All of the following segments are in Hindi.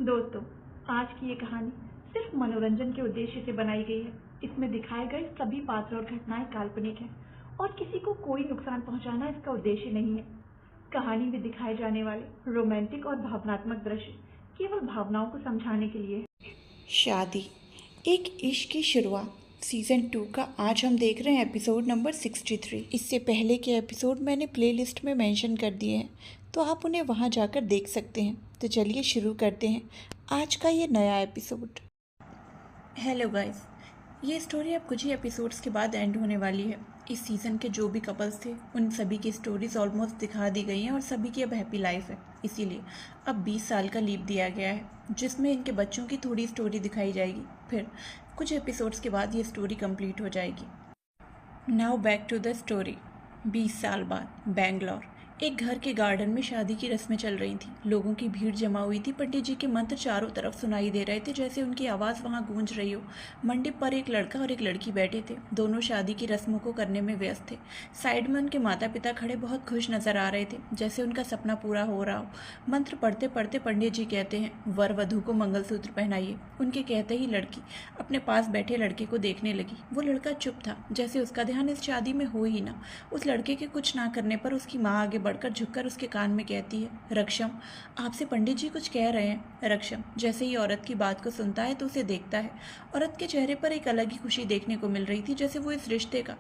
दोस्तों, आज की ये कहानी सिर्फ मनोरंजन के उद्देश्य से बनाई गई है। इसमें दिखाए गए सभी पात्र और घटनाएं काल्पनिक हैं और किसी को कोई नुकसान पहुंचाना इसका उद्देश्य नहीं है। कहानी में दिखाए जाने वाले रोमांटिक और भावनात्मक दृश्य केवल भावनाओं को समझाने के लिए है। शादी एक इश्क की शुरुआत सीज़न 2 का आज हम देख रहे हैं एपिसोड नंबर 63। इससे पहले के एपिसोड मैंने प्लेलिस्ट में मेंशन कर दिए हैं, तो आप उन्हें वहां जाकर देख सकते हैं। तो चलिए शुरू करते हैं आज का ये नया एपिसोड। हेलो गाइस, ये स्टोरी अब कुछ ही एपिसोड्स के बाद एंड होने वाली है। इस सीज़न के जो भी कपल्स थे उन सभी की स्टोरीज ऑलमोस्ट दिखा दी गई हैं और सभी की अब हैप्पी लाइफ है। इसीलिए अब 20 साल का लीप दिया गया है जिसमें इनके बच्चों की थोड़ी स्टोरी दिखाई जाएगी। फिर कुछ एपिसोड्स के बाद ये स्टोरी कंप्लीट हो जाएगी। Now back to the story. 20 साल बाद बेंगलोर एक घर के गार्डन में शादी की रस्में चल रही थी। लोगों की भीड़ जमा हुई थी। पंडित जी के मंत्र चारों तरफ सुनाई दे रहे थे, जैसे उनकी आवाज़ वहां गूंज रही हो। मंडप पर एक लड़का और एक लड़की बैठे थे। दोनों शादी की रस्मों को करने में व्यस्त थे। साइड में उनके माता पिता खड़े बहुत खुश नजर आ रहे थे, जैसे उनका सपना पूरा हो रहा हो। मंत्र पढ़ते पढ़ते पंडित जी कहते हैं, वर वधू को मंगलसूत्र पहनाइए। उनके कहते ही लड़की अपने पास बैठे लड़के को देखने लगी। वो लड़का चुप था, जैसे उसका ध्यान इस शादी में हो ही ना। उस लड़के के कुछ ना करने पर उसकी माँ आगे बढ़कर झुककर उसके कान में कहती है, रक्षम, आपसे पंडित जी कुछ कह रहे हैं। रक्षम जैसे ही औरत की बात को सुनता है तो उसे देखता है। औरत के चेहरे पर एक अलग ही खुशी देखने को मिल रही थी, जैसे वो इस रिश्ते का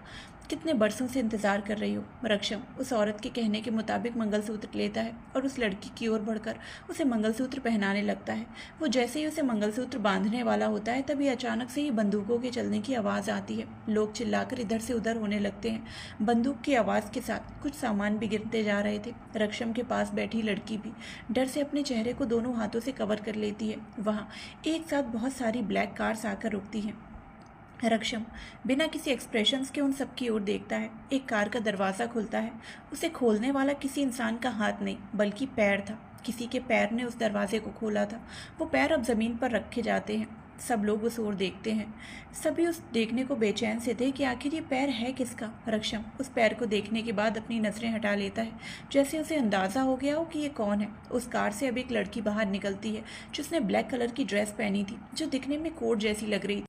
कितने बरसों से इंतजार कर रही हो। रक्षम उस औरत के कहने के मुताबिक मंगलसूत्र लेता है और उस लड़की की ओर बढ़कर उसे मंगलसूत्र पहनाने लगता है। वो जैसे ही उसे मंगलसूत्र बांधने वाला होता है तभी अचानक से ही बंदूकों के चलने की आवाज़ आती है। लोग चिल्लाकर इधर से उधर होने लगते हैं। बंदूक की आवाज़ के साथ कुछ सामान भी गिरते जा रहे थे। रक्षम के पास बैठी लड़की भी डर से अपने चेहरे को दोनों हाथों से कवर कर लेती है। वहाँ एक साथ बहुत सारी ब्लैक कार्स आकर रुकती हैं। रक्षम बिना किसी एक्सप्रेशंस के उन सब की ओर देखता है। एक कार का दरवाज़ा खुलता है। उसे खोलने वाला किसी इंसान का हाथ नहीं बल्कि पैर था। किसी के पैर ने उस दरवाजे को खोला था। वो पैर अब ज़मीन पर रखे जाते हैं। सब लोग उस ओर देखते हैं। सभी उस देखने को बेचैन से थे कि आखिर ये पैर है किसका। रक्षम उस पैर को देखने के बाद अपनी नज़रें हटा लेता है, जैसे उसे अंदाज़ा हो गया हो कि ये कौन है। उस कार से अब एक लड़की बाहर निकलती है जिसने ब्लैक कलर की ड्रेस पहनी थी, जो दिखने में कोट जैसी लग रही थी।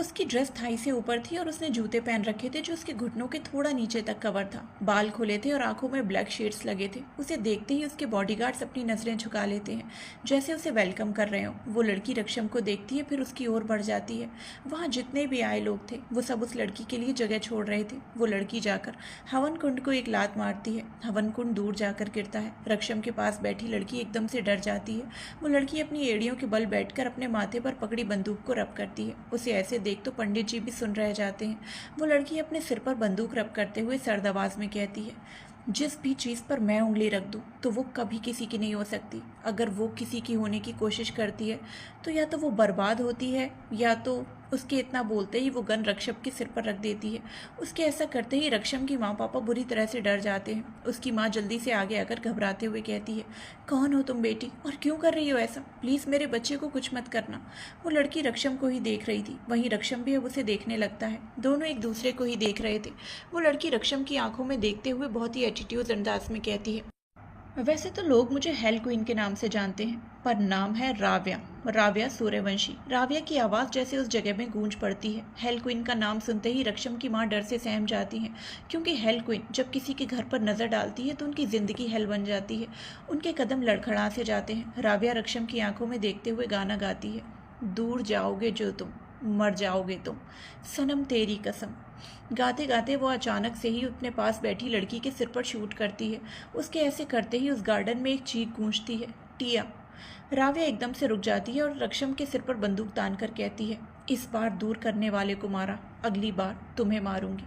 उसकी ड्रेस थाई से ऊपर थी और उसने जूते पहन रखे थे जो उसके घुटनों के थोड़ा नीचे तक कवर था। बाल खुले थे और आंखों में ब्लैक शेड्स लगे थे। उसे देखते ही उसके बॉडीगार्ड्स अपनी नज़रें झुका लेते हैं, जैसे उसे वेलकम कर रहे हो। वो लड़की रक्षम को देखती है, फिर उसकी ओर बढ़ जाती है। वहाँ जितने भी आए लोग थे वो सब उस लड़की के लिए जगह छोड़ रहे थे। वो लड़की जाकर हवन कुंड को एक लात मारती है। हवन कुंड दूर जाकर गिरता है। रक्षम के पास बैठी लड़की एकदम से डर जाती है। वो लड़की अपनी एड़ियों के बल बैठकर अपने माथे पर पकड़ी बंदूक को रब करती है। उसे ऐसे देख तो पंडित जी भी सुन रह जाते हैं। वो लड़की अपने सिर पर बंदूक रब करते हुए सर्द आवाज में कहती है, जिस भी चीज़ पर मैं उंगली रख दूं तो वो कभी किसी की नहीं हो सकती। अगर वो किसी की होने की कोशिश करती है तो या तो वो बर्बाद होती है या तो उसके इतना बोलते ही वो गन रक्षम के सिर पर रख देती है। उसके ऐसा करते ही रक्षम की माँ पापा बुरी तरह से डर जाते हैं। उसकी माँ जल्दी से आगे आकर घबराते हुए कहती है, कौन हो तुम बेटी और क्यों कर रही हो ऐसा? प्लीज़ मेरे बच्चे को कुछ मत करना। वो लड़की रक्षम को ही देख रही थी, वहीं रक्षम भी अब उसे देखने लगता है। दोनों एक दूसरे को ही देख रहे थे। वो लड़की रक्षम की आंखों में देखते हुए बहुत ही एटीट्यूड अंदाज में कहती है, वैसे तो लोग मुझे हेल क्वीन के नाम से जानते हैं, पर नाम है राव्या, राव्या सूर्यवंशी। राव्या की आवाज़ जैसे उस जगह में गूंज पड़ती है। हेल क्वीन का नाम सुनते ही रक्षम की माँ डर से सहम जाती हैं, क्योंकि हेल क्वीन जब किसी के घर पर नज़र डालती है तो उनकी ज़िंदगी हेल बन जाती है। उनके कदम लड़खड़ा से जाते हैं। राव्या रक्षम की आंखों में देखते हुए गाना गाती है, दूर जाओगे जो तुम, मर जाओगे तुम, सनम तेरी कसम। गाते गाते वो अचानक से ही अपने पास बैठी लड़की के सिर पर शूट करती है। उसके ऐसे करते ही उस गार्डन में एक चीख गूंजती है, टिया। राव्या एकदम से रुक जाती है और रक्षम के सिर पर बंदूक तान कर कहती है, इस बार दूर करने वाले को मारा, अगली बार तुम्हें मारूंगी।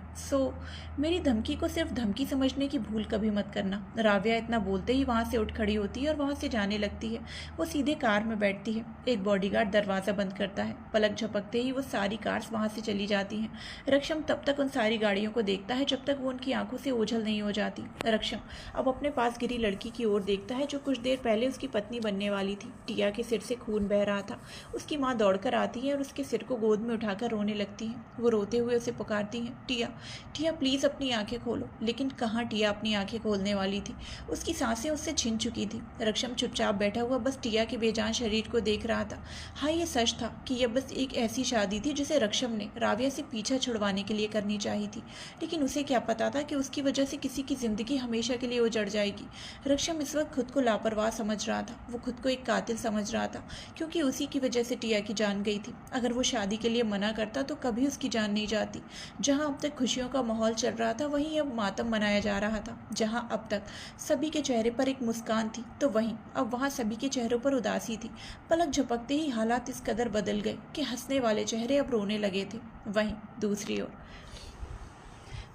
मेरी धमकी को सिर्फ धमकी समझने की भूल कभी मत करना। राव्या इतना बोलते ही वहाँ से उठ खड़ी होती है और वहाँ से जाने लगती है। वो सीधे कार में बैठती है। एक बॉडीगार्ड दरवाज़ा बंद करता है। पलक झपकते ही वो सारी कार्स वहाँ से चली जाती हैं। रक्षम तब तक उन सारी गाड़ियों को देखता है जब तक वो उनकी आंखों से ओझल नहीं हो जाती। रक्षम अब अपने पास गिरी लड़की की ओर देखता है, जो कुछ देर पहले उसकी पत्नी बनने वाली थी। टिया के सिर से खून बह रहा था। उसकी माँ दौड़कर आती है और उसके सिर को गोद में उठाकर रोने लगती है। वो रोते हुए उसे पुकारती हैं, टिया, टिया प्लीज़ अपनी आंखें खोलो। लेकिन कहाँ टिया अपनी आंखें खोलने वाली थी। उसकी सांसें उससे छिन चुकी थी। रक्षम चुपचाप बैठा हुआ बस टिया के बेजान शरीर को देख रहा था। हाँ, ये सच था कि यह बस एक ऐसी शादी थी जिसे रक्षम ने राव्या से पीछा छुड़वाने के लिए करनी चाहिए थी। लेकिन उसे क्या पता था कि उसकी वजह से किसी की जिंदगी हमेशा के लिए उजड़ जाएगी। रक्षम इस वक्त खुद को लापरवाह समझ रहा था। वो खुद को एक कातिल समझ रहा था, क्योंकि उसी की वजह से टिया की जान गई थी। अगर वो शादी के लिए मना करता तो कभी उसकी जान नहीं जाती। जहाँ अब तक खुशियों का माहौल चल रहा था, वहीं अब मातम मनाया जा रहा था। जहाँ अब तक सभी के चेहरे पर एक मुस्कान थी, तो वहीं अब वहाँ सभी के चेहरों पर उदासी थी। पलक झपकते ही हालात इस कदर बदल गए कि हंसने वाले चेहरे अब रोने लगे थे। वहीं दूसरी ओर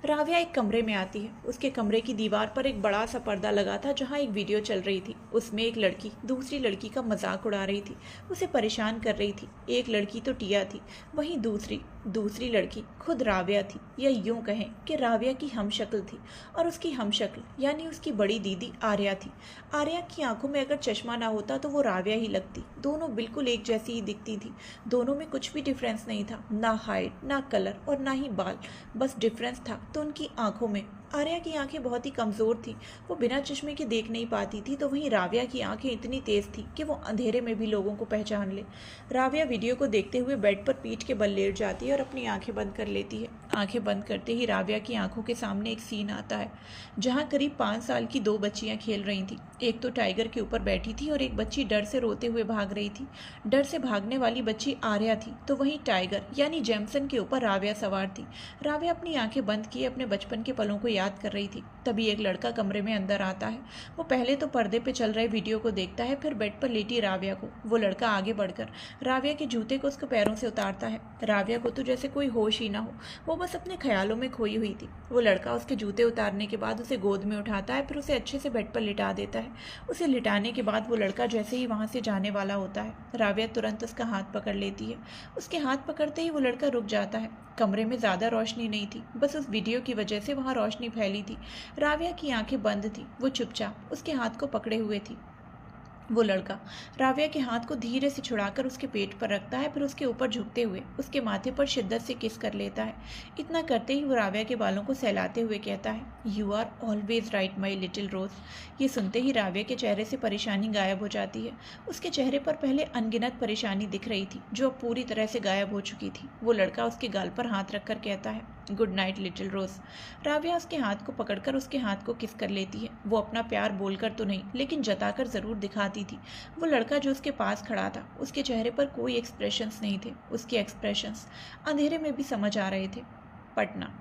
राव्या एक कमरे में आती है। उसके कमरे की दीवार पर एक बड़ा सा पर्दा लगा था, जहाँ एक वीडियो चल रही थी। उसमें एक लड़की दूसरी लड़की का मजाक उड़ा रही थी, उसे परेशान कर रही थी। एक लड़की तो टिया थी, वहीं दूसरी लड़की खुद राव्या थी, या यूं कहें कि राव्या की हमशक्ल थी। और उसकी हमशक्ल यानी उसकी बड़ी दीदी आर्या थी। आर्या की आंखों में अगर चश्मा ना होता तो वो राव्या ही लगती। दोनों बिल्कुल एक जैसी ही दिखती थी। दोनों में कुछ भी डिफरेंस नहीं था, ना हाइट, ना कलर और ना ही बाल। बस डिफरेंस था तो उनकी आंखों में। आर्या की आंखें बहुत ही कमज़ोर थीं, वो बिना चश्मे के देख नहीं पाती थी, तो वहीं राव्या की आंखें इतनी तेज़ थीं कि वो अंधेरे में भी लोगों को पहचान ले। राव्या वीडियो को देखते हुए बेड पर पीठ के बल लेट जाती है और अपनी आंखें बंद कर लेती है। आंखें बंद करते ही राव्या की आंखों के सामने एक सीन आता है, जहाँ करीब 5 साल की 2 बच्चियाँ खेल रही थीं। एक तो टाइगर के ऊपर बैठी थी और एक बच्ची डर से रोते हुए भाग रही थी। डर से भागने वाली बच्ची आर्या थी, तो वहीं टाइगर यानी जेमसन के ऊपर राव्या सवार थी। राव्या अपनी आंखें बंद किए अपने बचपन के पलों को याद कर रही थी। तभी एक लड़का कमरे में अंदर आता है। वो पहले तो पर्दे पे चल रहे वीडियो को देखता है, फिर बेड पर लेटी राव्या को। वो लड़का आगे बढ़कर राव्या के जूते को उसके पैरों से उतारता है। राव्या को तो जैसे कोई होश ही ना हो, वो बस अपने ख्यालों में खोई हुई थी। वो लड़का उसके जूते उतारने के बाद उसे गोद में उठाता है, फिर उसे अच्छे से बेड पर लिटा देता है। उसे लिटाने के बाद वो लड़का जैसे ही वहाँ से जाने वाला होता है, राव्या तुरंत उसका हाथ पकड़ लेती है। उसके हाथ पकड़ते ही वो लड़का रुक जाता है। कमरे में ज़्यादा रोशनी नहीं थी, बस उस वीडियो की वजह से वहाँ रोशनी फैली थी। राव्या की आंखें बंद थी, वो चुपचाप उसके हाथ को पकड़े हुए थी। वो लड़का राव्या के हाथ को धीरे से छुड़ाकर उसके पेट पर रखता है, फिर उसके ऊपर झुकते हुए उसके माथे पर शिद्दत से किस कर लेता है। इतना करते ही वो राव्या के बालों को सहलाते हुए कहता है, you are always right my little rose. ये सुनते ही राव्या के चेहरे से परेशानी गायब हो जाती है। उसके चेहरे पर पहले अनगिनत परेशानी दिख रही थी, जो अब पूरी तरह से गायब हो चुकी थी। वो लड़का उसके गाल पर हाथ रखकर कहता है, गुड नाइट लिटिल रोज। राव्या उसके हाथ को पकड़कर उसके हाथ को किस कर लेती है। वो अपना प्यार बोलकर तो नहीं, लेकिन जताकर ज़रूर दिखाती थी। वो लड़का जो उसके पास खड़ा था, उसके चेहरे पर कोई एक्सप्रेशंस नहीं थे। उसके एक्सप्रेशंस अंधेरे में भी समझ आ रहे थे। पटना।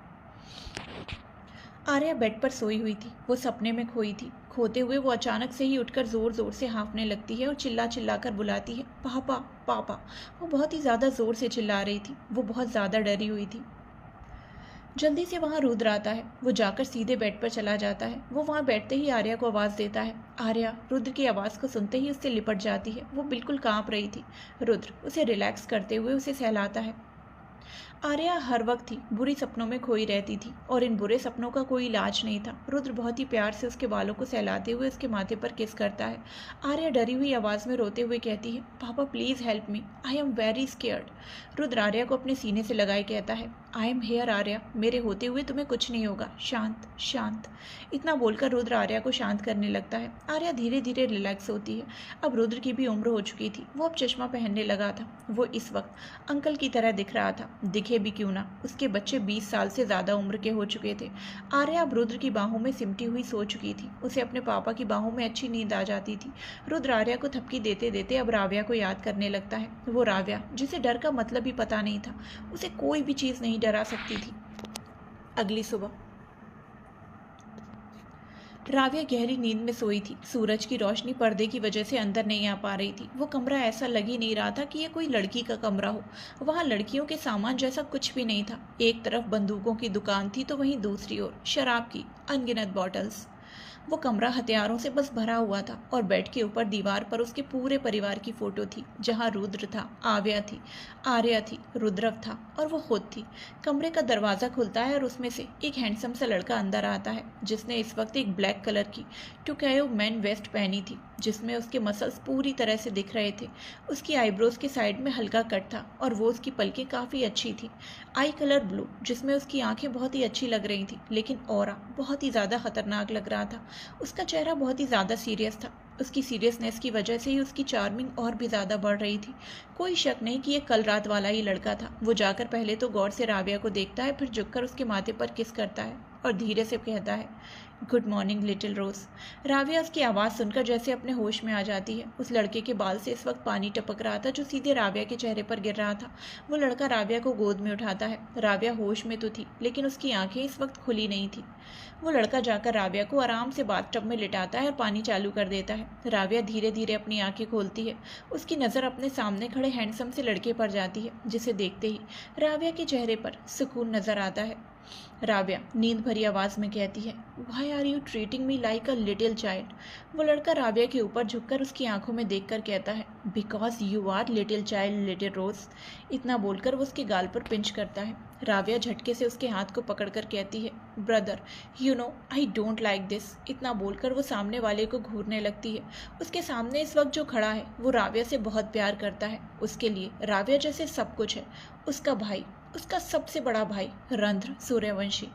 आर्या बेड पर सोई हुई थी। वो सपने में खोई थी। खोते हुए वो अचानक से ही उठकर ज़ोर ज़ोर से हाँफने लगती है और चिल्ला चिल्ला कर बुलाती है, पापा पापा। वो बहुत ही ज़्यादा ज़ोर से चिल्ला रही थी। वो बहुत ज़्यादा डरी हुई थी। जल्दी से वहाँ रुद्र आता है। वो जाकर सीधे बेड पर चला जाता है। वो वहाँ बैठते ही आर्या को आवाज़ देता है। आर्या रुद्र की आवाज़ को सुनते ही उससे लिपट जाती है। वो बिल्कुल कांप रही थी। रुद्र उसे रिलैक्स करते हुए उसे सहलाता है। आर्या हर वक्त ही बुरी सपनों में खोई रहती थी और इन बुरे सपनों का कोई इलाज नहीं था। रुद्र बहुत ही प्यार से उसके बालों को सहलाते हुए उसके माथे पर किस करता है। आर्या डरी हुई आवाज़ में रोते हुए कहती है, पापा please help me, I am very scared. Rudra Arya को अपने सीने से लगाए कहता है, आई एम हेयर आर्या, मेरे होते हुए तुम्हें कुछ नहीं होगा, शांत शांत। इतना बोलकर रुद्र आर्या को शांत करने लगता है। आर्या धीरे धीरे रिलैक्स होती है। अब रुद्र की भी उम्र हो चुकी थी। वो अब चश्मा पहनने लगा था। वो इस वक्त अंकल की तरह दिख रहा था। दिखे भी क्यों ना, उसके बच्चे 20 साल से ज़्यादा उम्र के हो चुके थे। आर्या अब रुद्र की बाहों में सिमटी हुई सो चुकी थी। उसे अपने पापा की बाहों में अच्छी नींद आ जाती थी। रुद्र आर्या को थपकी देते देते अब राव्या को याद करने लगता है। वो राव्या जिसे डर का मतलब ही पता नहीं था। उसे कोई भी चीज़ नहीं डरा सकती थी। अगली सुबह राव्या गहरी नींद में सोई थी। सूरज की रोशनी पर्दे की वजह से अंदर नहीं आ पा रही थी। वो कमरा ऐसा लग ही नहीं रहा था कि ये कोई लड़की का कमरा हो। वहाँ लड़कियों के सामान जैसा कुछ भी नहीं था। एक तरफ बंदूकों की दुकान थी तो वहीं दूसरी ओर शराब की अनगिनत बॉटल्स। वो कमरा हथियारों से बस भरा हुआ था और बेड के ऊपर दीवार पर उसके पूरे परिवार की फोटो थी, जहाँ रुद्र था, आर्या थी, रुद्रव था और वो खुद थी। कमरे का दरवाज़ा खुलता है और उसमें से एक हैंडसम सा लड़का अंदर आता है, जिसने इस वक्त एक ब्लैक कलर की टुकायो मैन वेस्ट पहनी थी, जिसमें उसके मसल्स पूरी तरह से दिख रहे थे। उसकी आईब्रोज के साइड में हल्का कट था और वो उसकी पलकें काफ़ी अच्छी थी। आई कलर ब्लू, जिसमें उसकी आंखें बहुत ही अच्छी लग रही थी, लेकिन ऑरा बहुत ही ज़्यादा खतरनाक लग रहा था। उसका चेहरा बहुत ही ज़्यादा सीरियस था। उसकी सीरियसनेस की वजह से ही उसकी चार्मिंग और भी ज़्यादा बढ़ रही थी। कोई शक नहीं कि ये कल रात वाला ही लड़का था। वो जाकर पहले तो गौर से राबिया को देखता है, फिर झुककर उसके माथे पर किस करता है और धीरे से कहता है, गुड मॉर्निंग लिटिल रोज। राबिया उसकी आवाज़ सुनकर जैसे अपने होश में आ जाती है। उस लड़के के बाल से इस वक्त पानी टपक रहा था, जो सीधे राबिया के चेहरे पर गिर रहा था। वो लड़का राबिया को गोद में उठाता है। राबिया होश में तो थी, लेकिन उसकी आंखें इस वक्त खुली नहीं थी। वो लड़का जाकर राबिया को आराम से बाथटब में लिटाता है और पानी चालू कर देता है। राबिया धीरे धीरे अपनी आंखें खोलती है। उसकी नज़र अपने सामने खड़े हैंडसम से लड़के पर जाती है, जिसे देखते ही राबिया के चेहरे पर सुकून नजर आता है। राबिया नींद भरी आवाज़ में कहती है, why are you treating me like a little child. वो लड़का राबिया के ऊपर झुककर उसकी आंखों में देखकर कहता है, because you are little child little rose. इतना बोलकर वो उसके गाल पर पिंच करता है। राबिया झटके से उसके हाथ को पकड़कर कहती है, brother you know I don't like this. इतना बोलकर वो सामने वाले को घूरने लगती है। उसके सामने इस वक्त जो खड़ा है वो राबिया से बहुत प्यार करता है। उसके लिए राबिया जैसे सब कुछ है। उसका भाई, उसका सबसे बड़ा भाई रंध्र सूर्यवंशी।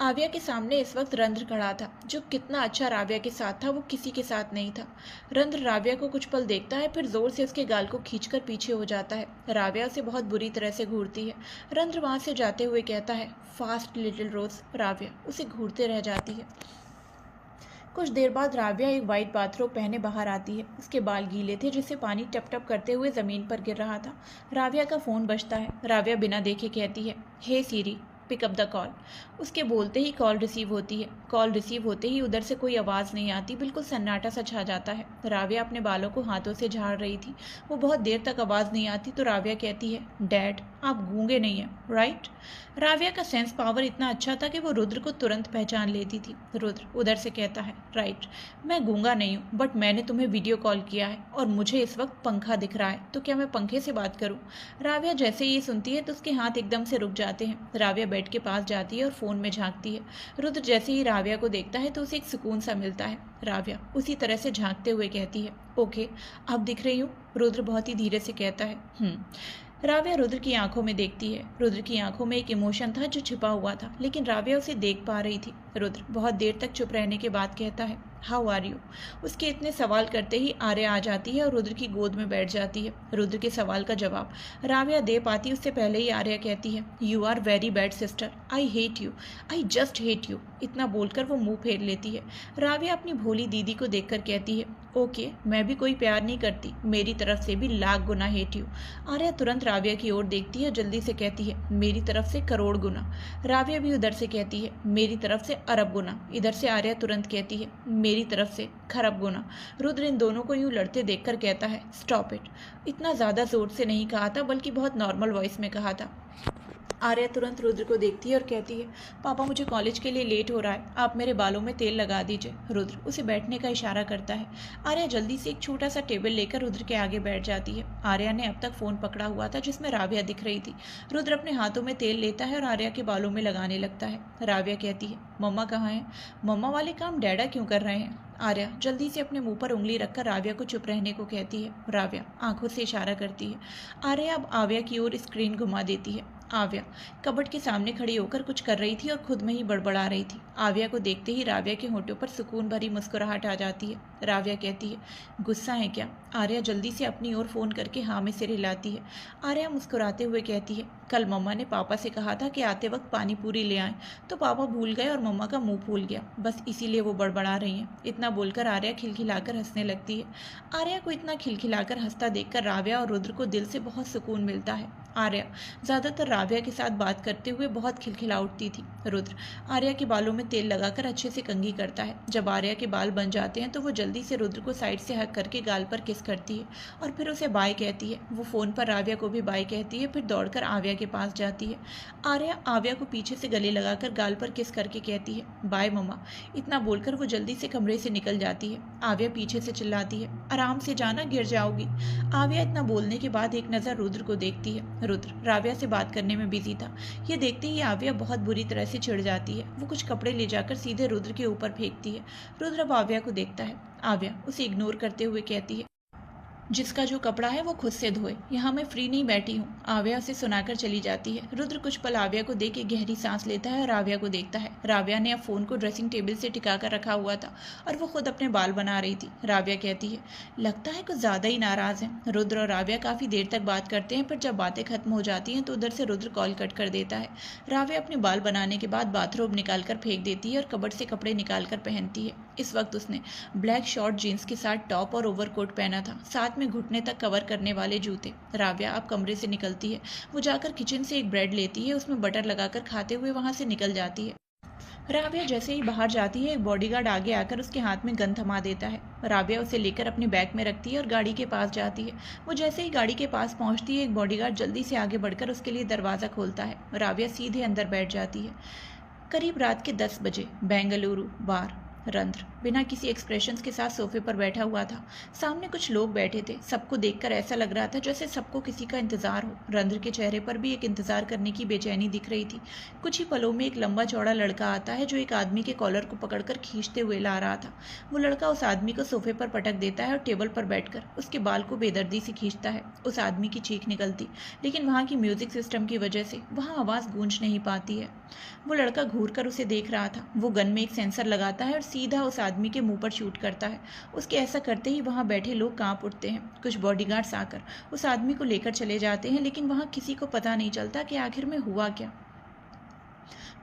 आविया के सामने इस वक्त रंध्र खड़ा था, जो कितना अच्छा राबिया के साथ था वो किसी के साथ नहीं था। रंध्र राबिया को कुछ पल देखता है, फिर जोर से उसके गाल को खींचकर पीछे हो जाता है। राबिया उसे बहुत बुरी तरह से घूरती है। रंध्र वहां से जाते हुए कहता है, फास्ट लिटिल रोज। राबिया उसे घूरते रह जाती है। कुछ देर बाद राबिया एक वाइट बाथरोब पहने बाहर आती है। उसके बाल गीले थे, जिससे पानी टप टप करते हुए ज़मीन पर गिर रहा था। राबिया का फ़ोन बजता है। राबिया बिना देखे कहती है, हे सीरी पिक अप द कॉल। उसके बोलते ही कॉल रिसीव होती है। कॉल रिसीव होते ही उधर से कोई आवाज़ नहीं आती, बिल्कुल सन्नाटा सा छा जाता है। राबिया अपने बालों को हाथों से झाड़ रही थी। वो बहुत देर तक आवाज़ नहीं आती तो राबिया कहती है, डैड आप गूंगे नहीं हैं राइट। राबिया का सेंस पावर इतना अच्छा था कि वो रुद्र को तुरंत पहचान लेती थी। रुद्र उधर से कहता है, राइट मैं गूंगा नहीं हूँ, बट मैंने तुम्हें वीडियो कॉल किया है और मुझे इस वक्त पंखा दिख रहा है, तो क्या मैं पंखे से बात करूँ। राबिया जैसे ही ये सुनती है तो उसके हाथ एकदम से रुक जाते हैं। राबिया बेड के पास जाती है और फ़ोन में झांकती है। रुद्र जैसे ही राबिया को देखता है तो उसे एक सुकून सा मिलता है। राबिया उसी तरह से झांकते हुए कहती है, ओके अब दिख रही हूँ। रुद्र बहुत ही धीरे से कहता है। राबिया रुद्र की आंखों में देखती है। रुद्र की आंखों में एक इमोशन था जो छिपा हुआ था, लेकिन राबिया उसे देख पा रही थी। रुद्र बहुत देर तक चुप रहने के बाद कहता है, हाउ आर यू। उसके इतने सवाल करते ही आर्या आ जाती है और रुद्र की गोद में बैठ जाती है। रुद्र के सवाल का जवाब राबिया दे पाती उससे पहले ही आर्या कहती है, you are very bad sister, I hate you, I just hate you. इतना बोलकर वो मुंह फेर लेती है। राबिया अपनी भोली दीदी को देखकर कहती है, ओके मैं भी कोई प्यार नहीं करती, मेरी तरफ से भी लाख गुना हेट यू। आर्या तुरंत राबिया की ओर देखती है, जल्दी से कहती है, मेरी तरफ से करोड़ गुना। राबिया भी उधर से कहती है, मेरी तरफ से अरब गुना। इधर से आर्या तुरंत कहती है, मेरी तरफ से खरब गुना। रुद्र इन दोनों को यूं लड़ते देखकर कहता है, स्टॉप इट। इतना ज़्यादा जोर से नहीं कहा था, बल्कि बहुत नॉर्मल वॉइस में कहा था। आर्या तुरंत रुद्र को देखती है और कहती है, पापा मुझे कॉलेज के लिए लेट हो रहा है, आप मेरे बालों में तेल लगा दीजिए। रुद्र उसे बैठने का इशारा करता है। आर्या जल्दी से एक छोटा सा टेबल लेकर रुद्र के आगे बैठ जाती है। आर्या ने अब तक फ़ोन पकड़ा हुआ था जिसमें राबिया दिख रही थी। रुद्र अपने हाथों में तेल लेता है और आर्या के बालों में लगाने लगता है। राबिया कहती है, मम्मा कहाँ हैं? मम्मा वाले काम डैडा क्यों कर रहे हैं? आर्या जल्दी से अपने मुंह पर उंगली रखकर राबिया को चुप रहने को कहती है। राबिया आंखों से इशारा करती है। आर्या अब आव्या की ओर स्क्रीन घुमा देती है। आव्या कबर्ड के सामने खड़ी होकर कुछ कर रही थी और खुद में ही बड़बड़ा रही थी। आव्या को देखते ही राबिया के होठों पर सुकून भरी मुस्कुराहट आ जाती है। राबिया कहती है, गुस्सा है क्या? आर्या जल्दी से अपनी ओर फ़ोन करके हाँ में सिर हिलाती है। आर्या मुस्कुराते हुए कहती है, कल मम्मा ने पापा से कहा था कि आते वक्त पानी पूरी ले आएं, तो पापा भूल गए और मम्मा का मुंह फूल गया, बस इसीलिए वो बड़बड़ा रही हैं। इतना बोलकर आर्या खिलखिलाकर हंसने लगती है। आर्या को इतना खिलखिलाकर हंसता देखकर राबिया और रुद्र को दिल से बहुत सुकून मिलता है। आर्या ज़्यादातर राबिया के साथ बात करते हुए बहुत खिलखिला उठती थी। रुद्र आर्या के बालों में तेल लगाकर अच्छे से कंघी करता है। जब आर्या के बाल बन जाते हैं तो वो जल्दी जल्दी से रुद्र को साइड से हक करके गाल पर किस करती है और फिर उसे बाय कहती है। वो फ़ोन पर आव्या को भी बाय कहती है, फिर दौड़कर आव्या के पास जाती है। आर्या आव्या को पीछे से गले लगाकर गाल पर किस करके कहती है, बाय मम्मा। इतना बोलकर वो जल्दी से कमरे से निकल जाती है। आव्या पीछे से चिल्लाती है, आराम से जाना, गिर जाओगी। आव्या इतना बोलने के बाद एक नज़र रुद्र को देखती है। रुद्र राव्या से बात करने में बिजी था। ये देखते ही आव्या बहुत बुरी तरह से चिढ़ जाती है। वो कुछ कपड़े ले जाकर सीधे रुद्र के ऊपर फेंकती है। रुद्र अब आव्या को देखता है। आव्या उसे इग्नोर करते हुए कहती है, जिसका जो कपड़ा है वो खुद से धोए, यहाँ मैं फ्री नहीं बैठी हूँ। आव्या उसे सुनाकर चली जाती है। रुद्र कुछ पल आव्या को देख के गहरी सांस लेता है और आव्या को देखता है। राव्या ने अब फ़ोन को ड्रेसिंग टेबल से टिका कर रखा हुआ था और वो खुद अपने बाल बना रही थी। राव्या कहती है, लगता है कुछ ज़्यादा ही नाराज़ हैं। रुद्र और राव्या काफ़ी देर तक बात करते हैं, पर जब बातें खत्म हो जाती हैं तो उधर से रुद्र कॉल कट कर देता है। राव्या अपने बाल बनाने के बाद बाथरोब निकाल कर फेंक देती है और कबर्ड से कपड़े निकाल कर पहनती है। इस वक्त उसने ब्लैक शॉर्ट जीन्स के साथ टॉप और ओवरकोट पहना था, साथ में घुटने तक कवर करने वाले जूते। राव्या अब कमरे से निकलती है। वो जाकर किचन से एक ब्रेड लेती है, उसमें बटर लगाकर खाते हुए वहां से निकल जाती है। राव्या जैसे ही बाहर जाती है, एक बॉडीगार्ड आगे आकर उसके हाथ में गन थमा देता है। राव्या उसे लेकर अपने बैग में रखती है और गाड़ी के पास जाती है। वो जैसे ही गाड़ी के पास पहुंचती है, एक बॉडीगार्ड जल्दी से आगे बढ़कर उसके लिए दरवाज़ा खोलता है। राव्या सीधे अंदर बैठ जाती है। करीब रात के 10 बजे बेंगलुरु बार। रंध्र बिना किसी एक्सप्रेशंस के साथ सोफे पर बैठा हुआ था। सामने कुछ लोग बैठे थे। सबको देखकर ऐसा लग रहा था जैसे सबको किसी का इंतजार हो। रंध्र के चेहरे पर भी एक इंतजार करने की बेचैनी दिख रही थी। कुछ ही पलों में एक लंबा चौड़ा लड़का आता है जो एक आदमी के कॉलर को पकड़कर खींचते हुए ला रहा था। वो लड़का उस आदमी को सोफे पर पटक देता है और टेबल पर बैठकर उसके बाल को बेदर्दी से खींचता है। उस आदमी की चीख निकलती, लेकिन वहाँ की म्यूजिक सिस्टम की वजह से वहाँ आवाज़ गूंज नहीं पाती है। वो लड़का घूर कर उसे देख रहा था। वो गन में एक सेंसर लगाता है और सीधा उस आदमी के मुंह पर शूट करता है। उसके ऐसा करते ही वहां बैठे लोग कांप उठते हैं। कुछ बॉडीगार्ड्स आकर उस आदमी को लेकर चले जाते हैं, लेकिन वहां किसी को पता नहीं चलता कि आखिर में हुआ क्या।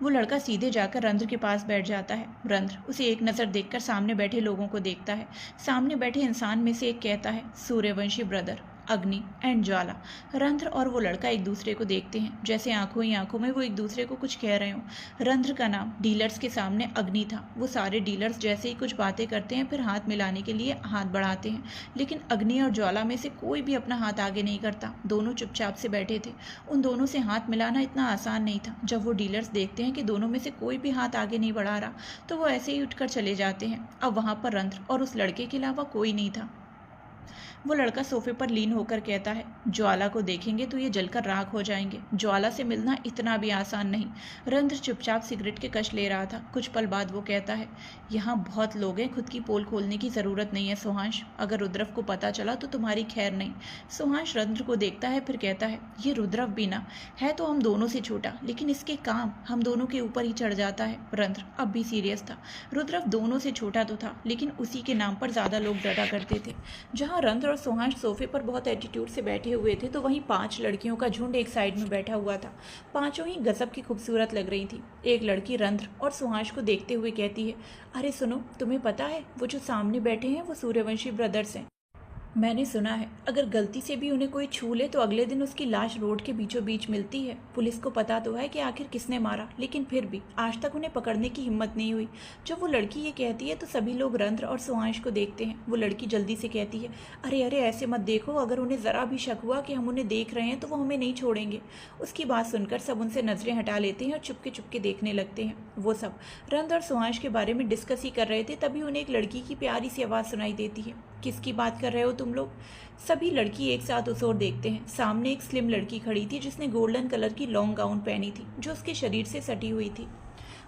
वो लड़का सीधे जाकर रंध्र के पास बैठ जाता है। रंध्र उसे एक नज़र देखकर सामने बैठे लोगों को देखता है। सामने बैठे इंसान में से एक कहता है, सूर्यवंशी ब्रदर, अग्नि एंड ज्वाला। रंध्र और वो लड़का एक दूसरे को देखते हैं, जैसे आंखों ही आंखों में वो एक दूसरे को कुछ कह रहे हों। रंध्र का नाम डीलर्स के सामने अग्नि था। वो सारे डीलर्स जैसे ही कुछ बातें करते हैं, फिर हाथ मिलाने के लिए हाथ बढ़ाते हैं, लेकिन अग्नि और ज्वाला में से कोई भी अपना हाथ आगे नहीं करता। दोनों चुपचाप से बैठे थे। उन दोनों से हाथ मिलाना इतना आसान नहीं था। जब वो डीलर्स देखते हैं कि दोनों में से कोई भी हाथ आगे नहीं बढ़ा रहा, तो वो ऐसे ही उठकर चले जाते हैं। अब वहाँ पर रंध्र और उस लड़के के अलावा कोई नहीं था। वो लड़का सोफे पर लीन होकर कहता है, ज्वाला को देखेंगे तो ये जलकर राख हो जाएंगे। ज्वाला से मिलना इतना भी आसान नहीं। रंध्र चुपचाप सिगरेट के कश ले रहा था। कुछ पल बाद वो कहता है, यहाँ बहुत लोग हैं, खुद की पोल खोलने की ज़रूरत नहीं है सोहांश। अगर रुद्रव को पता चला तो तुम्हारी खैर नहीं। सोहांश रंध्र को देखता है, फिर कहता है, ये रुद्रव भी ना है तो हम दोनों से छोटा, लेकिन इसके काम हम दोनों के ऊपर ही चढ़ जाता है। रंध्र अब भी सीरियस था। रुद्रव दोनों से छोटा तो था, लेकिन उसी के नाम पर ज़्यादा लोग डरा करते थे। जहाँ रंध्र और सोहांश सोफे पर बहुत एटीट्यूड से बैठे हुए थे, तो वहीं 5 लड़कियों का झुंड एक साइड में बैठा हुआ था। पांचों ही गजब की खूबसूरत लग रही थी। एक लड़की रंध्र और सोहांश को देखते हुए कहती है, अरे सुनो, तुम्हें पता है वो जो सामने बैठे हैं वो सूर्यवंशी ब्रदर्स हैं। मैंने सुना है अगर गलती से भी उन्हें कोई छू ले तो अगले दिन उसकी लाश रोड के बीचों बीच मिलती है। पुलिस को पता तो है कि आखिर किसने मारा, लेकिन फिर भी आज तक उन्हें पकड़ने की हिम्मत नहीं हुई। जब वो लड़की ये कहती है तो सभी लोग रंध्र और सोहांश को देखते हैं। वो लड़की जल्दी से कहती है, अरे अरे ऐसे मत देखो, अगर उन्हें ज़रा भी शक हुआ कि हम उन्हें देख रहे हैं तो वो हमें नहीं छोड़ेंगे। उसकी बात सुनकर सब उनसे नज़रें हटा लेते हैं और चुपके चुपके देखने लगते हैं। वो सब रंध्र और सोहांश के बारे में डिस्कस ही कर रहे थे, तभी उन्हें एक लड़की की प्यारी सी आवाज़ सुनाई देती है। किसकी बात कर रहे हो तुम लोग? सभी लड़की एक साथ उस ओर देखते हैं। सामने एक स्लिम लड़की खड़ी थी जिसने गोल्डन कलर की लॉन्ग गाउन पहनी थी जो उसके शरीर से सटी हुई थी।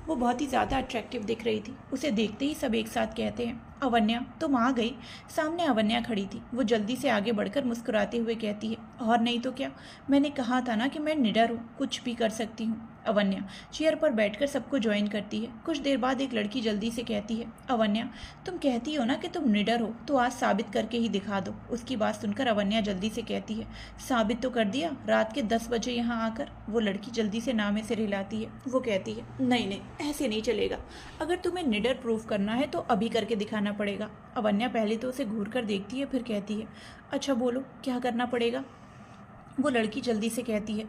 वो बहुत ही ज़्यादा अट्रैक्टिव दिख रही थी। उसे देखते ही सब एक साथ कहते हैं, अवन्या तुम आ गई। सामने अवन्या खड़ी थी। वो जल्दी से आगे बढ़कर मुस्कुराते हुए कहती है, और नहीं तो क्या, मैंने कहा था ना कि मैं निडर हूँ, कुछ भी कर सकती हूँ। अवन्या चेयर पर बैठकर सबको ज्वाइन करती है। कुछ देर बाद एक लड़की जल्दी से कहती है, अवन्या तुम कहती हो ना कि तुम निडर हो, तो आज साबित करके ही दिखा दो। उसकी बात सुनकर अवन्या जल्दी से कहती है, साबित तो कर दिया रात के 10 बजे यहाँ आकर। वो लड़की जल्दी से नामे से रिलाती है। वो कहती है, नहीं नहीं ऐसे नहीं चलेगा, अगर तुम्हें निडर प्रूफ करना है तो अभी करके दिखाना पड़ेगा। अवन्या पहले तो उसे घूर कर देखती है, फिर कहती है, अच्छा बोलो क्या करना पड़ेगा। वो लड़की जल्दी से कहती है,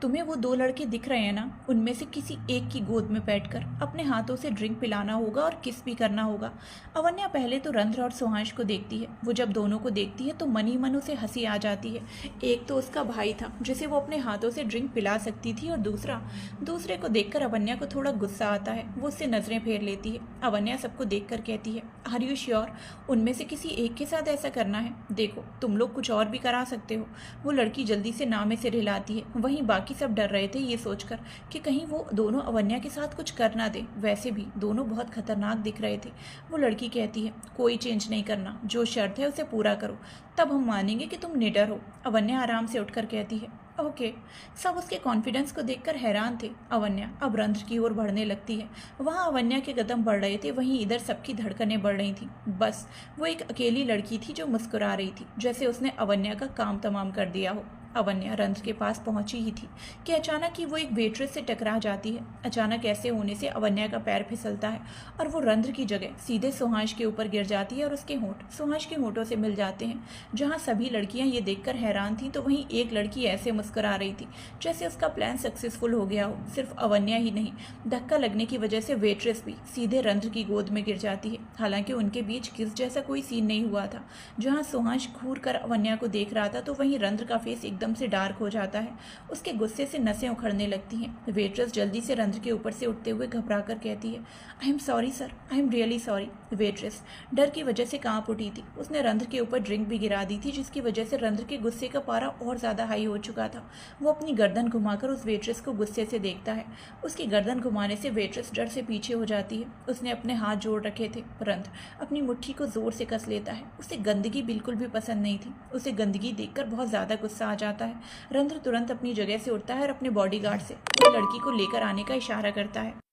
तुम्हें वो 2 लड़के दिख रहे हैं ना, उनमें से किसी एक की गोद में बैठकर अपने हाथों से ड्रिंक पिलाना होगा और किस भी करना होगा। अवन्या पहले तो रंध्र और सुहांश को देखती है। वो जब दोनों को देखती है तो मन ही मन उसे हंसी आ जाती है। एक तो उसका भाई था जिसे वो अपने हाथों से ड्रिंक पिला सकती थी, और दूसरे को देखकर अवन्या को थोड़ा गुस्सा आता है। वो उससे नजरें फेर लेती है। अवन्या सबको देखकर कहती है, आर यू श्योर उनमें से किसी एक के साथ ऐसा करना है? देखो तुम लोग कुछ और भी करा सकते हो। वो लड़की जल्दी से ना में सिर हिलाती है। वहीं बाकी सब डर रहे थे ये सोचकर कि कहीं वो दोनों अवन्या के साथ कुछ कर ना दे। वैसे भी दोनों बहुत खतरनाक दिख रहे थे। वो लड़की कहती है, कोई चेंज नहीं करना, जो शर्त है उसे पूरा करो, तब हम मानेंगे कि तुम निडर हो। अवन्या आराम से उठकर कहती है, ओके। सब उसके कॉन्फिडेंस को देखकर हैरान थे। अवन्या अब रंध्र की ओर बढ़ने लगती है। वहाँ अवन्या के कदम बढ़ रहे थे, वहीं इधर सबकी धड़कनें बढ़ रही थी। बस वो एक अकेली लड़की थी जो मुस्कुरा रही थी, जैसे उसने अवन्या का काम तमाम कर दिया हो। अवन्या रंध्र के पास पहुंची ही थी कि अचानक ही वो एक वेट्रेस से टकरा जाती है। अचानक ऐसे होने से अवन्या का पैर फिसलता है और वो रंध्र की जगह सीधे सुहांश के ऊपर गिर जाती है और उसके होंठ सुहांश के होंठों से मिल जाते हैं। जहां सभी लड़कियां ये देखकर हैरान थीं, तो वहीं एक लड़की ऐसे मुस्कुरा रही थी जैसे उसका प्लान सक्सेसफुल हो गया हो। सिर्फ अवन्या ही नहीं, धक्का लगने की वजह से वेट्रेस भी सीधे रंध्र की गोद में गिर जाती है। हालांकि उनके बीच किस जैसा कोई सीन नहीं हुआ था। जहाँ सुहांश घूर कर अवन्या को देख रहा था, तो वहीं रंध्र का फेस एकदम से डार्क हो जाता है। उसके गुस्से से नसें उखड़ने लगती हैं। वेट्रेस जल्दी से रंध्र के ऊपर से उठते हुए घबराकर कहती है, I am sorry sir, I am really sorry. Waitress डर की वजह से कांप उठी थी। उसने रंध्र के ऊपर ड्रिंक भी गिरा दी थी, जिसकी वजह से रंध्र के गुस्से का पारा और ज्यादा हाई हो चुका था। वो अपनी गर्दन घुमाकर उस वेट्रेस को गुस्से से देखता है। उसकी गर्दन घुमाने से वेट्रेस डर से पीछे हो जाती है। उसने अपने हाथ जोड़ रखे थे। रंध्र अपनी मुट्ठी को जोर से कस लेता है। उसे गंदगी बिल्कुल भी पसंद नहीं थी। उसे गंदगी देखकर बहुत ज्यादा गुस्सा आ जाता है। रंध्र तुरंत अपनी जगह से उठता है और अपने बॉडीगार्ड से उस लड़की को लेकर आने का इशारा करता है।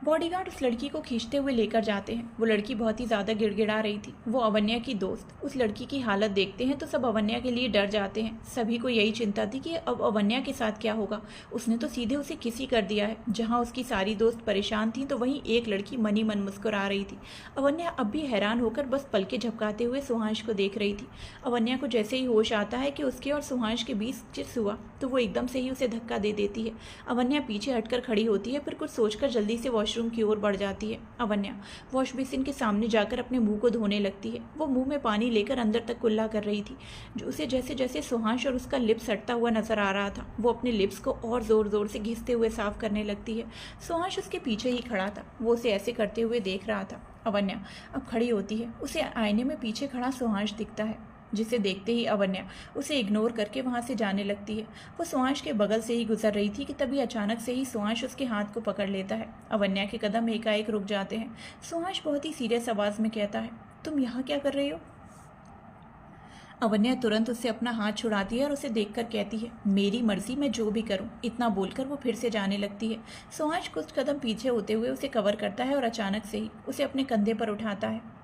बॉडीगार्ड उस लड़की को खींचते हुए लेकर जाते हैं। वो लड़की बहुत ही ज़्यादा गिड़गिड़ा रही थी। वो अवन्या की दोस्त उस लड़की की हालत देखते हैं तो सब अवन्या के लिए डर जाते हैं। सभी को यही चिंता थी कि अब अवन्या के साथ क्या होगा। उसने तो सीधे उसे किस ही कर दिया है। जहाँ उसकी सारी दोस्त परेशान थी, तो वहीं एक लड़की मनी मन मुस्कुरा रही थी। अवन्या अब भी हैरान होकर बस पलके झपकाते हुए सुहांश को देख रही थी। अवन्या को जैसे ही होश आता है कि उसके और सुहांश के बीच किस हुआ, तो वो एकदम से ही उसे धक्का दे देती है। अवन्या पीछे हटकर खड़ी होती है, फिर कुछ सोचकर जल्दी से वॉशरूम की ओर बढ़ जाती है। अवन्या वॉश बेसिन के सामने जाकर अपने मुंह को धोने लगती है। वो मुंह में पानी लेकर अंदर तक कुल्ला कर रही थी, जो उसे जैसे जैसे सुहांश और उसका लिप्स सटता हुआ नजर आ रहा था। वो अपने लिप्स को और जोर जोर से घिसते हुए साफ करने लगती है। सुहांश उसके पीछे ही खड़ा था। वो उसे ऐसे करते हुए देख रहा था। अवन्या अब खड़ी होती है। उसे आईने में पीछे खड़ा सुहांश दिखता है, जिसे देखते ही अवन्या उसे इग्नोर करके वहां से जाने लगती है। वो सुहांश के बगल से ही गुजर रही थी कि तभी अचानक से ही सुहांश उसके हाथ को पकड़ लेता है। अवन्या के कदम एकाएक रुक जाते हैं। सुहांश बहुत ही सीरियस आवाज में कहता है, तुम यहाँ क्या कर रही हो? अवन्या तुरंत उससे अपना हाथ छुड़ाती है और उसे देखकर कहती है, मेरी मर्जी, मैं जो भी करूं। इतना बोलकर वो फिर से जाने लगती है। सुहांश कुछ कदम पीछे होते हुए उसे कवर करता है और अचानक से ही उसे अपने कंधे पर उठाता है।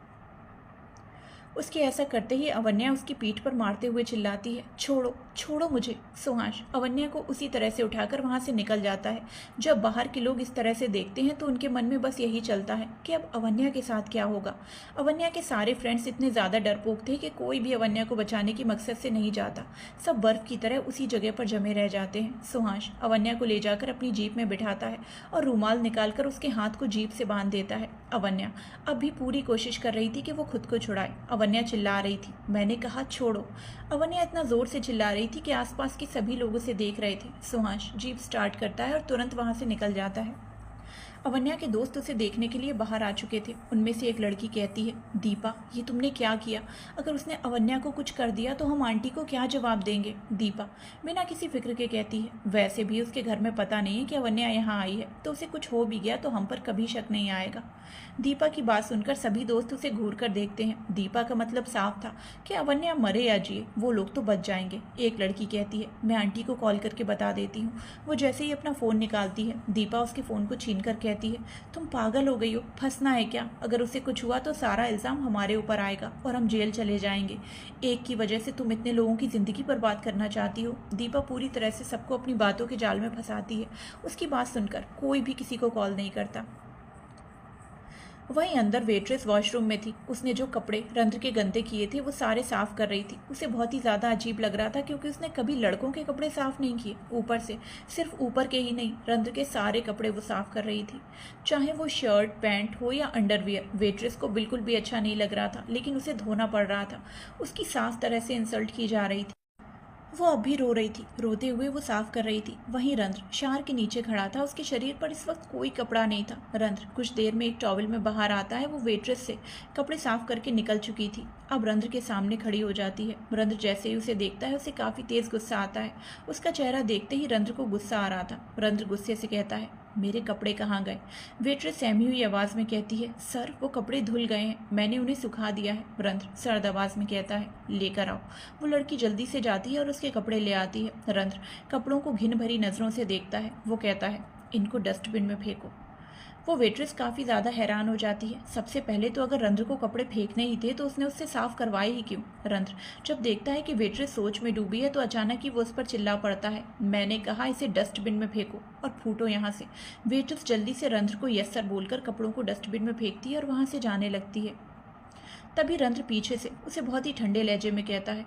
उसके ऐसा करते ही अवन्या उसकी पीठ पर मारते हुए चिल्लाती है, छोड़ो छोड़ो मुझे। सुहांश अवन्या को उसी तरह से उठाकर वहां से निकल जाता है। जब बाहर के लोग इस तरह से देखते हैं तो उनके मन में बस यही चलता है कि अब अवन्या के साथ क्या होगा। अवन्या के सारे फ्रेंड्स इतने ज़्यादा डरपोक थे कि कोई भी अवन्या को बचाने की मकसद से नहीं जाता। सब बर्फ की तरह उसी जगह पर जमे रह जाते हैं। सुहांश अवन्या को ले जाकर अपनी जीप में बिठाता है और रूमाल निकालकर उसके हाथ को जीप से बांध देता है। अवन्या अब भी पूरी कोशिश कर रही थी कि वो खुद को छुड़ाए। अवन्या चिल्ला रही थी, मैंने कहा छोड़ो। अवन्या इतना जोर से चिल्ला रही थी कि आसपास के सभी लोग उसे देख रहे थे। सुहांश जीप स्टार्ट करता है और तुरंत वहां से निकल जाता है। अवन्या के दोस्त उसे देखने के लिए बाहर आ चुके थे। उनमें से एक लड़की कहती है, दीपा ये तुमने क्या किया? अगर उसने अवन्या को कुछ कर दिया तो हम आंटी को क्या जवाब देंगे? दीपा बिना किसी फिक्र के कहती है, वैसे भी उसके घर में पता नहीं है कि अवन्या यहाँ आई है, तो उसे कुछ हो भी गया तो हम पर कभी शक नहीं आएगा। दीपा की बात सुनकर सभी दोस्त उसे घूर कर देखते हैं। दीपा का मतलब साफ था कि अवन्या मरे या जिए वो लोग तो बच जाएंगे। एक लड़की कहती है, मैं आंटी को कॉल करके बता देती हूँ। वो जैसे ही अपना फ़ोन निकालती है, दीपा उसके फ़ोन को छीन कर कहती है, तुम पागल हो गई हो, फंसना है क्या? अगर उसे कुछ हुआ तो सारा इल्ज़ाम हमारे ऊपर आएगा और हम जेल चले जाएंगे। एक की वजह से तुम इतने लोगों की ज़िंदगी बर्बाद करना चाहती हो। दीपा पूरी तरह से सबको अपनी बातों के जाल में फंसाती है। उसकी बात सुनकर कोई भी किसी को कॉल नहीं करता। वहीं अंदर वेट्रेस वॉशरूम में थी। उसने जो कपड़े रंध्र के गंदे किए थे वो सारे साफ कर रही थी। उसे बहुत ही ज़्यादा अजीब लग रहा था क्योंकि उसने कभी लड़कों के कपड़े साफ नहीं किए। ऊपर से सिर्फ ऊपर के ही नहीं, रंध्र के सारे कपड़े वो साफ कर रही थी, चाहे वो शर्ट पैंट हो या अंडरवियर। वेट्रेस को बिल्कुल भी अच्छा नहीं लग रहा था, लेकिन उसे धोना पड़ रहा था। उसकी साफ तरह से इंसल्ट की जा रही थी। वो अब भी रो रही थी। रोते हुए वो साफ कर रही थी। वहीं रंध्र शार के नीचे खड़ा था। उसके शरीर पर इस वक्त कोई कपड़ा नहीं था। रंध्र कुछ देर में एक टॉवल में बाहर आता है। वो वेट्रेस से कपड़े साफ करके निकल चुकी थी। अब रंध्र के सामने खड़ी हो जाती है। रंध्र जैसे ही उसे देखता है उसे काफ़ी तेज़ गुस्सा आता है। उसका चेहरा देखते ही रंध्र को गुस्सा आ रहा था। रंध्र गुस्से से कहता है, मेरे कपड़े कहाँ गए? वेट्रेस सहमी हुई आवाज़ में कहती है, सर वो कपड़े धुल गए हैं, मैंने उन्हें सुखा दिया है। रंध्र सर्द आवाज़ में कहता है, लेकर आओ। वो लड़की जल्दी से जाती है और उसके कपड़े ले आती है। रंध्र कपड़ों को घिन भरी नज़रों से देखता है। वो कहता है, इनको डस्टबिन में फेंको। वो वेट्रेस काफ़ी ज़्यादा हैरान हो जाती है। सबसे पहले तो अगर रंध्र को कपड़े फेंकने ही थे तो उसने उससे साफ करवाए ही क्यों? रंध्र जब देखता है कि वेट्रेस सोच में डूबी है तो अचानक ही वो उस पर चिल्ला पड़ता है, मैंने कहा इसे डस्टबिन में फेंको और फूटो यहाँ से। वेट्रेस जल्दी से रंध्र को यस सर बोलकर कपड़ों को डस्टबिन में फेंकती है और वहाँ से जाने लगती है। तभी रंध्र पीछे से उसे बहुत ही ठंडे लहजे में कहता है,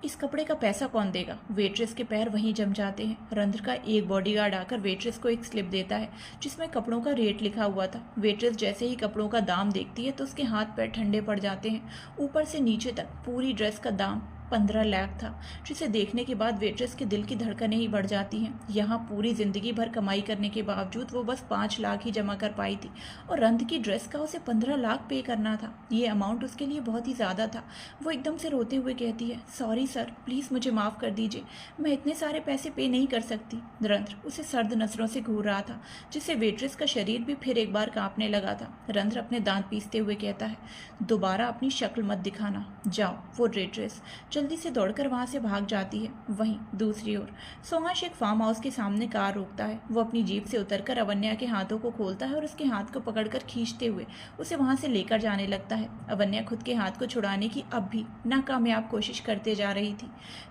इस कपड़े का पैसा कौन देगा? वेट्रेस के पैर वहीं जम जाते हैं। रंध्र का एक बॉडीगार्ड आकर वेट्रेस को एक स्लिप देता है जिसमें कपड़ों का रेट लिखा हुआ था। वेट्रेस जैसे ही कपड़ों का दाम देखती है तो उसके हाथ पैर ठंडे पड़ जाते हैं। ऊपर से नीचे तक पूरी ड्रेस का दाम 15 लाख था, जिसे देखने के बाद वेट्रेस के दिल की धड़कनें ही बढ़ जाती हैं। यहाँ पूरी ज़िंदगी भर कमाई करने के बावजूद वो बस 5 लाख ही जमा कर पाई थी और रंध्र की ड्रेस का उसे 15 लाख पे करना था। ये अमाउंट उसके लिए बहुत ही ज़्यादा था। वो एकदम से रोते हुए कहती है, सॉरी सर, प्लीज़ मुझे माफ़ कर दीजिए, मैं इतने सारे पैसे पे नहीं कर सकती। रंध्र उसे सर्द नज़रों से घूर रहा था, जिससे वेट्रेस का शरीर भी फिर एक बार काँपने लगा था। रंध्र अपने दांत पीसते हुए कहता है, दोबारा अपनी शक्ल मत दिखाना, जाओ। वो वेट्रेस जल्दी से दौड़कर वहां से भाग जाती है। वहीं दूसरी ओर सोहाश एक फार्म हाउस के सामने कार रोकता है। वो अपनी जीप से उतरकर अवन्या के हाथों को खोलता है और उसके हाथ को पकड़कर खींचते हुए उसे वहां से लेकर जाने लगता है। अवन्या खुद के हाथ को छुड़ाने की अब भी नाकामयाब कोशिश करते जा रही थी।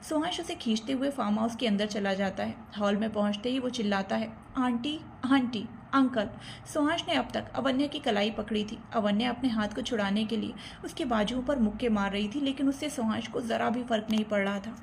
सोहाश उसे खींचते हुए फार्म हाउस के अंदर चला जाता है। हॉल में पहुंचते ही वो चिल्लाता है, आंटी आंटी अंकल। सोहाश ने अब तक अवन्या की कलाई पकड़ी थी। अवन्या अपने हाथ को छुड़ाने के लिए उसके बाजुओं पर मुक्के मार रही थी, लेकिन उससे सोहाश को ज़रा भी फर्क नहीं पड़ रहा था।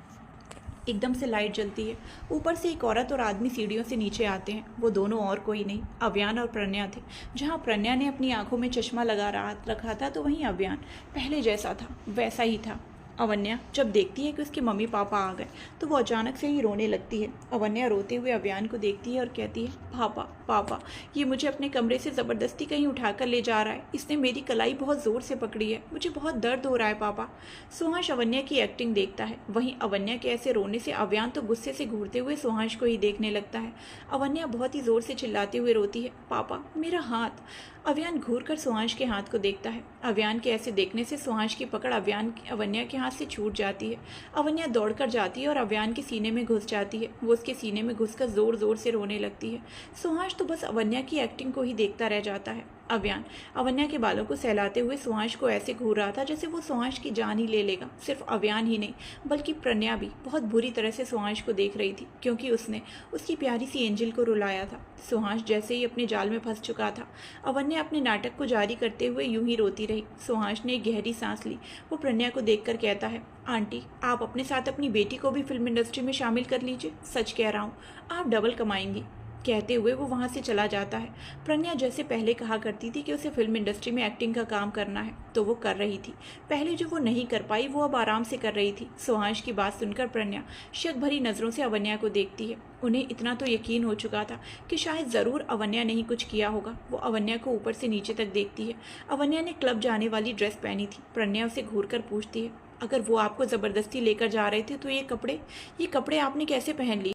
एकदम से लाइट जलती है। ऊपर से एक औरत और आदमी सीढ़ियों से नीचे आते हैं। वो दोनों और कोई नहीं, अव्यान और प्रज्ञा थे। जहाँ प्रज्ञा ने अपनी आंखों में चश्मा लगा रखा था तो वहीं अव्यान पहले जैसा था वैसा ही था। अवन्या जब देखती है कि उसके मम्मी पापा आ गए तो वो अचानक से ही रोने लगती है। अवन्या रोते हुए अव्यान को देखती है और कहती है, पापा पापा, ये मुझे अपने कमरे से ज़बरदस्ती कहीं उठाकर ले जा रहा है। इसने मेरी कलाई बहुत ज़ोर से पकड़ी है, मुझे बहुत दर्द हो रहा है पापा। सोहाश अवन्या की एक्टिंग देखता है। वहीं अवन्या के ऐसे रोने से अव्यान तो गुस्से से घूरते हुए सोहाश को ही देखने लगता है। अवन्या बहुत ही ज़ोर से चिल्लाते हुए रोती है, पापा मेरा हाथ। अव्यान घूर कर सोहाश के हाथ को देखता है। अव्यान के ऐसे देखने से सोहाश की पकड़ अवन्या के हाथ से छूट जाती है। अवन्या दौड़कर जाती है और अव्यान के सीने में घुस जाती है। वो उसके सीने में घुसकर जोर जोर से रोने लगती है। सोहाश तो बस अवन्या की एक्टिंग को ही देखता रह जाता है। अव्यान अवन्या के बालों को सहलाते हुए सोहाश को ऐसे घूर रहा था जैसे वो सोहाश की जान ही ले लेगा। सिर्फ अव्यान ही नहीं बल्कि प्रज्ञा भी बहुत बुरी तरह से सोहाश को देख रही थी, क्योंकि उसने उसकी प्यारी सी एंजल को रुलाया था। सोहाश जैसे ही अपने जाल में फंस चुका था। अवन्या अपने नाटक को जारी करते हुए यूं ही रोती रही। सोहाश ने एक गहरी सांस ली। वो प्रज्ञा को देखकर कहता है, आंटी आप अपने साथ अपनी बेटी को भी फिल्म इंडस्ट्री में शामिल कर लीजिए, सच कह रहा हूँ आप डबल कमाएंगी। कहते हुए वो वहाँ से चला जाता है। प्रज्ञा जैसे पहले कहा करती थी कि उसे फिल्म इंडस्ट्री में एक्टिंग का काम करना है तो वो कर रही थी। पहले जो वो नहीं कर पाई वो अब आराम से कर रही थी। सोहाश की बात सुनकर प्रज्ञा शक भरी नज़रों से अवन्या को देखती है। उन्हें इतना तो यकीन हो चुका था कि शायद ज़रूर अवन्या ने ही कुछ किया होगा। वो अवन्या को ऊपर से नीचे तक देखती है। अवन्या ने क्लब जाने वाली ड्रेस पहनी थी। प्रज्ञा उसे घूर कर पूछती है, अगर वो आपको ज़बरदस्ती लेकर जा रहे थे तो ये कपड़े आपने कैसे पहन लिए?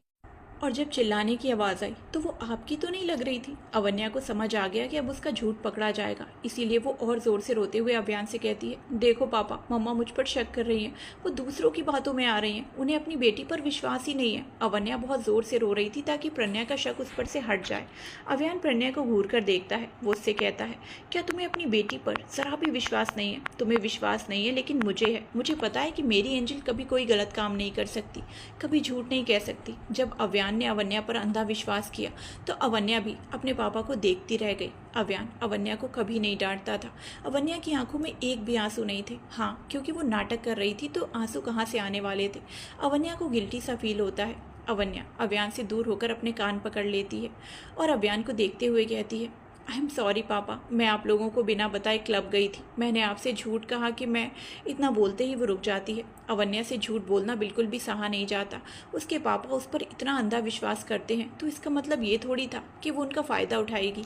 और जब चिल्लाने की आवाज़ आई तो वो आपकी तो नहीं लग रही थी। अवन्या को समझ आ गया कि अब उसका झूठ पकड़ा जाएगा, इसीलिए वो और ज़ोर से रोते हुए अव्यान से कहती है, देखो पापा मम्मा मुझ पर शक कर रही हैं, वो दूसरों की बातों में आ रही हैं, उन्हें अपनी बेटी पर विश्वास ही नहीं है। अवन्या बहुत ज़ोर से रो रही थी ताकि प्रज्ञा का शक उस पर से हट जाए। अव्यान प्रज्ञा को घूर कर देखता है। वो उससे कहता है, क्या तुम्हें अपनी बेटी पर ज़रा भी विश्वास नहीं है? तुम्हें विश्वास नहीं है लेकिन मुझे है। मुझे पता है कि मेरी एंजल कभी कोई गलत काम नहीं कर सकती, कभी झूठ नहीं कह सकती। जब अव्यान ने अवन्या पर अंधा विश्वास किया तो अवन्या भी अपने पापा को देखती रह गई। अव्यान अवन्या को कभी नहीं डांटता था। अवन्या की आंखों में एक भी आंसू नहीं थे। हाँ, क्योंकि वो नाटक कर रही थी तो आंसू कहाँ से आने वाले थे। अवन्या को गिल्टी सा फील होता है। अवन्या अव्यान से दूर होकर अपने कान पकड़ लेती है और अव्यान को देखते हुए कहती है, आई एम सॉरी पापा, मैं आप लोगों को बिना बताए क्लब गई थी। मैंने आपसे झूठ कहा कि मैं। इतना बोलते ही वो रुक जाती है। अवन्या से झूठ बोलना बिल्कुल भी सहा नहीं जाता। उसके पापा उस पर इतना अंधा विश्वास करते हैं तो इसका मतलब ये थोड़ी था कि वो उनका फ़ायदा उठाएगी।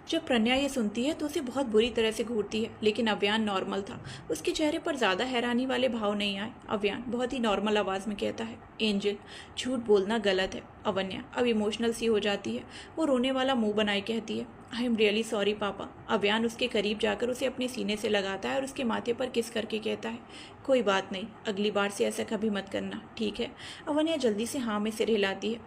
जब प्रज्ञा ये सुनती है तो उसे बहुत बुरी तरह से घूरती है, लेकिन अव्यान नॉर्मल था। उसके चेहरे पर ज़्यादा हैरानी वाले भाव नहीं आए। अव्यान बहुत ही नॉर्मल आवाज़ में कहता है, एंजल, झूठ बोलना गलत है। अवन्या अब इमोशनल सी हो जाती है। वो रोने वाला मुंह बनाए कहती है, आई एम रियली सॉरी पापा। अव्यान उसके करीब जाकर उसे अपने सीने से लगाता है और उसके माथे पर किस करके कहता है, कोई बात नहीं, अगली बार से ऐसा कभी मत करना, ठीक है। अवन्या जल्दी से हाँ में सिर हिलाती है।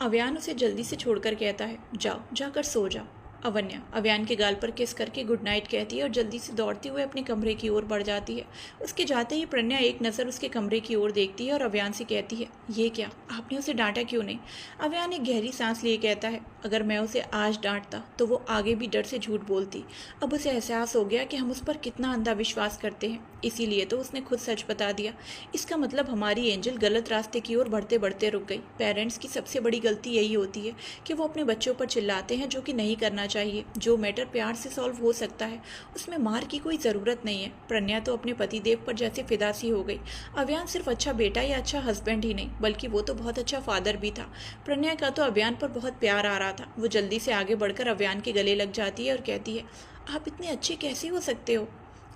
अव्यान उसे जल्दी से छोड़कर कहता है, जाओ, जाकर सो जाओ। अवन्या अव्यान के गाल पर किस करके गुड नाइट कहती है और जल्दी से दौड़ते हुए अपने कमरे की ओर बढ़ जाती है। उसके जाते ही प्रज्ञा एक नज़र उसके कमरे की ओर देखती है और अव्यान से कहती है, ये क्या, आपने उसे डांटा क्यों नहीं? अव्यान एक गहरी सांस लिए कहता है, अगर मैं उसे आज डांटता तो वो आगे भी डर से झूठ बोलती। अब उसे एहसास हो गया कि हम उस पर कितना अंधा विश्वास करते हैं, इसीलिए तो उसने खुद सच बता दिया। इसका मतलब हमारी एंजल गलत रास्ते की ओर बढ़ते बढ़ते रुक गई। पेरेंट्स की सबसे बड़ी गलती यही होती है कि वो अपने बच्चों पर चिल्लाते हैं, जो कि नहीं करना चाहिए। जो मैटर प्यार से सॉल्व हो सकता है उसमें मार की कोई ज़रूरत नहीं है। प्रज्ञा तो अपने पतिदेव पर जैसे फिदा सी हो गई। अव्यान सिर्फ अच्छा बेटा या अच्छा हस्बैंड ही नहीं, बल्कि वो तो बहुत अच्छा फादर भी था। प्रज्ञा का तो अव्यान पर बहुत प्यार आ रहा था। वो जल्दी से आगे बढ़कर अव्यान के गले लग जाती है और कहती है, आप इतने अच्छे कैसे हो सकते हो?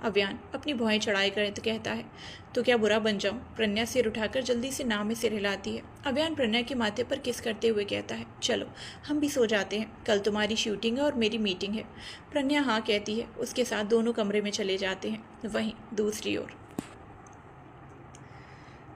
अव्यान अपनी भौहें चढ़ाए कर तो कहता है, तो क्या बुरा बन जाऊं? प्रज्ञा सिर उठाकर जल्दी से ना में सिर हिलाती है। अव्यान प्रज्ञा के माथे पर किस करते हुए कहता है, चलो हम भी सो जाते हैं, कल तुम्हारी शूटिंग है और मेरी मीटिंग है। प्रज्ञा हाँ कहती है। उसके साथ दोनों कमरे में चले जाते हैं। वहीं दूसरी ओर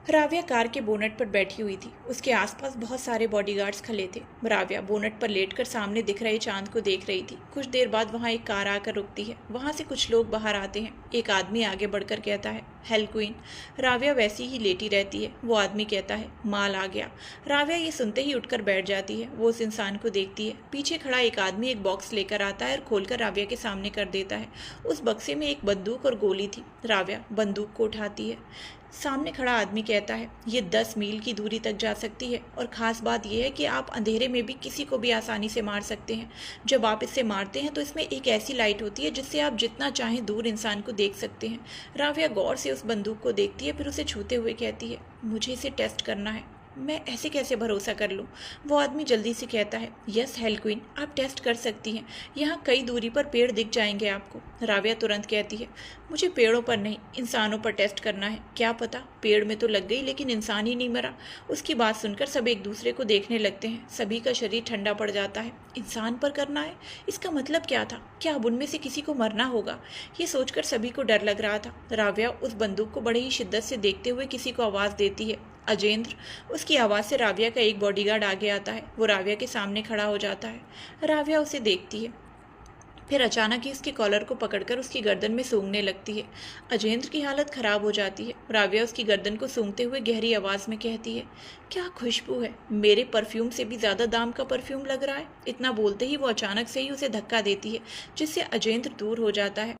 राव्या कार के बोनट पर बैठी हुई थी। उसके आसपास बहुत सारे बॉडीगार्ड्स खड़े थे। राव्या बोनट पर लेटकर सामने दिख रहे चांद को देख रही थी। कुछ देर बाद वहाँ एक कार आकर रुकती है। वहाँ से कुछ लोग बाहर आते हैं। एक आदमी आगे बढ़कर कहता है, हेल क्वीन। राव्या वैसी ही लेटी रहती है। वो आदमी कहता है, माल आ गया। राव्या ये सुनते ही उठकर बैठ जाती है। वो उस इंसान को देखती है। पीछे खड़ा एक आदमी एक बॉक्स लेकर आता है और खोलकर राव्या के सामने कर देता है। उस बक्से में एक बंदूक और गोली थी। राव्या बंदूक को उठाती है। सामने खड़ा आदमी कहता है, ये 10 मील की दूरी तक जा सकती है और ख़ास बात यह है कि आप अंधेरे में भी किसी को भी आसानी से मार सकते हैं। जब आप इससे मारते हैं तो इसमें एक ऐसी लाइट होती है जिससे आप जितना चाहें दूर इंसान को देख सकते हैं। राव्या गौर से उस बंदूक को देखती है, फिर उसे छूते हुए कहती है, मुझे इसे टेस्ट करना है। मैं ऐसे कैसे भरोसा कर लूँ? वो आदमी जल्दी से कहता है, यस हेल क्वीन, आप टेस्ट कर सकती हैं। यहाँ कई दूरी पर पेड़ दिख जाएंगे आपको। राव्या तुरंत कहती है, मुझे पेड़ों पर नहीं, इंसानों पर टेस्ट करना है। क्या पता पेड़ में तो लग गई लेकिन इंसान ही नहीं मरा। उसकी बात सुनकर सब एक दूसरे को देखने लगते हैं। सभी का शरीर ठंडा पड़ जाता है। इंसान पर करना है, इसका मतलब क्या था? क्या अब उनमें से किसी को मरना होगा? ये सोचकर सभी को डर लग रहा था। राव्या उस बंदूक को बड़े ही शिद्दत से देखते हुए किसी को आवाज़ देती है, अजेंद्र। उसकी आवाज़ से राव्या का एक बॉडीगार्ड आगे आता है। वो राव्या के सामने खड़ा हो जाता है। राव्या उसे देखती है, फिर अचानक ही उसके कॉलर को पकड़कर उसकी गर्दन में सूंघने लगती है। अजेंद्र की हालत खराब हो जाती है। राव्या उसकी गर्दन को सूंघते हुए गहरी आवाज़ में कहती है, क्या खुशबू है, मेरे परफ्यूम से भी ज़्यादा दाम का परफ्यूम लग रहा है। इतना बोलते ही वो अचानक से ही उसे धक्का देती है, जिससे अजेंद्र दूर हो जाता है।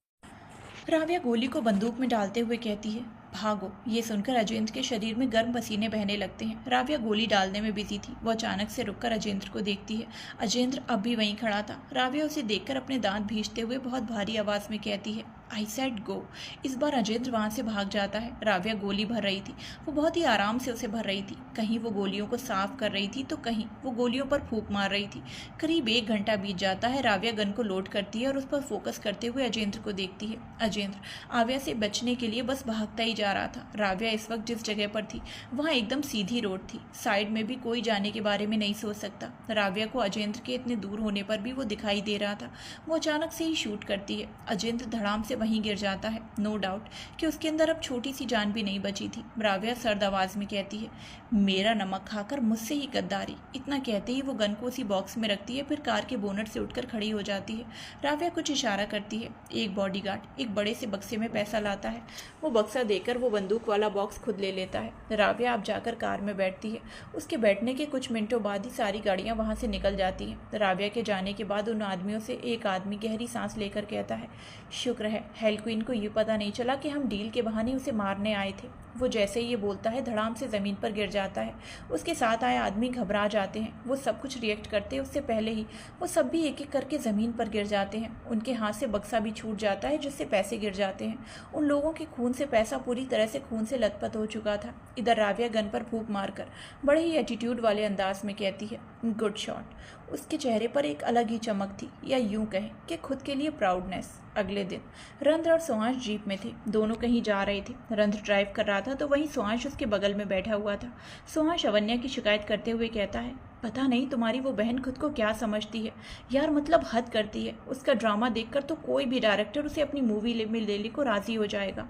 राव्या गोली को बंदूक में डालते हुए कहती है, भागो। ये सुनकर अजेंद्र के शरीर में गर्म पसीने बहने लगते हैं। राव्या गोली डालने में बिजी थी। वो अचानक से रुककर अजेंद्र को देखती है। अजेंद्र अब भी वहीं खड़ा था। राव्या उसे देखकर अपने दांत भींचते हुए बहुत भारी आवाज़ में कहती है, आई सेड गो। इस बार अजेंद्र वहाँ से भाग जाता है। राव्या गोली भर रही थी। वो बहुत ही आराम से उसे भर रही थी। कहीं वो गोलियों को साफ कर रही थी तो कहीं वो गोलियों पर फूंक मार रही थी। करीब 1 घंटा बीत जाता है। राव्या गन को लोड करती है और उस पर फोकस करते हुए अजेंद्र को देखती है। अजेंद्र राव्या से बचने के लिए बस भागता ही जा रहा था। राव्या इस वक्त जिस जगह पर थी वहाँ एकदम सीधी रोड थी। साइड में भी कोई जाने के बारे में नहीं सोच सकता। राव्या को अजेंद्र के इतने दूर होने पर भी वो दिखाई दे रहा था। वो अचानक से ही शूट करती है। अजेंद्र धड़ाम से वहीं गिर जाता है। नो डाउट कि उसके अंदर अब छोटी सी जान भी नहीं बची थी। राव्या सर्द आवाज में कहती है, मेरा नमक खाकर मुझसे ही गद्दारी। इतना कहते ही वो गन को उसी बॉक्स में रखती है, फिर कार के बोनट से उठकर खड़ी हो जाती है। राव्या कुछ इशारा करती है। एक बॉडीगार्ड एक बड़े से बक्से में पैसा लाता है। वो बक्सा देकर वो बंदूक वाला बॉक्स खुद ले लेता है। राव्या अब जाकर कार में बैठती है। उसके बैठने के कुछ मिनटों बाद ही सारी गाड़ियां वहां से निकल जाती हैं। राव्या के जाने के बाद उन आदमियों से एक आदमी गहरी सांस लेकर कहता है, शुक्र है हेल क्वीन को ये पता नहीं चला कि हम डील के बहाने उसे मारने आए थे। वो जैसे ही ये बोलता है धड़ाम से ज़मीन पर गिर जाता है। उसके साथ आए आदमी घबरा जाते हैं। वो सब कुछ रिएक्ट करते हैं उससे पहले ही वो सब भी एक एक करके ज़मीन पर गिर जाते हैं। उनके हाथ से बक्सा भी छूट जाता है जिससे पैसे गिर जाते हैं। उन लोगों के खून से पैसा पूरी तरह से खून से लथपथ हो चुका था। इधर राव्या गन पर फूंक मारकर बड़े ही एटीट्यूड वाले अंदाज में कहती है, गुड शॉट। उसके चेहरे पर एक अलग ही चमक थी, या यूं कहें कि खुद के लिए प्राउडनेस। अगले दिन रंध्र और सोहांश जीप में थे। दोनों कहीं जा रहे थे। रंध्र ड्राइव कर रहा था तो वहीं सोहांश उसके बगल में बैठा हुआ था। सोहांश अवन्या की शिकायत करते हुए कहता है, पता नहीं तुम्हारी वो बहन खुद को क्या समझती है यार, मतलब हद करती है। उसका ड्रामा देखकर तो कोई भी डायरेक्टर उसे अपनी मूवी में लेने को राजी हो जाएगा।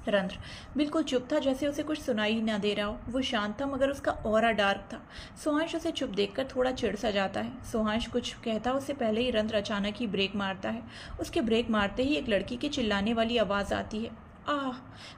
रंध्र बिल्कुल चुप था, जैसे उसे कुछ सुनाई ही ना दे रहा हो। वो शांत था मगर उसका ऑरा डार्क था। सोहांश उसे चुप देखकर थोड़ा चिढ़ सा जाता है। सोहांश कुछ कहता उससे पहले ही रंध्र अचानक ही ब्रेक मारता है। उसके ब्रेक मारते ही एक लड़की की चिल्लाने वाली आवाज़ आती है, आह।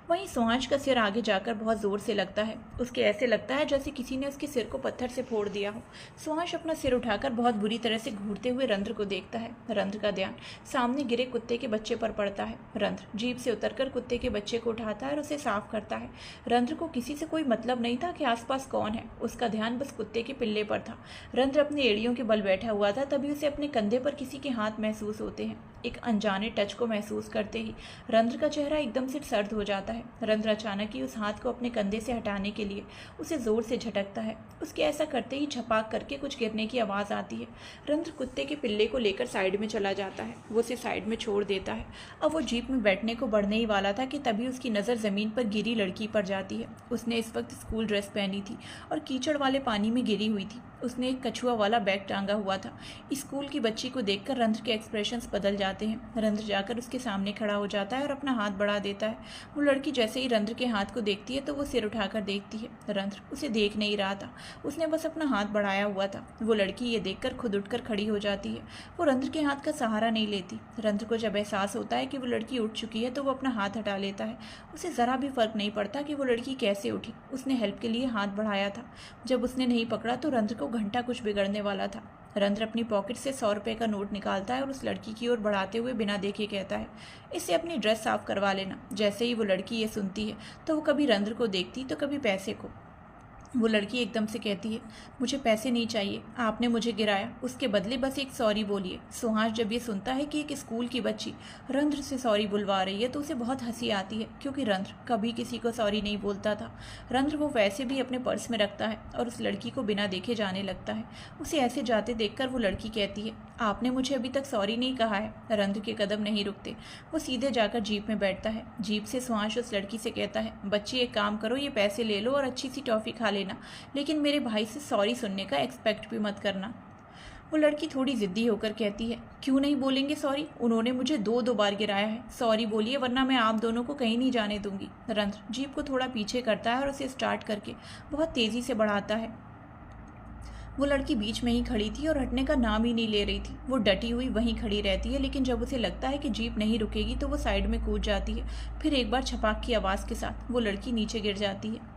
वहीं सोहांश का सिर आगे जाकर बहुत ज़ोर से लगता है। उसके ऐसे लगता है जैसे किसी ने उसके सिर को पत्थर से फोड़ दिया हो। सोहांश अपना सिर उठाकर बहुत बुरी तरह से घूरते हुए रंध्र को देखता है। रंध्र का ध्यान सामने गिरे कुत्ते के बच्चे पर पड़ता है। रंध्र जीप से उतरकर कुत्ते के बच्चे को उठाता है और उसे साफ करता है। रंध्र को किसी से कोई मतलब नहीं था कि आसपास कौन है। उसका ध्यान बस कुत्ते के पिल्ले पर था। रंध्र अपनी एड़ियों के बल बैठा हुआ था, तभी उसे अपने कंधे पर किसी के हाथ महसूस होते हैं। एक अनजाने टच को महसूस करते ही रंध्र का चेहरा एकदम से सर्द हो जाता है। रंध्र अचानक ही उस हाथ को अपने कंधे से हटाने के लिए उसे जोर से झटकता है। उसके ऐसा करते ही छपाक करके कुछ गिरने की आवाज़ आती है। रंध्र कुत्ते के पिल्ले को लेकर साइड में चला जाता है। वो उसे साइड में छोड़ देता है। अब वो जीप में बैठने को बढ़ने ही वाला था कि तभी उसकी नज़र ज़मीन पर गिरी लड़की पर जाती है। उसने इस वक्त स्कूल ड्रेस पहनी थी और कीचड़ वाले पानी में गिरी हुई थी। उसने एक कछुआ वाला बैग टांगा हुआ था। स्कूल की बच्ची को देखकर रंध्र के एक्सप्रेशंस बदल जाते हैं। रंध्र जाकर उसके सामने खड़ा हो जाता है और अपना हाथ बढ़ा देता है। वो लड़की जैसे ही रंध्र के हाथ को देखती है तो वो सिर उठाकर देखती है। रंध्र उसे देख नहीं रहा था, उसने बस अपना हाथ बढ़ाया हुआ था। वो लड़की ये देखकर खुद उठकर खड़ी हो जाती है। वो रंध्र के हाथ का सहारा नहीं लेती। रंध्र को जब एहसास होता है कि वो लड़की उठ चुकी है तो वो अपना हाथ हटा लेता है। उसे ज़रा भी फर्क नहीं पड़ता कि वो लड़की कैसे उठी। उसने हेल्प के लिए हाथ बढ़ाया था। जब उसने नहीं पकड़ा तो रंध्र को घंटा कुछ बिगड़ने वाला था। रंध्र अपनी पॉकेट से 100 रुपये का नोट निकालता है और उस लड़की की ओर बढ़ाते हुए बिना देखे कहता है, इससे अपनी ड्रेस साफ करवा लेना। जैसे ही वो लड़की ये सुनती है तो वो कभी रंध्र को देखती तो कभी पैसे को। वो लड़की एकदम से कहती है, मुझे पैसे नहीं चाहिए, आपने मुझे गिराया, उसके बदले बस एक सॉरी बोलिए। सोहांश जब ये सुनता है कि एक स्कूल की बच्ची रंध्र से सॉरी बुलवा रही है तो उसे बहुत हंसी आती है, क्योंकि रंध्र कभी किसी को सॉरी नहीं बोलता था। रंध्र वो वैसे भी अपने पर्स में रखता है और उस लड़की को बिना देखे जाने लगता है। उसे ऐसे जाते देखकर वो लड़की कहती है, आपने मुझे अभी तक सॉरी नहीं कहा है। रंध्र के कदम नहीं रुकते। वो सीधे जाकर जीप में बैठता है। जीप से सोहांश उस लड़की से कहता है, बच्ची एक काम करो, ये पैसे ले लो और अच्छी सी टॉफ़ी खा लेना, लेकिन मेरे भाई से सॉरी सुनने का एक्सपेक्ट भी मत करना। वो लड़की थोड़ी ज़िद्दी होकर कहती है, क्यों नहीं बोलेंगे सॉरी, उन्होंने मुझे दो बार गिराया है, सॉरी बोलिए वरना मैं आप दोनों को कहीं नहीं जाने दूंगी। रंध्र जीप को थोड़ा पीछे करता है और उसे स्टार्ट करके बहुत तेज़ी से बढ़ाता है। वो लड़की बीच में ही खड़ी थी और हटने का नाम ही नहीं ले रही थी। वो डटी हुई वहीं खड़ी रहती है, लेकिन जब उसे लगता है कि जीप नहीं रुकेगी तो वो साइड में कूद जाती है। फिर एक बार छपाक की आवाज़ के साथ वो लड़की नीचे गिर जाती है।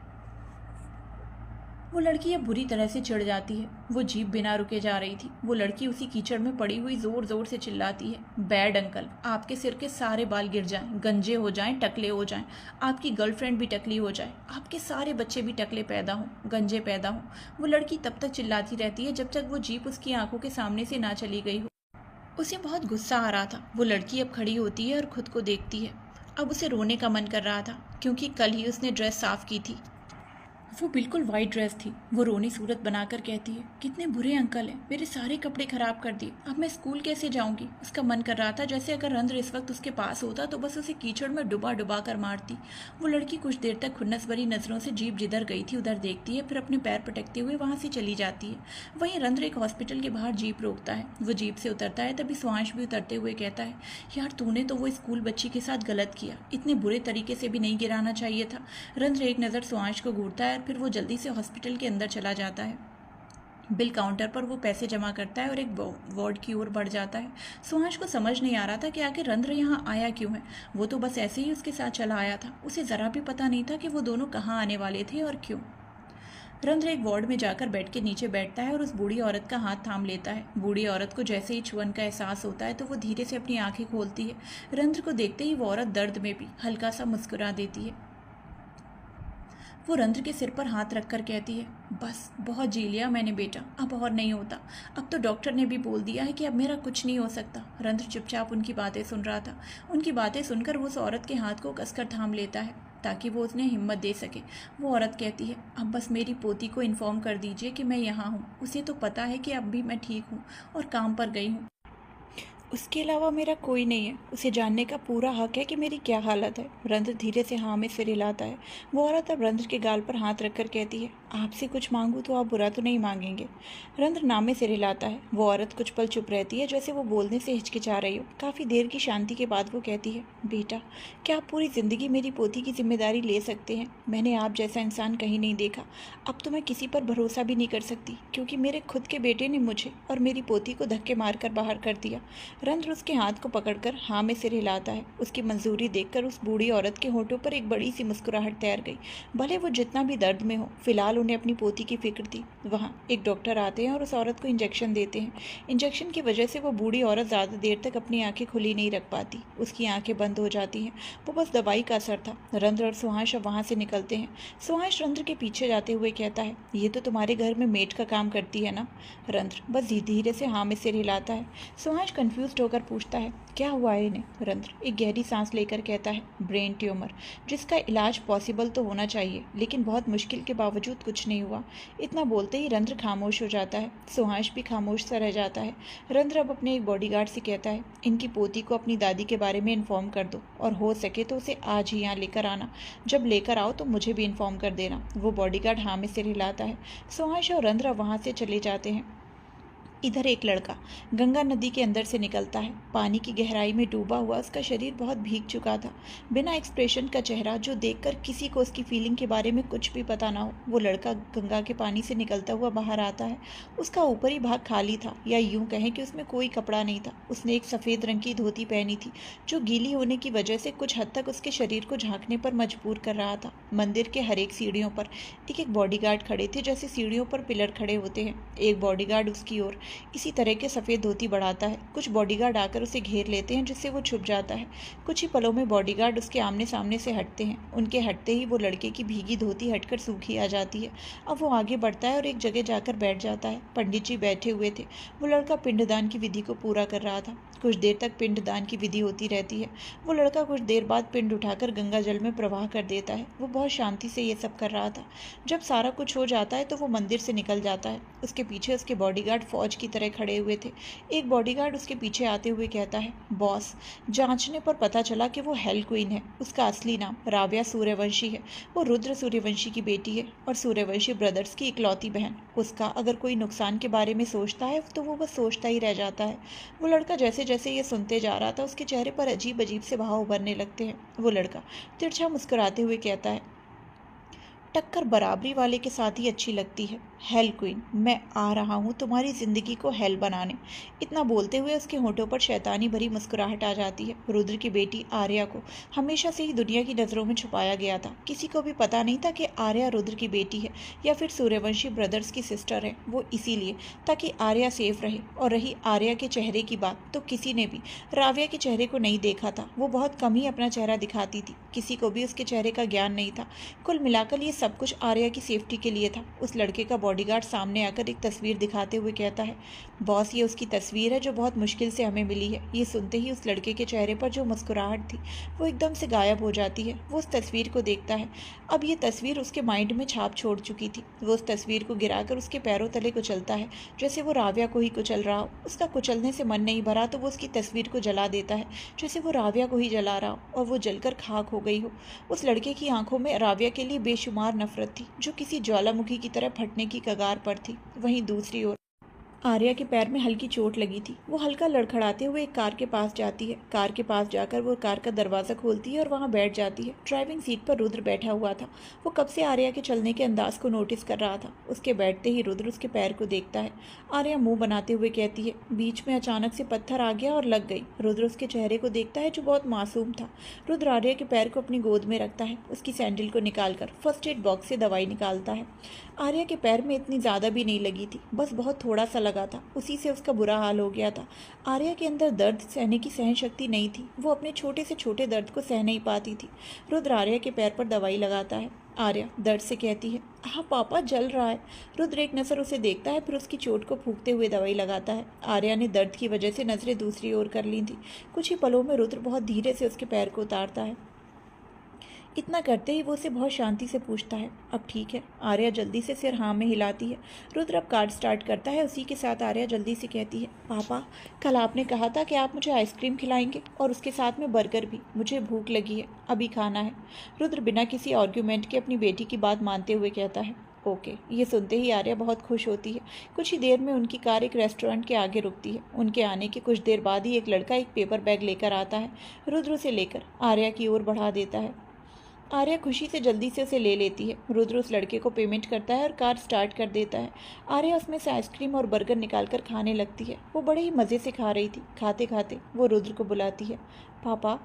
वो लड़की अब बुरी तरह से चिढ़ जाती है। वो जीप बिना रुके जा रही थी। वो लड़की उसी कीचड़ में पड़ी हुई जोर जोर से चिल्लाती है, बैड अंकल, आपके सिर के सारे बाल गिर जाएं, गंजे हो जाएं, टकले हो जाएं, आपकी गर्लफ्रेंड भी टकली हो जाए, आपके सारे बच्चे भी टकले पैदा हों, गंजे पैदा हों। वो लड़की तब तक चिल्लाती रहती है जब तक वो जीप उसकी आंखों के सामने से ना चली गई हो। उसे बहुत गुस्सा आ रहा था। वो लड़की अब खड़ी होती है और खुद को देखती है। अब उसे रोने का मन कर रहा था, क्योंकि कल ही उसने ड्रेस साफ की थी। वो बिल्कुल वाइट ड्रेस थी। वो रोनी सूरत बनाकर कहती है, कितने बुरे अंकल हैं, मेरे सारे कपड़े खराब कर दिए, अब मैं स्कूल कैसे जाऊंगी। उसका मन कर रहा था जैसे अगर रंध्र इस वक्त उसके पास होता तो बस उसे कीचड़ में डुबा डुबा कर मारती। वो लड़की कुछ देर तक खुन्नस भरी नजरों से जीप जिधर गई थी उधर देखती है, फिर अपने पैर पटकते हुए वहां से चली जाती है। वहीं रंध्र एक हॉस्पिटल के बाहर जीप रोकता है। वो जीप से उतरता है, तभी स्वांश भी उतरते हुए कहता है, यार तूने तो वो स्कूल बच्ची के साथ गलत किया, इतने बुरे तरीके से भी नहीं गिराना चाहिए था। रंध्र एक नज़र स्वांश को घूरता है, फिर वो जल्दी से हॉस्पिटल के अंदर चला जाता है। बिल काउंटर पर वो पैसे जमा करता है और एक वार्ड की ओर बढ़ जाता है। सुहास को समझ नहीं आ रहा था कि आखिर रंध्र यहाँ आया क्यों है। वो तो बस ऐसे ही उसके साथ चला आया था, उसे ज़रा भी पता नहीं था कि वो दोनों कहाँ आने वाले थे और क्यों। रंध्र एक वार्ड में जाकर बेड के नीचे बैठता है और उस बूढ़ी औरत का हाथ थाम लेता है। बूढ़ी औरत को जैसे ही छुअन का एहसास होता है तो वो धीरे से अपनी आंखें खोलती है। रंध्र को देखते ही वो औरत दर्द में भी हल्का सा मुस्कुरा देती है। वो रंध्र के सिर पर हाथ रखकर कहती है, बस बहुत जी लिया मैंने बेटा, अब और नहीं होता। अब तो डॉक्टर ने भी बोल दिया है कि अब मेरा कुछ नहीं हो सकता। रंध्र चुपचाप उनकी बातें सुन रहा था। उनकी बातें सुनकर वो उस औरत के हाथ को कसकर थाम लेता है ताकि वो उसने हिम्मत दे सके। वो औरत कहती है, अब बस मेरी पोती को इन्फॉर्म कर दीजिए कि मैं यहाँ हूँ। उसे तो पता है कि अब भी मैं ठीक हूँ और काम पर गई हूँ। उसके अलावा मेरा कोई नहीं है। उसे जानने का पूरा हक है कि मेरी क्या हालत है। रंध्र धीरे से हाँ में सिर हिलाता है। वो औरत अब रंध्र के गाल पर हाथ रखकर कहती है, आपसे कुछ मांगूँ तो आप बुरा तो नहीं मांगेंगे। रंध्र नाम में सिर हिलाता है। वो औरत कुछ पल चुप रहती है, जैसे वो बोलने से हिचकिचा रही हो। काफ़ी देर की शांति के बाद वो कहती है, बेटा क्या आप पूरी ज़िंदगी मेरी पोती की जिम्मेदारी ले सकते हैं? मैंने आप जैसा इंसान कहीं नहीं देखा। अब तो मैं किसी पर भरोसा भी नहीं कर सकती, क्योंकि मेरे खुद के बेटे ने मुझे और मेरी पोती को धक्के मारकर बाहर कर दिया। रंध्र उसके हाथ को पकड़कर हाँ में सिर हिलाता है। उसकी मंजूरी देखकर उस बूढ़ी औरत के होठों पर एक बड़ी सी मुस्कुराहट तैर गई। भले वो जितना भी दर्द में हो, फिलहाल उन्हें अपनी पोती की फिक्र थी। वहाँ एक डॉक्टर आते हैं और उस औरत को इंजेक्शन देते हैं। इंजेक्शन की वजह से वो बूढ़ी औरत ज़्यादा देर तक अपनी आंखें खुली नहीं रख पाती। उसकी आंखें बंद हो जाती हैं। वो बस दवाई का असर था। रंध्र और सुहास अब वहाँ से निकलते हैं। सुहास रंध्र के पीछे जाते हुए कहता है, ये तो तुम्हारे घर में मेड का काम करती है ना? रंध्र बस धीरे से हाँ में सिर हिलाता है। सुहास कन्फ्यूज होकर पूछता है, क्या हुआ है इन्हें? रंध्र एक गहरी सांस लेकर कहता है, ब्रेन ट्यूमर, जिसका इलाज पॉसिबल तो होना चाहिए, लेकिन बहुत मुश्किल के बावजूद कुछ नहीं हुआ। इतना बोलते ही रंध्र खामोश हो जाता है। सुहास भी खामोश सा रह जाता है। रंध्र अब अपने एक बॉडीगार्ड से कहता है, इनकी पोती को अपनी दादी के बारे में इन्फॉर्म कर दो और हो सके तो उसे आज ही यहाँ लेकर आना। जब लेकर आओ तो मुझे भी इन्फॉर्म कर देना। वो बॉडीगार्ड हाँ में सिर हिलाता है। सुहास और रंध्र वहाँ से चले जाते हैं। इधर एक लड़का गंगा नदी के अंदर से निकलता है। पानी की गहराई में डूबा हुआ उसका शरीर बहुत भीग चुका था। बिना एक्सप्रेशन का चेहरा, जो देखकर किसी को उसकी फीलिंग के बारे में कुछ भी पता ना हो। वो लड़का गंगा के पानी से निकलता हुआ बाहर आता है। उसका ऊपरी भाग खाली था, या यूं कहें कि उसमें कोई कपड़ा नहीं था। उसने एक सफ़ेद रंग की धोती पहनी थी, जो गीली होने की वजह से कुछ हद तक उसके शरीर को झाँकने पर मजबूर कर रहा था। मंदिर के हर एक सीढ़ियों पर एक बॉडीगार्ड खड़े थे, जैसे सीढ़ियों पर पिलर खड़े होते हैं। एक बॉडीगार्ड उसकी ओर इसी तरह के सफ़ेद धोती बढ़ाता है। कुछ बॉडीगार्ड आकर उसे घेर लेते हैं, जिससे वो छुप जाता है। कुछ ही पलों में बॉडीगार्ड उसके आमने सामने से हटते हैं। उनके हटते ही वो लड़के की भीगी धोती हटकर सूखी आ जाती है। अब वो आगे बढ़ता है और एक जगह जाकर बैठ जाता है। पंडित जी बैठे हुए थे। वो लड़का पिंडदान की विधि को पूरा कर रहा था। कुछ देर तक पिंडदान की विधि होती रहती है। वो लड़का कुछ देर बाद पिंड उठाकर गंगा जल में प्रवाह कर देता है। वो बहुत शांति से ये सब कर रहा था। जब सारा कुछ हो जाता है तो वो मंदिर से निकल जाता है। उसके पीछे उसके बॉडीगार्ड फौज की तरह खड़े हुए थे। एक बॉडीगार्ड उसके पीछे आते हुए कहता है, बॉस, जांचने पर पता चला कि वो हेल क्वीन है। उसका असली नाम राव्या सूर्यवंशी है। वो रुद्र सूर्यवंशी की बेटी है और सूर्यवंशी ब्रदर्स की इकलौती बहन। उसका अगर कोई नुकसान के बारे में सोचता है तो वो बस सोचता ही रह जाता है। वो लड़का जैसे जैसे ये सुनते जा रहा था, उसके चेहरे पर अजीब अजीब से भाव उभरने लगते हैं। वो लड़का तिरछा मुस्कुराते हुए कहता है, टक्कर बराबरी वाले के साथ ही अच्छी लगती है। हेल क्वीन, मैं आ रहा हूँ तुम्हारी ज़िंदगी को हेल बनाने। इतना बोलते हुए उसके होठों पर शैतानी भरी मुस्कुराहट आ जाती है। रुद्र की बेटी आर्या को हमेशा से ही दुनिया की नज़रों में छुपाया गया था। किसी को भी पता नहीं था कि आर्या रुद्र की बेटी है या फिर सूर्यवंशी ब्रदर्स की सिस्टर है। वो इसीलिए ताकि आर्या सेफ रहे। और रही आर्या के चेहरे की बात, तो किसी ने भी राव्या के चेहरे को नहीं देखा था। वो बहुत कम ही अपना चेहरा दिखाती थी। किसी को भी उसके चेहरे का ज्ञान नहीं था। कुल मिलाकर ये सब कुछ आर्या की सेफ्टी के लिए था। उस लड़के का बॉडीगार्ड सामने आकर एक तस्वीर दिखाते हुए कहता है, बॉस ये उसकी तस्वीर है जो बहुत मुश्किल से हमें मिली है। ये सुनते ही उस लड़के के चेहरे पर जो मुस्कुराहट थी वो एकदम से गायब हो जाती है। वो उस तस्वीर को देखता है। अब ये तस्वीर उसके माइंड में छाप छोड़ चुकी थी। वो उस तस्वीर को गिराकर उसके पैरों तले कुचलता है, जैसे वो राव्या को ही कुचल रहा हो। उसका कुचलने से मन नहीं भरा तो वो उसकी तस्वीर को जला देता है, जैसे वो राव्या को ही जला रहा हो और वो जलकर खाक हो गई हो। उस लड़के की आंखों में राव्या के लिए बेशुमार नफरत थी, जो किसी ज्वालामुखी की तरह फटने की कगार पर थी। वहीं दूसरी ओर आर्या के पैर में हल्की चोट लगी थी। वो हल्का लड़खड़ाते हुए एक कार के पास जाती है। कार के पास जाकर वो कार का दरवाज़ा खोलती है और वहाँ बैठ जाती है। ड्राइविंग सीट पर रुद्र बैठा हुआ था। वो कब से आर्या के चलने के अंदाज को नोटिस कर रहा था। उसके बैठते ही रुद्र उसके पैर को देखता है। आर्या मुंह बनाते हुए कहती है, बीच में अचानक से पत्थर आ गया और लग गई। रुद्र उसके चेहरे को देखता है जो बहुत मासूम था। रुद्र आर्या के पैर को अपनी गोद में रखता है। उसकी सैंडल को निकालकर फर्स्ट एड बॉक्स से दवाई निकालता है। आर्या के पैर में इतनी ज़्यादा भी नहीं लगी थी, बस बहुत थोड़ा सा लगा था। उसी से उसका बुरा हाल हो गया था। आर्या के अंदर दर्द सहने की सहन शक्ति नहीं थी। वो अपने छोटे से छोटे दर्द को सह नहीं पाती थी। रुद्र आर्या के पैर पर दवाई लगाता है। आर्या दर्द से कहती है, हाँ पापा जल रहा है। रुद्र एक नज़र उसे देखता है, फिर उसकी चोट को फूंकते हुए दवाई लगाता है। आर्या ने दर्द की वजह से नज़रें दूसरी ओर कर ली थी। कुछ ही पलों में रुद्र बहुत धीरे से उसके पैर को उतारता है। इतना करते ही वो उसे बहुत शांति से पूछता है, अब ठीक है? आर्या जल्दी से सिर हाँ में हिलाती है। रुद्र अब कार स्टार्ट करता है। उसी के साथ आर्या जल्दी से कहती है, पापा कल आपने कहा था कि आप मुझे आइसक्रीम खिलाएंगे और उसके साथ में बर्गर भी। मुझे भूख लगी है, अभी खाना है। रुद्र बिना किसी आर्ग्यूमेंट के अपनी बेटी की बात मानते हुए कहता है, ओके। ये सुनते ही आर्या बहुत खुश होती है। कुछ ही देर में उनकी कार एक रेस्टोरेंट के आगे रुकती है। उनके आने के कुछ देर बाद ही एक लड़का एक पेपर बैग लेकर आता है। रुद्र उसे लेकर आर्या की ओर बढ़ा देता है। आर्या खुशी से जल्दी से उसे ले लेती है। रुद्र उस लड़के को पेमेंट करता है और कार स्टार्ट कर देता है। आर्या उसमें से आइसक्रीम और बर्गर निकालकर खाने लगती है। वो बड़े ही मज़े से खा रही थी। खाते खाते वो रुद्र को बुलाती है, पापा।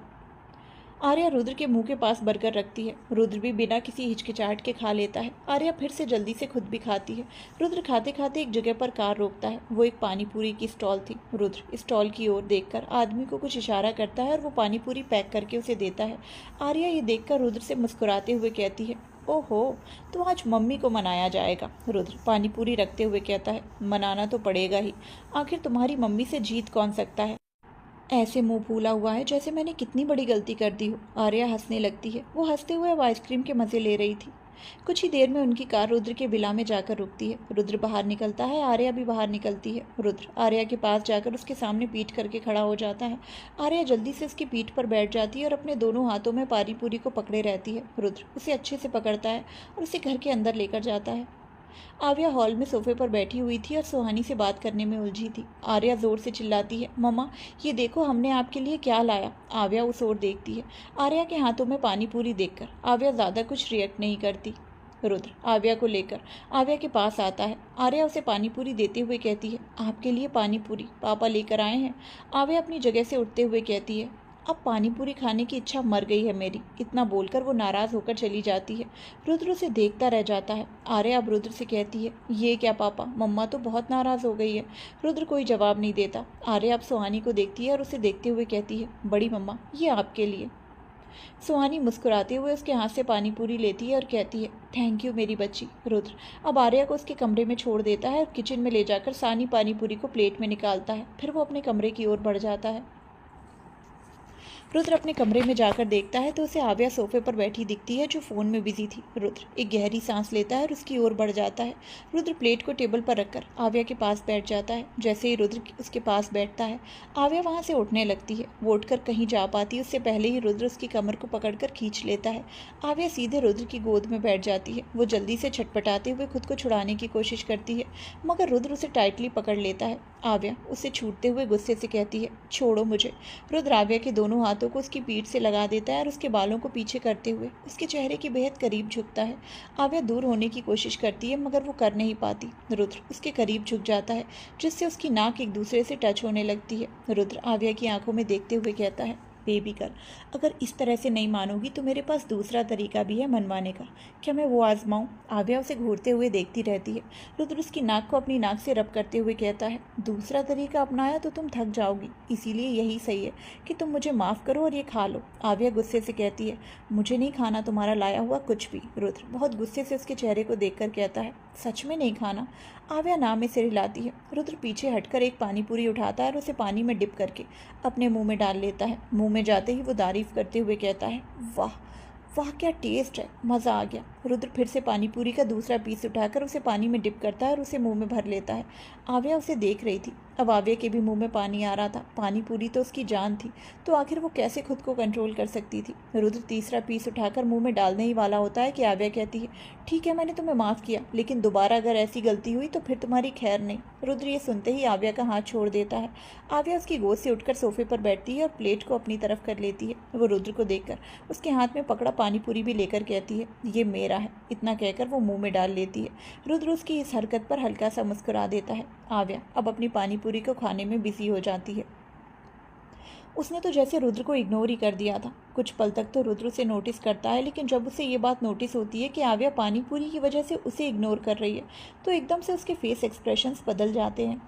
आर्या रुद्र के मुंह के पास बर्गर रखती है। रुद्र भी बिना किसी हिचकिचाहट के खा लेता है। आर्या फिर से जल्दी से खुद भी खाती है। रुद्र खाते खाते एक जगह पर कार रोकता है। वो एक पानी पूरी की स्टॉल थी। रुद्र स्टॉल की ओर देखकर आदमी को कुछ इशारा करता है और वो पानी पूरी पैक करके उसे देता है। आर्या ये देखकर रुद्र से मुस्कुराते हुए कहती है, ओहो, तो आज मम्मी को मनाया जाएगा। रुद्र पानी पूरी रखते हुए कहता है, मनाना तो पड़ेगा ही, आखिर तुम्हारी मम्मी से जीत कौन सकता है। ऐसे मुंह फूला हुआ है जैसे मैंने कितनी बड़ी गलती कर दी हो। आर्या हंसने लगती है। वो हंसते हुए अब आइसक्रीम के मज़े ले रही थी। कुछ ही देर में उनकी कार रुद्र के विला में जाकर रुकती है। रुद्र बाहर निकलता है। आर्या भी बाहर निकलती है। रुद्र आर्या के पास जाकर उसके सामने पीठ करके खड़ा हो जाता है। आर्या जल्दी से उसकी पीठ पर बैठ जाती है और अपने दोनों हाथों में पानी पूरी को पकड़े रहती है। रुद्र उसे अच्छे से पकड़ता है और उसे घर के अंदर लेकर जाता है। आर्या हॉल में सोफे पर बैठी हुई थी और सुहानी से बात करने में उलझी थी। आर्या जोर से चिल्लाती है, मम्मा ये देखो हमने आपके लिए क्या लाया। आर्या उस ओर देखती है। आर्या के हाथों में पानी पूरी देखकर आर्या ज़्यादा कुछ रिएक्ट नहीं करती। रुद्र आर्या को लेकर आर्या के पास आता है। आर्या उसे पानी पूरी देते हुए कहती है, आपके लिए पानी पूरी पापा लेकर आए हैं। आर्या अपनी जगह से उठते हुए कहती है, अब पानी पूरी खाने की इच्छा मर गई है मेरी। इतना बोलकर वो नाराज़ होकर चली जाती है। रुद्र उसे देखता रह जाता है। आर्या अब रुद्र से कहती है, ये क्या पापा, मम्मा तो बहुत नाराज़ हो गई है। रुद्र कोई जवाब नहीं देता। आर्या अब सुहानी को देखती है और उसे देखते हुए कहती है, बड़ी मम्मा ये आपके लिए। सुहानी मुस्कुराते हुए उसके हाथ से पानी पूरी लेती है और कहती है, थैंक यू मेरी बच्ची। रुद्र अब आर्या को उसके कमरे में छोड़ देता है और किचन में ले जाकर सानी पानी पूरी को प्लेट में निकालता है। फिर वो अपने कमरे की ओर बढ़ जाता है। रुद्र अपने कमरे में जाकर देखता है तो उसे आव्या सोफे पर बैठी दिखती है जो फ़ोन में बिजी थी। रुद्र एक गहरी सांस लेता है और उसकी ओर बढ़ जाता है। रुद्र प्लेट को टेबल पर रखकर आव्या के पास बैठ जाता है। जैसे ही रुद्र उसके पास बैठता है, आव्या वहाँ से उठने लगती है। वो उठकर कहीं जा पाती उससे पहले ही रुद्र उसकी कमर को पकड़कर खींच लेता है। आव्या सीधे रुद्र की गोद में बैठ जाती है। वो जल्दी से छटपटाते हुए खुद को छुड़ाने की कोशिश करती है, मगर रुद्र उसे टाइटली पकड़ लेता है। आव्या उसे छूटते हुए गुस्से से कहती है, छोड़ो मुझे। रुद्र आव्या के दोनों हाथों को उसकी पीठ से लगा देता है और उसके बालों को पीछे करते हुए उसके चेहरे के बेहद करीब झुकता है। आव्या दूर होने की कोशिश करती है मगर वो कर नहीं पाती। रुद्र उसके करीब झुक जाता है जिससे उसकी नाक एक दूसरे से टच होने लगती है। रुद्र आव्या की आंखों में देखते हुए कहता है, बेबी गर्ल, अगर इस तरह से नहीं मानोगी तो मेरे पास दूसरा तरीका भी है मनवाने का। क्या मैं वो आजमाऊं? आव्या उसे घूरते हुए देखती रहती है। रुद्र उसकी नाक को अपनी नाक से रब करते हुए कहता है, दूसरा तरीका अपनाया तो तुम थक जाओगी, इसीलिए यही सही है कि तुम मुझे माफ़ करो और ये खा लो। आव्या गुस्से से कहती है, मुझे नहीं खाना तुम्हारा लाया हुआ कुछ भी। रुद्र बहुत गुस्से से उसके चेहरे को देखकर कहता है, सच में नहीं खाना? आव्या ना में सिर हिलाती है। रुद्र पीछे हटकर एक पानी पूरी उठाता है और उसे पानी में डिप करके अपने मुंह में डाल लेता है। मुंह में जाते ही वो तारीफ करते हुए कहता है, वाह वाह क्या टेस्ट है, मज़ा आ गया। रुद्र फिर से पानी पूरी का दूसरा पीस उठाकर उसे पानी में डिप करता है और उसे मुंह में भर लेता है। आव्या उसे देख रही थी। अब आव्या के भी मुंह में पानी आ रहा था। पानी पूरी तो उसकी जान थी, तो आखिर वो कैसे खुद को कंट्रोल कर सकती थी। रुद्र तीसरा पीस उठाकर मुंह में डालने ही वाला होता है कि आव्या कहती है, ठीक है मैंने तुम्हें माफ़ किया, लेकिन दोबारा अगर ऐसी गलती हुई तो फिर तुम्हारी खैर नहीं। रुद्र ये सुनते ही आव्या का हाथ छोड़ देता है। आव्या उसकी गोद से उठकर सोफे पर बैठती है और प्लेट को अपनी तरफ कर लेती है। वो रुद्र को देखकर उसके हाथ में पकड़ा पानी पूरी भी लेकर कहती है, ये मेरा है। इतना कहकर वो मुंह में डाल लेती है। रुद्र उसकी इस हरकत पर हल्का सा मुस्कुरा देता है। आव्या अब अपनी पानी पूरी को खाने में बिजी हो जाती है। उसने तो जैसे रुद्र को इग्नोर ही कर दिया था। कुछ पल तक तो रुद्र उसे नोटिस करता है, लेकिन जब उसे ये बात नोटिस होती है कि आव्या पानी पूरी की वजह से उसे इग्नोर कर रही है, तो एकदम से उसके फेस एक्सप्रेशंस बदल जाते हैं।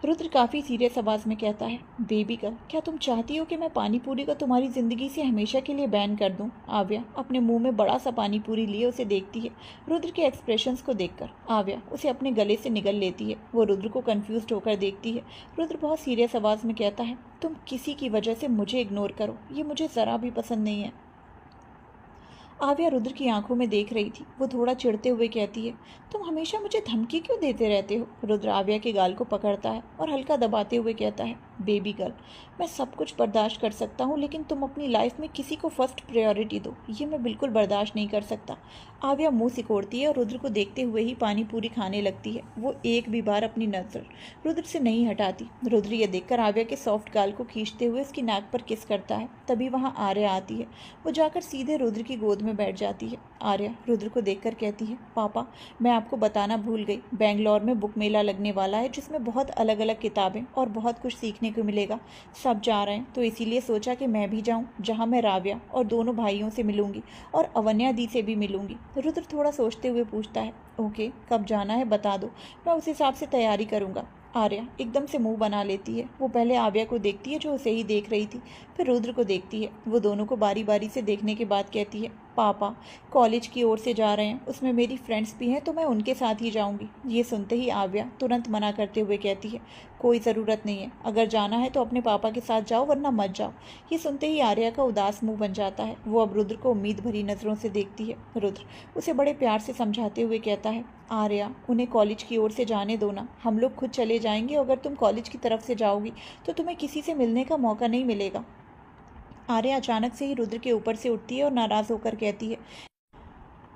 रुद्र काफ़ी सीरियस आवाज़ में कहता है, बेबी गर्ल, क्या तुम चाहती हो कि मैं पानी पूरी को तुम्हारी ज़िंदगी से हमेशा के लिए बैन कर दूं? आव्या अपने मुंह में बड़ा सा पानी पूरी लिए उसे देखती है। रुद्र के एक्सप्रेशंस को देखकर आव्या उसे अपने गले से निगल लेती है। वो रुद्र को कंफ्यूज्ड होकर देखती है। रुद्र बहुत सीरियस आवाज़ में कहता है, तुम किसी की वजह से मुझे इग्नोर करो, ये मुझे ज़रा भी पसंद नहीं है। आव्या रुद्र की आंखों में देख रही थी। वो थोड़ा चिढ़ते हुए कहती है, तुम हमेशा मुझे धमकी क्यों देते रहते हो? रुद्र आव्या के गाल को पकड़ता है और हल्का दबाते हुए कहता है, बेबी गर्ल, मैं सब कुछ बर्दाश्त कर सकता हूँ, लेकिन तुम अपनी लाइफ में किसी को फर्स्ट प्रायोरिटी दो, ये मैं बिल्कुल बर्दाश्त नहीं कर सकता। आव्या मुंह सिकोड़ती है और रुद्र को देखते हुए ही पानी पूरी खाने लगती है। वो एक भी बार अपनी नजर रुद्र से नहीं हटाती। रुद्र ये देखकर आव्या के सॉफ्ट गाल को खींचते हुए उसकी नाक पर किस करता है। तभी वहाँ आर्या आती है। वो जाकर सीधे रुद्र की गोद में बैठ जाती है। आर्या रुद्र को देखकर कहती है, पापा मैं आपको बताना भूल गई, बेंगलोर में बुक मेला लगने वाला है, जिसमें बहुत अलग अलग किताबें और बहुत कुछ सीखने को मिलेगा। सब जा रहे हैं, तो इसीलिए सोचा कि मैं भी जाऊं, जहां मैं राव्या और दोनों भाइयों से मिलूंगी और अवन्या दी से भी मिलूंगी। रुद्र थोड़ा सोचते हुए पूछता है, ओके कब जाना है बता दो, मैं उस हिसाब से तैयारी करूंगा। आर्या एकदम से मुंह बना लेती है। वो पहले आव्या को देखती है जो उसे ही देख रही थी, फिर रुद्र को देखती है। वो दोनों को बारी बारी से देखने के बाद कहती है, पापा कॉलेज की ओर से जा रहे हैं, उसमें मेरी फ्रेंड्स भी हैं, तो मैं उनके साथ ही जाऊंगी। ये सुनते ही आव्या तुरंत मना करते हुए कहती है, कोई ज़रूरत नहीं है, अगर जाना है तो अपने पापा के साथ जाओ वरना मत जाओ। ये सुनते ही आर्या का उदास मुंह बन जाता है। वो अब रुद्र को उम्मीद भरी नज़रों से देखती है। रुद्र उसे बड़े प्यार से समझाते हुए कहता है, आर्या उन्हें कॉलेज की ओर से जाने दो ना, हम लोग खुद चले जाएंगे। अगर तुम कॉलेज की तरफ से जाओगी तो तुम्हें किसी से मिलने का मौका नहीं मिलेगा। आर्या अचानक से ही रुद्र के ऊपर से उठती है और नाराज़ होकर कहती है,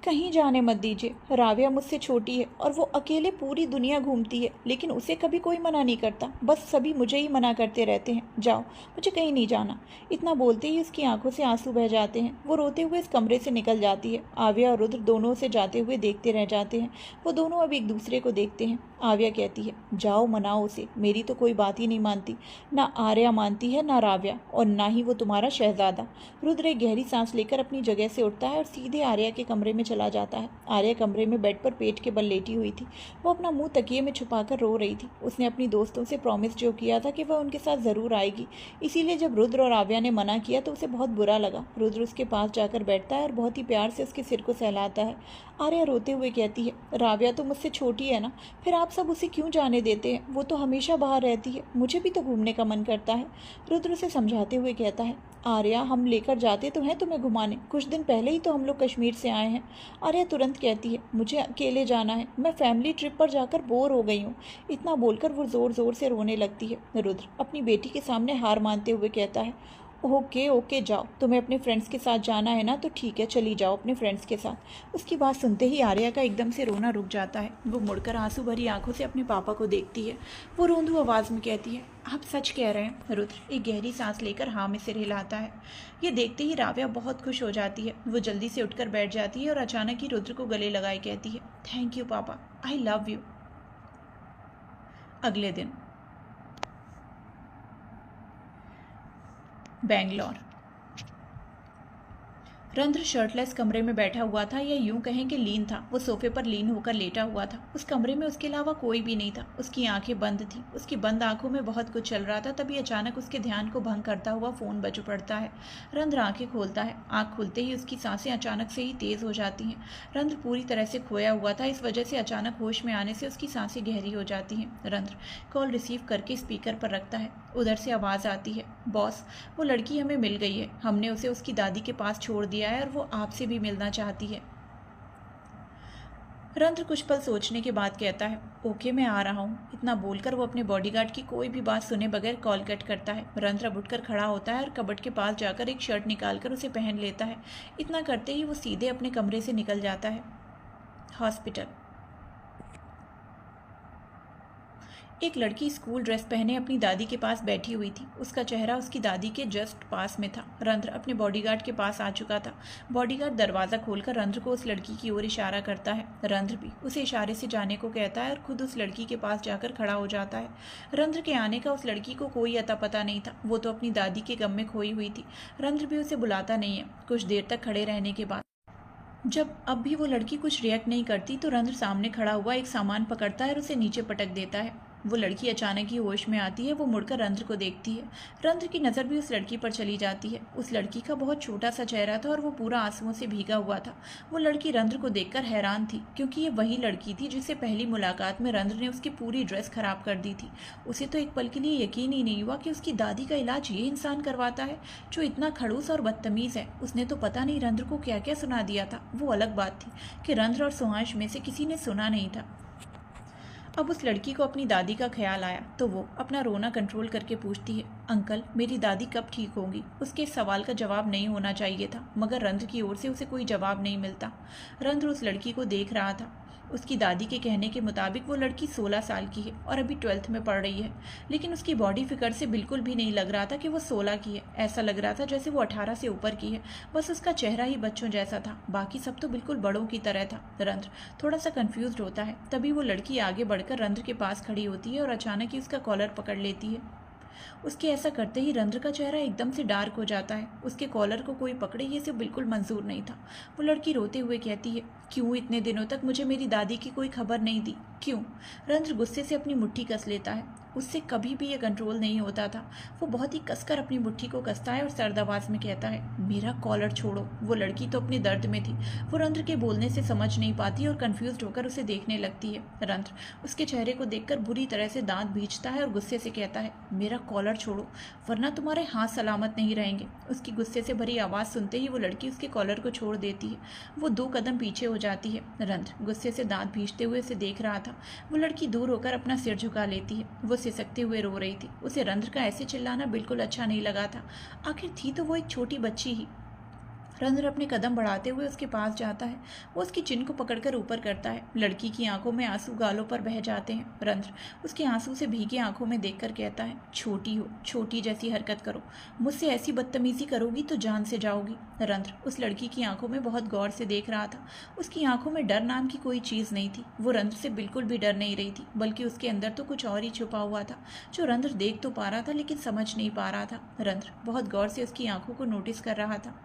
कहीं जाने मत दीजिए, राव्या मुझसे छोटी है और वो अकेले पूरी दुनिया घूमती है, लेकिन उसे कभी कोई मना नहीं करता, बस सभी मुझे ही मना करते रहते हैं। जाओ, मुझे कहीं नहीं जाना। इतना बोलते ही उसकी आंखों से आंसू बह जाते हैं। वो रोते हुए इस कमरे से निकल जाती है। आव्या और रुद्र दोनों उसे जाते हुए देखते रह जाते हैं। वो दोनों अब एक दूसरे को देखते हैं। आव्या कहती है, जाओ मनाओ उसे, मेरी तो कोई बात ही नहीं मानती, ना आर्या मानती है ना राव्या, और ना ही वो तुम्हारा शहजादा। रुद्र एक गहरी सांस लेकर अपनी जगह से उठता है और सीधे आर्या के कमरे में चला जाता है। आर्या कमरे में बेड पर पेट के बल लेटी हुई थी। वो अपना मुंह तकिए में छुपाकर रो रही थी। उसने अपनी दोस्तों से प्रॉमिस जो किया था कि वह उनके साथ ज़रूर आएगी, इसीलिए जब रुद्र और आव्या ने मना किया तो उसे बहुत बुरा लगा। रुद्र उसके पास जाकर बैठता है और बहुत ही प्यार से उसके सिर को सहलाता है। आर्या रोते हुए कहती है, राव्या तो मुझसे छोटी है ना, फिर आप सब उसे क्यों जाने देते हैं? वो तो हमेशा बाहर रहती है, मुझे भी तो घूमने का मन करता है। रुद्र उसे समझाते हुए कहता है, आर्या हम लेकर जाते तो हैं तुम्हें घुमाने, कुछ दिन पहले ही तो हम लोग कश्मीर से आए हैं। आर्या तुरंत कहती है, मुझे अकेले जाना है, मैं फैमिली ट्रिप पर जाकर बोर हो गई हूँ। इतना बोलकर वो ज़ोर ज़ोर से रोने लगती है। रुद्र अपनी बेटी के सामने हार मानते हुए कहता है, ओके ओके जाओ, तुम्हें अपने फ्रेंड्स के साथ जाना है ना, तो ठीक है चली जाओ अपने फ्रेंड्स के साथ। उसकी बात सुनते ही आर्या का एकदम से रोना रुक जाता है। वो मुड़कर आंसू भरी आंखों से अपने पापा को देखती है। वो रोंदू आवाज़ में कहती है, आप सच कह रहे हैं? रुद्र एक गहरी सांस लेकर हाँ में सिर हिलाता है। ये देखते ही राव्या बहुत खुश हो जाती है। वो जल्दी से उठकर बैठ जाती है और अचानक ही रुद्र को गले लगाए कहती है, थैंक यू पापा, आई लव यू। अगले दिन बेंगलोर। रंध्र शर्टलेस कमरे में बैठा हुआ था, या यूं कहें कि लीन था। वो सोफे पर लीन होकर लेटा हुआ था। उस कमरे में उसके अलावा कोई भी नहीं था। उसकी आंखें बंद थीं। उसकी बंद आंखों में बहुत कुछ चल रहा था। तभी अचानक उसके ध्यान को भंग करता हुआ फ़ोन बज पड़ता है। रंध्र आंखें खोलता है। आंख खुलते ही उसकी सांसें अचानक से ही तेज़ हो जाती हैं। रंध्र पूरी तरह से खोया हुआ था। इस वजह से अचानक होश में आने से उसकी सांसें गहरी हो जाती हैं। रंध्र कॉल रिसीव करके स्पीकर पर रखता है। उधर से आवाज़ आती है, बॉस, वो लड़की हमें मिल गई है। हमने उसे उसकी दादी के पास छोड़ दिया है और वो आपसे भी मिलना चाहती है। रंध्र कुछ पल सोचने के बाद कहता है, ओके, मैं आ रहा हूँ। इतना बोलकर वो अपने बॉडीगार्ड की कोई भी बात सुने बगैर कॉल कट करता है। रंध्र अब उठकर खड़ा होता है और कबर्ड के पास जाकर एक शर्ट निकालकर उसे पहन लेता है। इतना करते ही वो सीधे अपने कमरे से निकल जाता है। हॉस्पिटल। एक लड़की स्कूल ड्रेस पहने अपनी दादी के पास बैठी हुई थी। उसका चेहरा उसकी दादी के जस्ट पास में था। रंध्र अपने बॉडीगार्ड के पास आ चुका था। बॉडीगार्ड दरवाज़ा खोलकर रंध्र को उस लड़की की ओर इशारा करता है। रंध्र भी उसे इशारे से जाने को कहता है और खुद उस लड़की के पास जाकर खड़ा हो जाता है। रंध्र के आने का उस लड़की को कोई अता पता नहीं था। वो तो अपनी दादी के गम में खोई हुई थी। रंध्र भी उसे बुलाता नहीं है। कुछ देर तक खड़े रहने के बाद जब अब भी वो लड़की कुछ रिएक्ट नहीं करती तो रंध्र सामने खड़ा हुआ एक सामान पकड़ता है और उसे नीचे पटक देता है। वो लड़की अचानक ही होश में आती है। वो मुड़कर रंध्र को देखती है। रंध्र की नज़र भी उस लड़की पर चली जाती है। उस लड़की का बहुत छोटा सा चेहरा था और वो पूरा आंसुओं से भीगा हुआ था। वो लड़की रंध्र को देखकर हैरान थी, क्योंकि ये वही लड़की थी जिससे पहली मुलाकात में रंध्र ने उसकी पूरी ड्रेस खराब कर दी थी। उसे तो एक पल के लिए यकीन ही नहीं हुआ कि उसकी दादी का इलाज ये इंसान करवाता है जो इतना खड़ूस और बदतमीज़ है। उसने तो पता नहीं रंध्र को क्या क्या सुना दिया था। वो अलग बात थी कि रंध्र और सुहांश में से किसी ने सुना नहीं था। अब उस लड़की को अपनी दादी का ख्याल आया तो वो अपना रोना कंट्रोल करके पूछती है, अंकल, मेरी दादी कब ठीक होंगी? उसके इस सवाल का जवाब नहीं होना चाहिए था, मगर रंध्र की ओर से उसे कोई जवाब नहीं मिलता। रंध्र उस लड़की को देख रहा था। उसकी दादी के कहने के मुताबिक वो लड़की 16 साल की है और अभी 12th में पढ़ रही है, लेकिन उसकी बॉडी फिगर से बिल्कुल भी नहीं लग रहा था कि वो 16 की है। ऐसा लग रहा था जैसे वो 18 से ऊपर की है। बस उसका चेहरा ही बच्चों जैसा था, बाकी सब तो बिल्कुल बड़ों की तरह था। रंध्र थोड़ा सा कन्फ्यूज होता है। तभी वो लड़की आगे बढ़कर रंध्र के पास खड़ी होती है और अचानक ही उसका कॉलर पकड़ लेती है। उसके ऐसा करते ही रंध्र का चेहरा एकदम से डार्क हो जाता है। उसके कॉलर को कोई पकड़े ये सब बिल्कुल मंजूर नहीं था। वो लड़की रोते हुए कहती है, क्यों इतने दिनों तक मुझे मेरी दादी की कोई खबर नहीं दी? क्यों? रंध्र गुस्से से अपनी मुट्ठी कस लेता है। उससे कभी भी ये कंट्रोल नहीं होता था। वो बहुत ही कसकर अपनी मुट्ठी को कसता है और सर्द आवाज में कहता है, मेरा कॉलर छोड़ो। वो लड़की तो अपने दर्द में थी। वो रंध्र के बोलने से समझ नहीं पाती और कन्फ्यूज होकर उसे देखने लगती है। रंध्र उसके चेहरे को देखकर बुरी तरह से दांत भींचता है और गुस्से से कहता है, मेरा कॉलर छोड़ो वरना तुम्हारे हाथ सलामत नहीं रहेंगे। उसकी गुस्से से भरी आवाज़ सुनते ही वो लड़की उसके कॉलर को छोड़ देती है। वो 2 कदम पीछे हो जाती है। रंध्र गुस्से से दांत भींचते हुए उसे देख रहा था। वो लड़की दूर होकर अपना सिर झुका लेती है। वो सिसकते हुए रो रही थी। उसे रंध्र का ऐसे चिल्लाना बिल्कुल अच्छा नहीं लगा था। आखिर थी तो वो एक छोटी बच्ची ही। रंध्र अपने कदम बढ़ाते हुए उसके पास जाता है। वो उसकी चिन को पकड़कर ऊपर करता है। लड़की की आंखों में आंसू गालों पर बह जाते हैं। रंध्र उसके आंसू से भीगी आंखों में देखकर कहता है, छोटी हो, छोटी जैसी हरकत करो, मुझसे ऐसी बदतमीजी करोगी तो जान से जाओगी। रंध्र उस लड़की की आंखों में बहुत गौर से देख रहा था। उसकी आंखों में डर नाम की कोई चीज़ नहीं थी। वो रंध्र से बिल्कुल भी डर नहीं रही थी, बल्कि उसके अंदर तो कुछ और ही छुपा हुआ था जो रंध्र देख तो पा रहा था लेकिन समझ नहीं पा रहा था। रंध्र बहुत गौर से उसकी आंखों को नोटिस कर रहा था।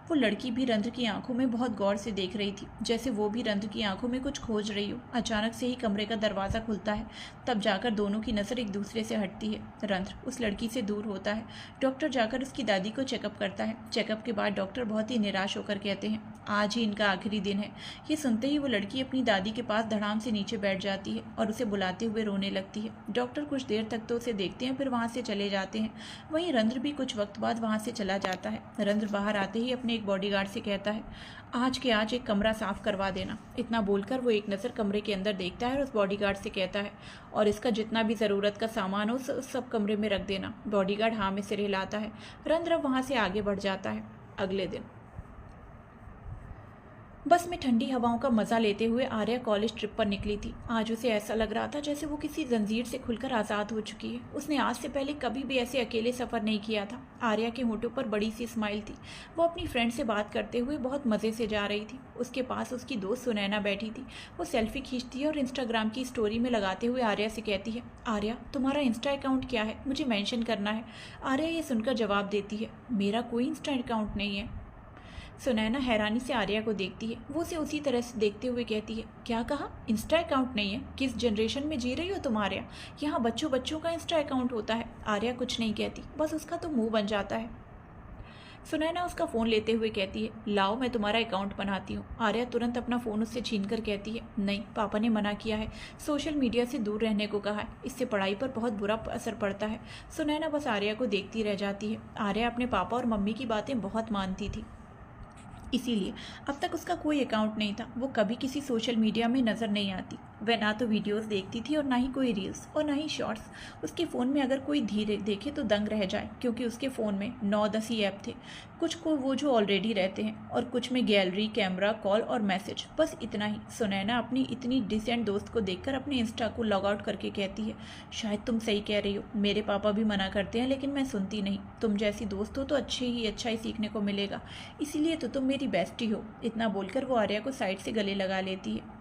वो लड़की भी रंध्र की आंखों में बहुत गौर से देख रही थी, जैसे वो भी रंध्र की आंखों में कुछ खोज रही हो। अचानक से ही कमरे का दरवाज़ा खुलता है। तब जाकर दोनों की नज़र एक दूसरे से हटती है। रंध्र उस लड़की से दूर होता है। डॉक्टर जाकर उसकी दादी को चेकअप करता है। चेकअप के बाद डॉक्टर बहुत ही निराश होकर कहते हैं, आज ही इनका आखिरी दिन है। ये सुनते ही वो लड़की अपनी दादी के पास धड़ाम से नीचे बैठ जाती है और उसे बुलाते हुए रोने लगती है। डॉक्टर कुछ देर तक तो उसे देखते हैं, फिर वहाँ से चले जाते हैं। वहीं रंध्र भी कुछ वक्त बाद वहाँ से चला जाता है। रंध्र बाहर आते ही अपने एक बॉडीगार्ड से कहता है, आज के आज एक कमरा साफ करवा देना। इतना बोलकर वो एक नज़र कमरे के अंदर देखता है और उस बॉडीगार्ड से कहता है, और इसका जितना भी ज़रूरत का सामान हो सब कमरे में रख देना। बॉडीगार्ड हाँ में सिर हिलाता है। रंध्र वहाँ से आगे बढ़ जाता है। अगले दिन बस में ठंडी हवाओं का मज़ा लेते हुए आर्या कॉलेज ट्रिप पर निकली थी। आज उसे ऐसा लग रहा था जैसे वो किसी जंजीर से खुलकर आज़ाद हो चुकी है। उसने आज से पहले कभी भी ऐसे अकेले सफ़र नहीं किया था। आर्या के होठों पर बड़ी सी स्माइल थी। वो अपनी फ्रेंड से बात करते हुए बहुत मज़े से जा रही थी। उसके पास उसकी दोस्त सुनैना बैठी थी। वो सेल्फी खींचती है और इंस्टाग्राम की स्टोरी में लगाते हुए आर्या से कहती है, आर्या तुम्हारा इंस्टा अकाउंट क्या है, मुझे मेंशन करना है। आर्या ये सुनकर जवाब देती है, मेरा कोई इंस्टा अकाउंट नहीं है। सुनैना हैरानी से आर्या को देखती है। वो उसे उसी तरह से देखते हुए कहती है, क्या कहा? इंस्टा अकाउंट नहीं है? किस जनरेशन में जी रही हो तुम आर्या? यहाँ बच्चों बच्चों का इंस्टा अकाउंट होता है। आर्या कुछ नहीं कहती, बस उसका तो मुंह बन जाता है। सुनैना उसका फ़ोन लेते हुए कहती है, लाओ मैं तुम्हारा अकाउंट बनाती हूँ। आर्या तुरंत अपना फ़ोन उससे छीन कर कहती है, नहीं, पापा ने मना किया है, सोशल मीडिया से दूर रहने को कहा है, इससे पढ़ाई पर बहुत बुरा असर पड़ता है। सुनैना बस आर्या को देखती रह जाती है। आर्या अपने पापा और मम्मी की बातें बहुत मानती थी, इसीलिए अब तक उसका कोई अकाउंट नहीं था। वो कभी किसी सोशल मीडिया में नज़र नहीं आती। वह ना तो वीडियोस देखती थी और ना ही कोई रील्स और ना ही शॉर्ट्स। उसके फ़ोन में अगर कोई धीरे देखे तो दंग रह जाए, क्योंकि उसके फ़ोन में 9-10 ही ऐप थे। कुछ को वो जो ऑलरेडी रहते हैं और कुछ में गैलरी, कैमरा, कॉल और मैसेज, बस इतना ही। सुनैना अपनी इतनी डिसेंट दोस्त को देखकर अपने इंस्टा को लॉग आउट करके कहती है, शायद तुम सही कह रही हो, मेरे पापा भी मना करते हैं लेकिन मैं सुनती नहीं। तुम जैसी दोस्त हो तो अच्छा ही सीखने को मिलेगा, इसीलिए तो तुम मेरी बेस्टी हो। इतना बोलकर वो आर्या को साइड से गले लगा लेती है।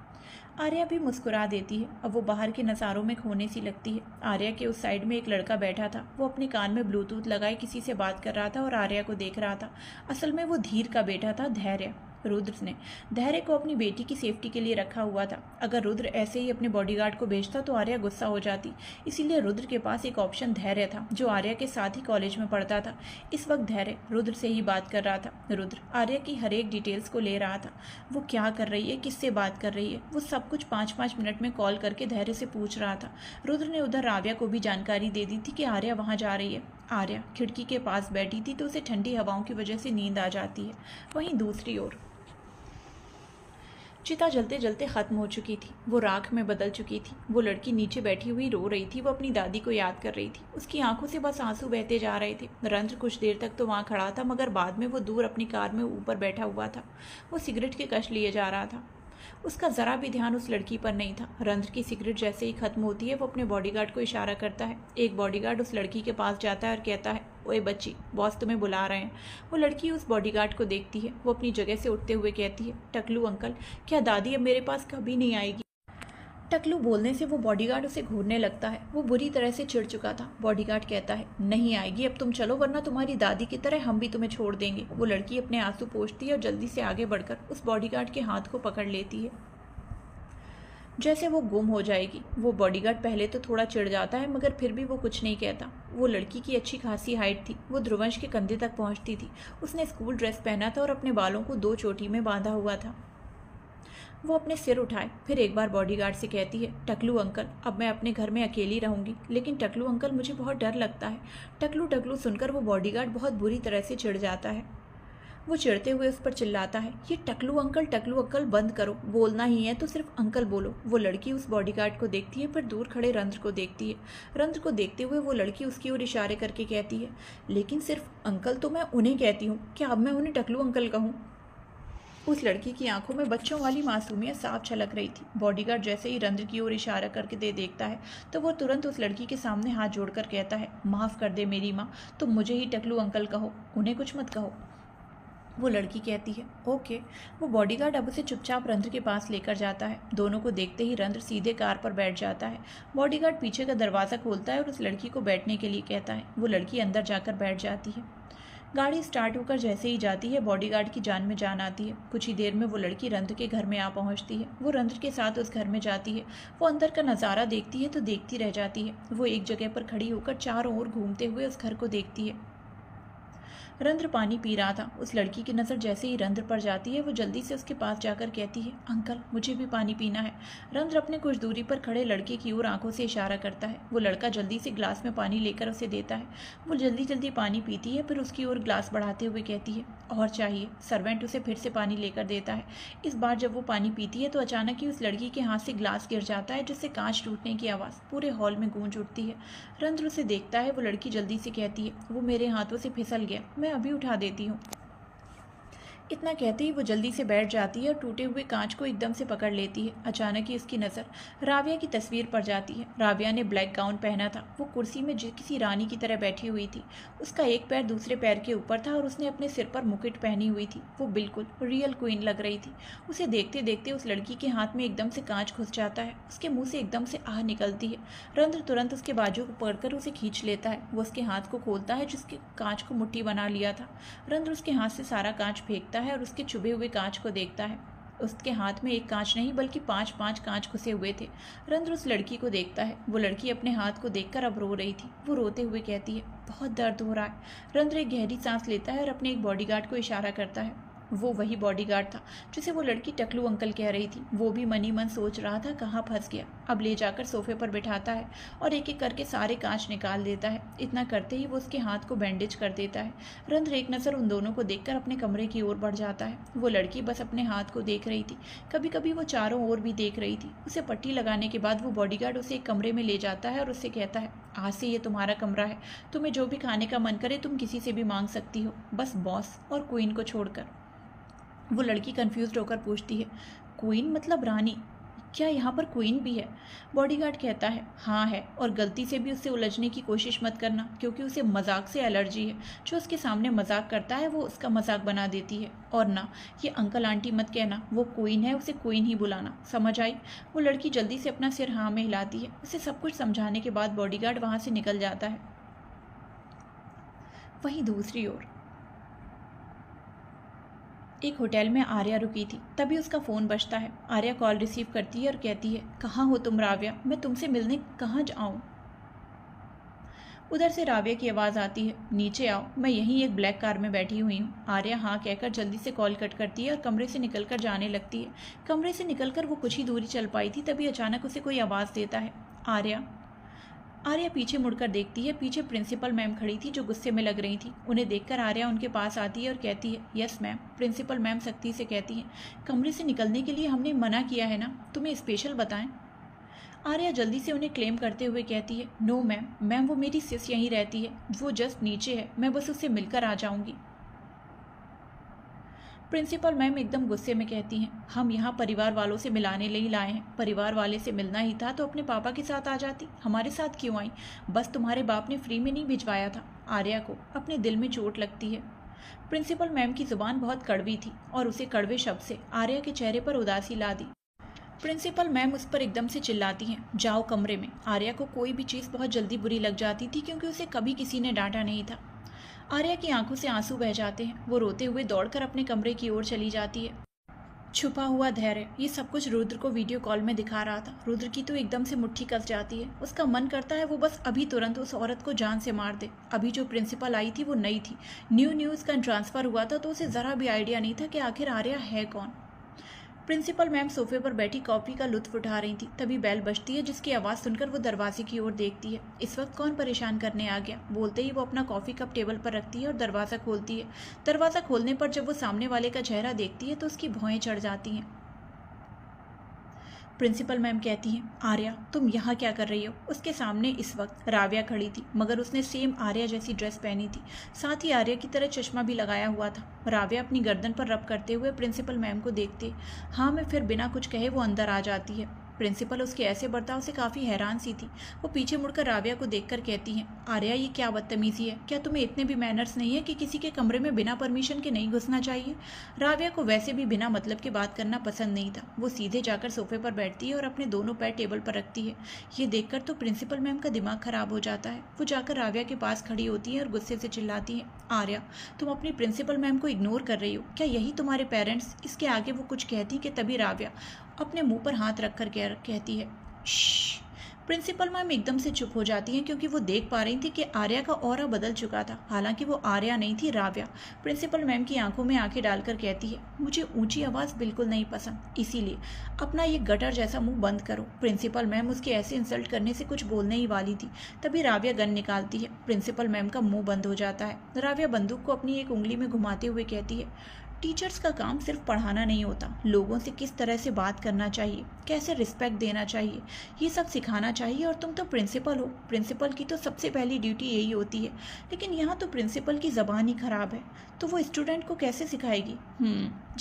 आर्या भी मुस्कुरा देती है। अब वो बाहर के नज़ारों में खोने सी लगती है। आर्या के उस साइड में एक लड़का बैठा था। वो अपने कान में ब्लूटूथ लगाए किसी से बात कर रहा था और आर्या को देख रहा था। असल में वो धीर का बेटा था, धैर्य। रुद्र ने धैर्य को अपनी बेटी की सेफ्टी के लिए रखा हुआ था। अगर रुद्र ऐसे ही अपने बॉडीगार्ड को भेजता तो आर्या गुस्सा हो जाती, इसीलिए रुद्र के पास एक ऑप्शन धैर्य था, जो आर्या के साथ ही कॉलेज में पढ़ता था। इस वक्त धैर्य रुद्र से ही बात कर रहा था। रुद्र आर्या की हर एक डिटेल्स को ले रहा था। वो क्या कर रही है, किससे बात कर रही है, वो सब कुछ 5-5 मिनट में कॉल करके धैर्य से पूछ रहा था। रुद्र ने उधर राव्या को भी जानकारी दे दी थी कि आर्या वहाँ जा रही है। आर्या खिड़की के पास बैठी थी तो उसे ठंडी हवाओं की वजह से नींद आ जाती है। वहीं दूसरी ओर चिता जलते जलते खत्म हो चुकी थी। वो राख में बदल चुकी थी। वो लड़की नीचे बैठी हुई रो रही थी। वो अपनी दादी को याद कर रही थी। उसकी आंखों से बस आंसू बहते जा रहे थे। रंध्र कुछ देर तक तो वहाँ खड़ा था, मगर बाद में वो दूर अपनी कार में ऊपर बैठा हुआ था। वो सिगरेट के कश लिए जा रहा था। उसका ज़रा भी ध्यान उस लड़की पर नहीं था। रंध्र की सिगरेट जैसे ही खत्म होती है, वो अपने बॉडीगार्ड को इशारा करता है। एक बॉडीगार्ड उस लड़की के पास जाता है और कहता है, ओए बच्ची, बॉस तुम्हें बुला रहे हैं। वो लड़की उस बॉडीगार्ड को देखती है। वो अपनी जगह से उठते हुए कहती है, टकलू अंकल, क्या दादी अब मेरे पास कभी नहीं आएगी? टकलू बोलने से वो बॉडीगार्ड उसे घूरने लगता है। वो बुरी तरह से चिढ़ चुका था। बॉडीगार्ड कहता है, नहीं आएगी, अब तुम चलो, वरना तुम्हारी दादी की तरह हम भी तुम्हें छोड़ देंगे। वो लड़की अपने आंसू पोंछती है और जल्दी से आगे बढ़कर उस बॉडीगार्ड के हाथ को पकड़ लेती है, जैसे वो गुम हो जाएगी। वो बॉडीगार्ड पहले तो थोड़ा चिढ़ जाता है, मगर फिर भी वो कुछ नहीं कहता। वो लड़की की अच्छी खासी हाइट थी। वो ध्रुवंश के कंधे तक पहुंचती थी। उसने स्कूल ड्रेस पहना था और अपने बालों को 2 चोटी में बांधा हुआ था। वो अपने सिर उठाए, फिर एक बार बॉडीगार्ड से कहती है, टकलू अंकल, अब मैं अपने घर में अकेली रहूंगी, लेकिन टकलू अंकल मुझे बहुत डर लगता है। टकलू टकलू सुनकर वो बॉडीगार्ड बहुत बुरी तरह से चिढ़ जाता है। वो चिढ़ते हुए उस पर चिल्लाता है, ये टकलू अंकल बंद करो, बोलना ही है तो सिर्फ अंकल बोलो। वो लड़की उस बॉडीगार्ड को देखती है, फिर दूर खड़े रंध्र को देखती है। रंध्र को देखते हुए वो लड़की उसकी ओर इशारे करके कहती है, लेकिन सिर्फ अंकल तो मैं उन्हें कहती हूँ, क्या अब मैं उन्हें टकलू अंकल कहूँ? उस लड़की की आंखों में बच्चों वाली मासूमियत साफ झलक रही थी। बॉडीगार्ड जैसे ही रंध्र की ओर इशारा करके देखता है तो वो तुरंत उस लड़की के सामने हाथ जोड़कर कहता है, माफ़ कर दे मेरी माँ, तुम मुझे ही टकलू अंकल कहो, उन्हें कुछ मत कहो। वो लड़की कहती है, ओके। वो बॉडीगार्ड अब उसे चुपचाप रंध्र के पास लेकर जाता है। दोनों को देखते ही रंध्र सीधे कार पर बैठ जाता है। बॉडीगार्ड पीछे का दरवाज़ा खोलता है और उस लड़की को बैठने के लिए कहता है। वो लड़की अंदर जाकर बैठ जाती है। गाड़ी स्टार्ट होकर जैसे ही जाती है, बॉडीगार्ड की जान में जान आती है। कुछ ही देर में वो लड़की रंध्र के घर में आ पहुंचती है। वो रंध्र के साथ उस घर में जाती है। वो अंदर का नज़ारा देखती है तो देखती रह जाती है। वो एक जगह पर खड़ी होकर चारों ओर घूमते हुए उस घर को देखती है। रंध्र पानी पी रहा था। उस लड़की की नज़र जैसे ही रंध्र पर जाती है, वो जल्दी से उसके पास जाकर कहती है, अंकल, मुझे भी पानी पीना है। रंध्र अपने कुछ दूरी पर खड़े लड़के की ओर आंखों से इशारा करता है। वो लड़का जल्दी से ग्लास में पानी लेकर उसे देता है। वो जल्दी जल्दी पानी पीती है, फिर उसकी ओर ग्लास बढ़ाते हुए कहती है, और चाहिए। सर्वेंट उसे फिर से पानी लेकर देता है। इस बार जब वो पानी पीती है तो अचानक ही उस लड़की के हाथ से ग्लास गिर जाता है, जिससे कांच टूटने की आवाज़ पूरे हॉल में गूंज उठती है। रंध्र उसे देखता है। वो लड़की जल्दी से कहती है, वो मेरे हाथों से फिसल गया, मैं अभी उठा देती हूँ। इतना कहते ही वो जल्दी से बैठ जाती है और टूटे हुए कांच को एकदम से पकड़ लेती है। अचानक ही उसकी नज़र राव्या की तस्वीर पर जाती है। राव्या ने ब्लैक गाउन पहना था। वो कुर्सी में किसी रानी की तरह बैठी हुई थी। उसका एक पैर दूसरे पैर के ऊपर था और उसने अपने सिर पर मुकुट पहनी हुई थी। वो बिल्कुल रियल क्वीन लग रही थी। उसे देखते देखते उस लड़की के हाथ में एकदम से कांच घुस जाता है। उसके मुंह से एकदम से आह निकलती है। रंध्र तुरंत उसके बाजू को पकड़कर उसे खींच लेता है। वो उसके हाथ को खोलता है, जिसके कांच को मुट्ठी बना लिया था। रंध्र उसके हाथ से सारा कांच फेंकता है और उसके चुभे हुए कांच को देखता है। उसके हाथ में एक कांच नहीं बल्कि 5-5 कांच घुसे हुए थे। रंध्र उस लड़की को देखता है। वो लड़की अपने हाथ को देखकर अब रो रही थी। वो रोते हुए कहती है, बहुत दर्द हो रहा है। रंध्र एक गहरी सांस लेता है और अपने एक बॉडीगार्ड को इशारा करता है। वो वही बॉडीगार्ड था जिसे वो लड़की टकलू अंकल कह रही थी। वो भी मनी मन सोच रहा था कहाँ फंस गया। अब ले जाकर सोफे पर बिठाता है और एक एक करके सारे कांच निकाल देता है। इतना करते ही वो उसके हाथ को बैंडेज कर देता है। रंध्र एक नज़र उन दोनों को देखकर अपने कमरे की ओर बढ़ जाता है। वो लड़की बस अपने हाथ को देख रही थी। कभी कभी वो चारों ओर भी देख रही थी। उसे पट्टी लगाने के बाद वो बॉडीगार्ड उसे एक कमरे में ले जाता है और उससे कहता है, आज से ये तुम्हारा कमरा है। तुम्हें जो भी खाने का मन करे तुम किसी से भी मांग सकती हो, बस बॉस और क्वीन को छोड़कर। वो लड़की कंफ्यूज होकर पूछती है, क्वीन मतलब रानी? क्या यहाँ पर क्वीन भी है? बॉडीगार्ड कहता है, हाँ है, और गलती से भी उससे उलझने की कोशिश मत करना क्योंकि उसे मजाक से एलर्जी है। जो उसके सामने मजाक करता है वो उसका मजाक बना देती है। और ना ये अंकल आंटी मत कहना, वो क्वीन है, उसे क्वीन ही बुलाना, समझ आई? वो लड़की जल्दी से अपना सिर हाँ में हिलाती है। उसे सब कुछ समझाने के बाद बॉडीगार्ड वहाँ से निकल जाता है। वहीं दूसरी ओर एक होटल में आर्या रुकी थी। तभी उसका फ़ोन बजता है। आर्या कॉल रिसीव करती है और कहती है, कहाँ हो तुम राव्या? मैं तुमसे मिलने कहाँ जाऊँ? उधर से राव्या की आवाज़ आती है, नीचे आओ, मैं यहीं एक ब्लैक कार में बैठी हुई हूँ। आर्या हाँ कहकर जल्दी से कॉल कट करती है और कमरे से निकलकर जाने लगती है। कमरे से निकलकर वो कुछ ही दूरी चल पाई थी, तभी अचानक उसे कोई आवाज़ देता है, आर्या। आर्या पीछे मुड़कर देखती है। पीछे प्रिंसिपल मैम खड़ी थी जो गुस्से में लग रही थी। उन्हें देखकर आर्या उनके पास आती है और कहती है, यस मैम। प्रिंसिपल मैम सख्ती से कहती हैं, कमरे से निकलने के लिए हमने मना किया है ना, तुम्हें स्पेशल बताएं? आर्या जल्दी से उन्हें क्लेम करते हुए कहती है, नो मैम, मैम वो मेरी सिस यहीं रहती है, वो जस्ट नीचे है, मैं बस उससे मिलकर आ जाऊंगी। प्रिंसिपल मैम एकदम गुस्से में कहती हैं, हम यहाँ परिवार वालों से मिलाने लिए लाए हैं। परिवार वाले से मिलना ही था तो अपने पापा के साथ आ जाती, हमारे साथ क्यों आई? बस तुम्हारे बाप ने फ्री में नहीं भिजवाया था। आर्या को अपने दिल में चोट लगती है। प्रिंसिपल मैम की जुबान बहुत कड़वी थी और उसे कड़वे शब्द से आर्या के चेहरे पर उदासी ला दी। प्रिंसिपल मैम उस पर एकदम से चिल्लाती हैं, जाओ कमरे में। आर्या को कोई भी चीज़ बहुत जल्दी बुरी लग जाती थी क्योंकि उसे कभी किसी ने डांटा नहीं था। आर्या की आंखों से आंसू बह जाते हैं। वो रोते हुए दौड़कर अपने कमरे की ओर चली जाती है। छुपा हुआ धैर्य, ये सब कुछ रुद्र को वीडियो कॉल में दिखा रहा था। रुद्र की तो एकदम से मुट्ठी कस जाती है। उसका मन करता है वो बस अभी तुरंत उस औरत को जान से मार दे। अभी जो प्रिंसिपल आई थी वो नई थी, न्यू उसका ट्रांसफ़र हुआ था तो उसे ज़रा भी आइडिया नहीं था कि आखिर आर्या है कौन। प्रिंसिपल मैम सोफे पर बैठी कॉफ़ी का लुत्फ उठा रही थी। तभी बेल बजती है जिसकी आवाज़ सुनकर वो दरवाजे की ओर देखती है। इस वक्त कौन परेशान करने आ गया? बोलते ही वो अपना कॉफ़ी कप टेबल पर रखती है और दरवाज़ा खोलती है। दरवाज़ा खोलने पर जब वो सामने वाले का चेहरा देखती है तो उसकी भौएं चढ़ जाती हैं। प्रिंसिपल मैम कहती हैं, आर्या तुम यहाँ क्या कर रही हो? उसके सामने इस वक्त राव्या खड़ी थी, मगर उसने सेम आर्या जैसी ड्रेस पहनी थी। साथ ही आर्या की तरह चश्मा भी लगाया हुआ था। राव्या अपनी गर्दन पर रब करते हुए प्रिंसिपल मैम को देखते हाँ में फिर बिना कुछ कहे वो अंदर आ जाती है। प्रिंसिपल उसके ऐसे बर्ताव से काफ़ी हैरान सी थी। वो पीछे मुड़कर राव्या को देखकर कहती हैं, आर्या ये क्या बदतमीज़ी है? क्या तुम्हें इतने भी मैनर्स नहीं है कि किसी के कमरे में बिना परमिशन के नहीं घुसना चाहिए? राव्या को वैसे भी बिना मतलब के बात करना पसंद नहीं था। वो सीधे जाकर सोफे पर बैठती है और अपने दोनों पैर टेबल पर रखती है। ये देखकर तो प्रिंसिपल मैम का दिमाग खराब हो जाता है। वो जाकर राव्या के पास खड़ी होती है और गुस्से से चिल्लाती है, आर्या तुम अपनी प्रिंसिपल मैम को इग्नोर कर रही हो? क्या यही तुम्हारे पेरेंट्स? इसके आगे वो कुछ कहती कि तभी राव्या अपने मुंह पर हाथ रखकर कहती है, श्श। प्रिंसिपल मैम एकदम से चुप हो जाती हैं क्योंकि वो देख पा रही थी कि आर्या का ऑरा बदल चुका था। हालांकि वो आर्या नहीं थी, राव्या। प्रिंसिपल मैम की आंखों में आंखें डालकर कहती है, मुझे ऊंची आवाज़ बिल्कुल नहीं पसंद, इसीलिए अपना ये गटर जैसा मुंह बंद करो। प्रिंसिपल मैम उसके ऐसे इंसल्ट करने से कुछ बोलने ही वाली थी, तभी राव्या गन निकालती है। प्रिंसिपल मैम का मुंह बंद हो जाता है। राव्या बंदूक को अपनी एक उंगली में घुमाते हुए कहती है, टीचर्स का काम सिर्फ पढ़ाना नहीं होता, लोगों से किस तरह से बात करना चाहिए, कैसे रिस्पेक्ट देना चाहिए, ये सब सिखाना चाहिए। और तुम तो प्रिंसिपल हो, प्रिंसिपल की तो सबसे पहली ड्यूटी यही होती है। लेकिन यहाँ तो प्रिंसिपल की ज़बान ही ख़राब है, तो वो स्टूडेंट को कैसे सिखाएगी?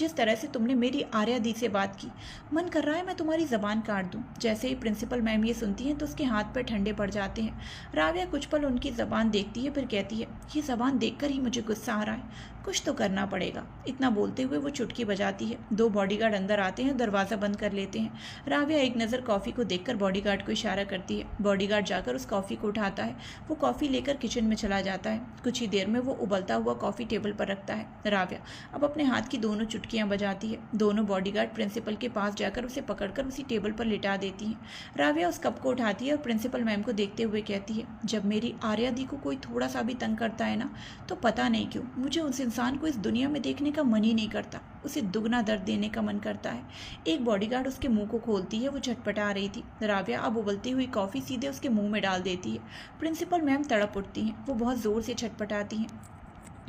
जिस तरह से तुमने मेरी आर्या दी से बात की, मन कर रहा है मैं तुम्हारी ज़बान काट दूं। जैसे ही प्रिंसिपल मैम ये सुनती हैं तो उसके हाथ पर ठंडे पड़ जाते हैं। राव्या कुछ पल उनकी ज़बान देखती है, फिर कहती है, ये ज़बान देखकर ही मुझे गुस्सा आ रहा है, कुछ तो करना पड़ेगा। इतना बोलते हुए वो चुटकी बजाती है। 2 बॉडीगार्ड अंदर आते हैं, दरवाज़ा बंद कर लेते हैं। राव्या एक नज़र कॉफ़ी को देखकर बॉडीगार्ड को इशारा करती है। बॉडीगार्ड जाकर उस कॉफ़ी को उठाता है। वो कॉफ़ी लेकर किचन में चला जाता है। कुछ ही देर में वो उबलता हुआ कॉफ़ी टेबल पर रखता है। राव्या अब अपने हाथ की दोनों चुटकियाँ बजाती है। दोनों बॉडीगार्ड प्रिंसिपल के पास जाकर उसे पकड़कर उसी टेबल पर लिटा देती हैं। राव्या उस कप को उठाती है और प्रिंसिपल मैम को देखते हुए कहती है, जब मेरी आर्या दी को कोई थोड़ा सा भी तंग करता है ना, तो पता नहीं क्यों मुझे उस इंसान को इस दुनिया में देखने का मन ही नहीं करता, उसे दुगना दर्द देने का मन करता है। एक बॉडीगार्ड उसके मुंह को खोलती है। वो झटपटा रही थी। राव्या अब उबलती हुई कॉफ़ी सीधे उसके मुंह में डाल देती है। प्रिंसिपल मैम तड़प उठती हैं। वो बहुत ज़ोर से छटपटाती हैं।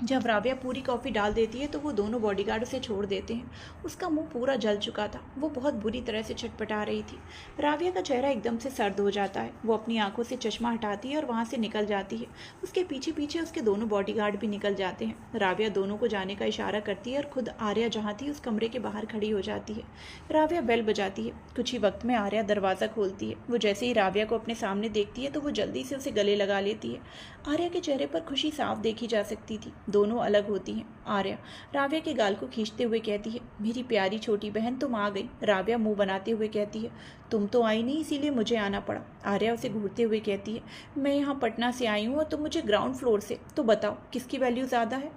जब राव्या पूरी कॉफ़ी डाल देती है तो वो दोनों बॉडीगार्ड उसे छोड़ देते हैं। उसका मुंह पूरा जल चुका था। वो बहुत बुरी तरह से छटपटा रही थी। राव्या का चेहरा एकदम से सर्द हो जाता है। वो अपनी आंखों से चश्मा हटाती है और वहाँ से निकल जाती है। उसके पीछे पीछे उसके दोनों बॉडीगार्ड भी निकल जाते हैं। राव्या दोनों को जाने का इशारा करती है और खुद आर्या जहाँ थी उस कमरे के बाहर खड़ी हो जाती है। राव्या बेल बजाती है। कुछ ही वक्त में आर्या दरवाज़ा खोलती है। वो जैसे ही राव्या को अपने सामने देखती है तो वो जल्दी से उसे गले लगा लेती है। आर्या के चेहरे पर खुशी साफ देखी जा सकती थी। दोनों अलग होती हैं। आर्या राव्या के गाल को खींचते हुए कहती है, मेरी प्यारी छोटी बहन तुम आ गई। राव्या मुंह बनाते हुए कहती है, तुम तो आई नहीं इसीलिए मुझे आना पड़ा। आर्या उसे घूरते हुए कहती है, मैं यहाँ पटना से आई हूँ और तुम मुझे ग्राउंड फ्लोर से, तो बताओ किसकी वैल्यू ज़्यादा है।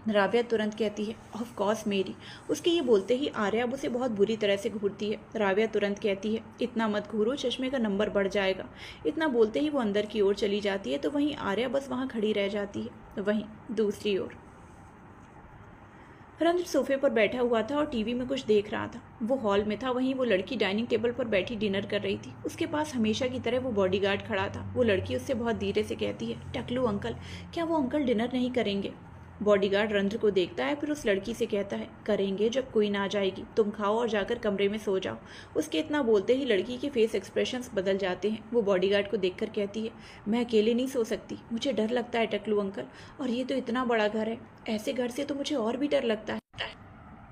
राव्या तुरंत कहती है, ऑफ कोर्स मेरी। उसके ये बोलते ही आर्या अब उसे बहुत बुरी तरह से घूरती है। राव्या तुरंत कहती है, इतना मत घूरो, चश्मे का नंबर बढ़ जाएगा। इतना बोलते ही वो अंदर की ओर चली जाती है तो वहीं आर्या बस वहाँ खड़ी रह जाती है। वहीं दूसरी ओर रंध्र सोफे पर बैठा हुआ था और टीवी में कुछ देख रहा था। वो हॉल में था। वहीं वो लड़की डाइनिंग टेबल पर बैठी डिनर कर रही थी। उसके पास हमेशा की तरह वो बॉडीगार्ड खड़ा था। वो लड़की उससे बहुत धीरे से कहती है, टकलू अंकल, क्या वो अंकल डिनर नहीं करेंगे। बॉडीगार्ड रंध्र को देखता है, फिर उस लड़की से कहता है, करेंगे जब कोई ना जाएगी, तुम खाओ और जाकर कमरे में सो जाओ। उसके इतना बोलते ही लड़की के फेस एक्सप्रेशंस बदल जाते हैं। वो बॉडीगार्ड को देखकर कहती है, मैं अकेले नहीं सो सकती, मुझे डर लगता है टकलू अंकल, और ये तो इतना बड़ा घर है, ऐसे घर से तो मुझे और भी डर लगता है।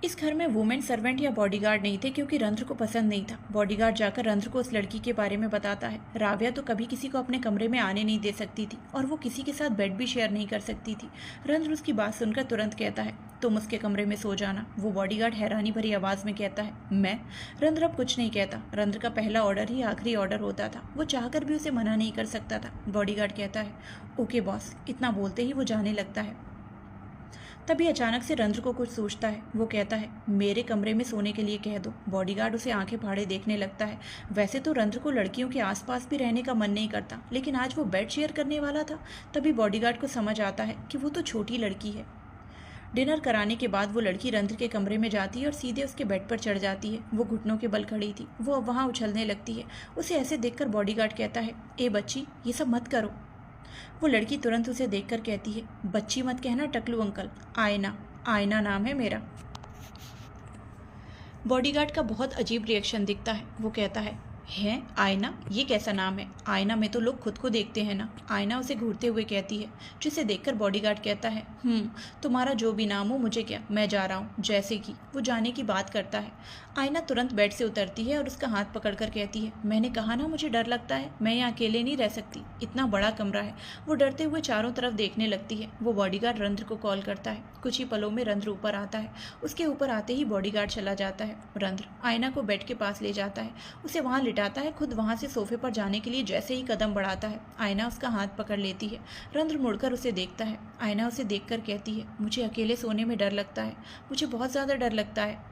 इस घर में वुमेन सर्वेंट या बॉडीगार्ड नहीं थे क्योंकि रंध्र को पसंद नहीं था। बॉडीगार्ड जाकर रंध्र को उस लड़की के बारे में बताता है। राव्या तो कभी किसी को अपने कमरे में आने नहीं दे सकती थी और वो किसी के साथ बेड भी शेयर नहीं कर सकती थी। रंध्र उसकी बात सुनकर तुरंत कहता है, तुम उसके कमरे में सो जाना। वो बॉडीगार्ड हैरानी भरी आवाज़ में कहता है, मैं? रंध्र अब कुछ नहीं कहता। रंध्र का पहला ऑर्डर ही आखिरी ऑर्डर होता था। वो चाहकर भी उसे मना नहीं कर सकता था। बॉडीगार्ड कहता है, ओके बॉस। इतना बोलते ही वो जाने लगता है। तभी अचानक से रंध्र को कुछ सोचता है। वो कहता है, मेरे कमरे में सोने के लिए कह दो। बॉडीगार्ड उसे आंखें फाड़े देखने लगता है। वैसे तो रंध्र को लड़कियों के आसपास भी रहने का मन नहीं करता, लेकिन आज वो बेड शेयर करने वाला था। तभी बॉडीगार्ड को समझ आता है कि वो तो छोटी लड़की है। डिनर कराने के बाद वो लड़की रंध्र के कमरे में जाती है और सीधे उसके बेड पर चढ़ जाती है। वो घुटनों के बल खड़ी थी। वो अब वहाँ उछलने लगती है। उसे ऐसे देखकर बॉडीगार्ड कहता है, ए बच्ची, ये सब मत करो। वो लड़की तुरंत उसे देखकर कहती है, बच्ची मत कहना टकलू अंकल, आयना, आयना नाम है मेरा। बॉडीगार्ड का बहुत अजीब रिएक्शन दिखता है। वो कहता है आयना, ये कैसा नाम है? आयना में तो लोग खुद को देखते हैं ना। आयना उसे घूरते हुए कहती है, जिसे देखकर बॉडीगार्ड कहता है, तुम्हारा जो भी नाम हो, मुझे क्या, मैं जा रहा हूँ। जैसे कि वो जाने की बात करता है। आयना तुरंत बेड से उतरती है और उसका हाथ पकड़कर कहती है, मैंने कहा ना मुझे डर लगता है, मैं यहाँ अकेले नहीं रह सकती, इतना बड़ा कमरा है। वो डरते हुए चारों तरफ देखने लगती है। वो बॉडीगार्ड रंध्र को कॉल करता है। कुछ ही पलों में रंध्र ऊपर आता है। उसके ऊपर आते ही बॉडीगार्ड चला जाता है। रंध्र आयना को बेड के पास ले जाता है, उसे वहाँ लिटाता है। खुद वहाँ से सोफे पर जाने के लिए जैसे ही कदम बढ़ाता है, आयना उसका हाथ पकड़ लेती है। रंध्र मुड़कर उसे देखता है। आयना उसे देखकर कहती है, मुझे अकेले सोने में डर लगता है, मुझे बहुत ज़्यादा डर लगता है।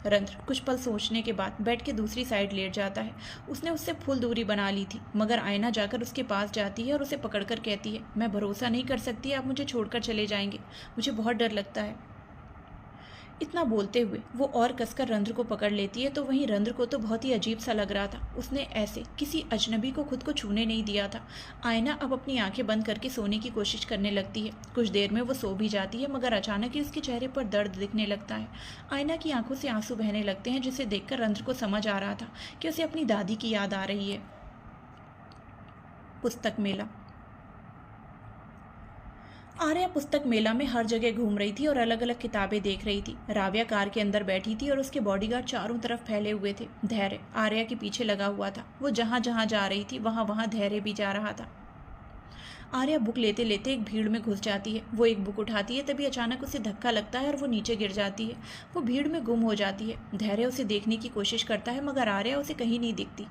रंध्र कुछ पल सोचने के बाद बेड के दूसरी साइड लेट जाता है। उसने उससे फुल दूरी बना ली थी, मगर आयना जाकर उसके पास जाती है और उसे पकड़कर कहती है, मैं भरोसा नहीं कर सकती आप मुझे छोड़कर चले जाएंगे, मुझे बहुत डर लगता है। इतना बोलते हुए वो और कसकर रंध्र को पकड़ लेती है। तो वहीं रंध्र को तो बहुत ही अजीब सा लग रहा था। उसने ऐसे किसी अजनबी को खुद को छूने नहीं दिया था। आयना अब अपनी आंखें बंद करके सोने की कोशिश करने लगती है। कुछ देर में वो सो भी जाती है, मगर अचानक ही उसके चेहरे पर दर्द दिखने लगता है। आयना की आंखों से आंसू बहने लगते हैं, जिसे देखकर रंध्र को समझ आ रहा था कि उसे अपनी दादी की याद आ रही है। पुस्तक मेला। आर्या पुस्तक मेला में हर जगह घूम रही थी और अलग अलग किताबें देख रही थी। राव्या कार के अंदर बैठी थी और उसके बॉडीगार्ड चारों तरफ फैले हुए थे। धैर्य आर्या के पीछे लगा हुआ था। वो जहाँ जहाँ जा रही थी वहाँ वहाँ धैर्य भी जा रहा था। आर्या बुक लेते लेते एक भीड़ में घुस जाती है। वो एक बुक उठाती है, तभी अचानक उसे धक्का लगता है और वो नीचे गिर जाती है। वो भीड़ में गुम हो जाती है। धैर्य उसे देखने की कोशिश करता है मगर आर्या उसे कहीं नहीं दिखती।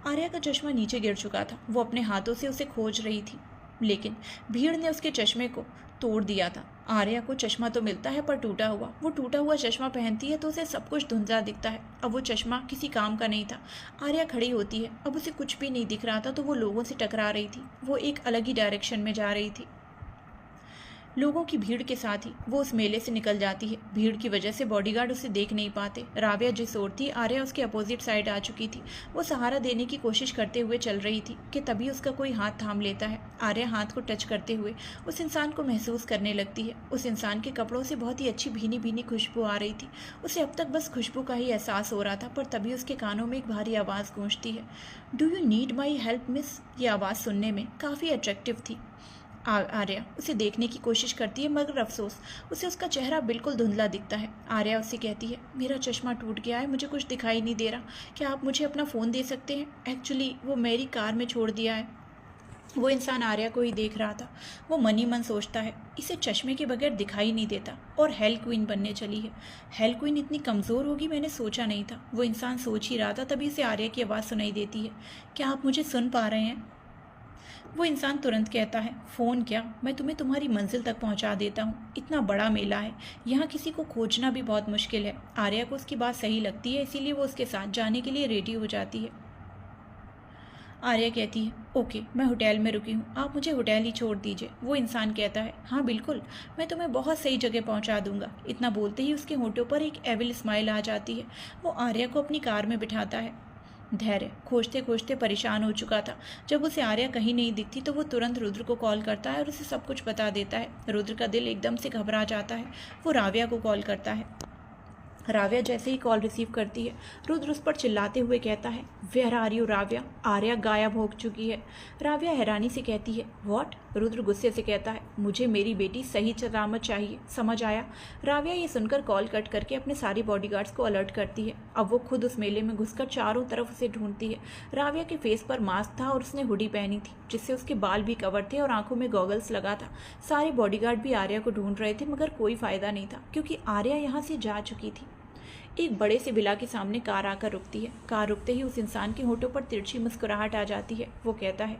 आर्या का चश्मा नीचे गिर चुका था। वो अपने हाथों से उसे खोज रही थी लेकिन भीड़ ने उसके चश्मे को तोड़ दिया था। आर्या को चश्मा तो मिलता है पर टूटा हुआ। वो टूटा हुआ चश्मा पहनती है तो उसे सब कुछ धुंधला दिखता है। अब वो चश्मा किसी काम का नहीं था। आर्या खड़ी होती है। अब उसे कुछ भी नहीं दिख रहा था तो वो लोगों से टकरा रही थी। वो एक अलग ही डायरेक्शन में जा रही थी। लोगों की भीड़ के साथ ही वो उस मेले से निकल जाती है। भीड़ की वजह से बॉडीगार्ड उसे देख नहीं पाते। राव्या जिस ओर थी, आर्या उसके अपोजिट साइड आ चुकी थी। वो सहारा देने की कोशिश करते हुए चल रही थी कि तभी उसका कोई हाथ थाम लेता है। आर्या हाथ को टच करते हुए उस इंसान को महसूस करने लगती है। उस इंसान के कपड़ों से बहुत ही अच्छी भीनी भीनी खुशबू आ रही थी। उसे अब तक बस खुशबू का ही एहसास हो रहा था पर तभी उसके कानों में एक भारी आवाज़ गूंजती है। Do you need my help miss? ये आवाज़ सुनने में काफ़ी अट्रैक्टिव थी। आर्या उसे देखने की कोशिश करती है मगर अफसोस उसे उसका चेहरा बिल्कुल धुंधला दिखता है। आर्या उससे कहती है, मेरा चश्मा टूट गया है, मुझे कुछ दिखाई नहीं दे रहा, क्या आप मुझे अपना फ़ोन दे सकते हैं? एक्चुअली वो मेरी कार में छोड़ दिया है। वो इंसान आर्या को ही देख रहा था। वो मन ही मन सोचता है, इसे चश्मे के बगैर दिखाई नहीं देता और हेल क्वीन बनने चली है। हेल क्वीन इतनी कमज़ोर होगी मैंने सोचा नहीं था। वो इंसान सोच ही रहा था तभी से आर्या की आवाज़ सुनाई देती है, क्या आप मुझे सुन पा रहे हैं? वो इंसान तुरंत कहता है, फ़ोन क्या, मैं तुम्हें तुम्हारी मंजिल तक पहुंचा देता हूँ। इतना बड़ा मेला है, यहाँ किसी को खोजना भी बहुत मुश्किल है। आर्या को उसकी बात सही लगती है इसीलिए वो उसके साथ जाने के लिए रेडी हो जाती है। आर्या कहती है, ओके मैं होटल में रुकी हूँ, आप मुझे होटल ही छोड़ दीजिए। वो इंसान कहता है, हाँ बिल्कुल, मैं तुम्हें बहुत सही जगह पहुँचा दूंगा। इतना बोलते ही उसके होठों पर एक एविल स्माइल आ जाती है। वो आर्या को अपनी कार में बिठाता है। धैर्य खोजते खोजते परेशान हो चुका था। जब उसे आर्या कहीं नहीं दिखती तो वो तुरंत रुद्र को कॉल करता है और उसे सब कुछ बता देता है। रुद्र का दिल एकदम से घबरा जाता है। वो राव्या को कॉल करता है। राव्या जैसे ही कॉल रिसीव करती है, रुद्र उस पर चिल्लाते हुए कहता है, where are you Ravya? Arya गायब हो चुकी है। राव्या हैरानी से कहती है, व्हाट? रुद्र गुस्से से कहता है, मुझे मेरी बेटी सही सलामत चाहिए, समझ आया? राव्या ये सुनकर कॉल कट करके अपने सारी बॉडीगार्ड्स को अलर्ट करती है। अब वो खुद उस मेले में घुसकर चारों तरफ उसे ढूंढती है। राव्या के फेस पर मास्क था और उसने हुडी पहनी थी जिससे उसके बाल भी कवर थे और आंखों में गॉगल्स लगा था। सारे बॉडीगार्ड भी आर्या को ढूंढ रहे थे मगर कोई फायदा नहीं था क्योंकि आर्या यहाँ से जा चुकी थी। एक बड़े से विला के सामने कार आकर रुकती है। कार रुकते ही उस इंसान के होठों पर तिरछी मुस्कुराहट आ जाती है। वो कहता है,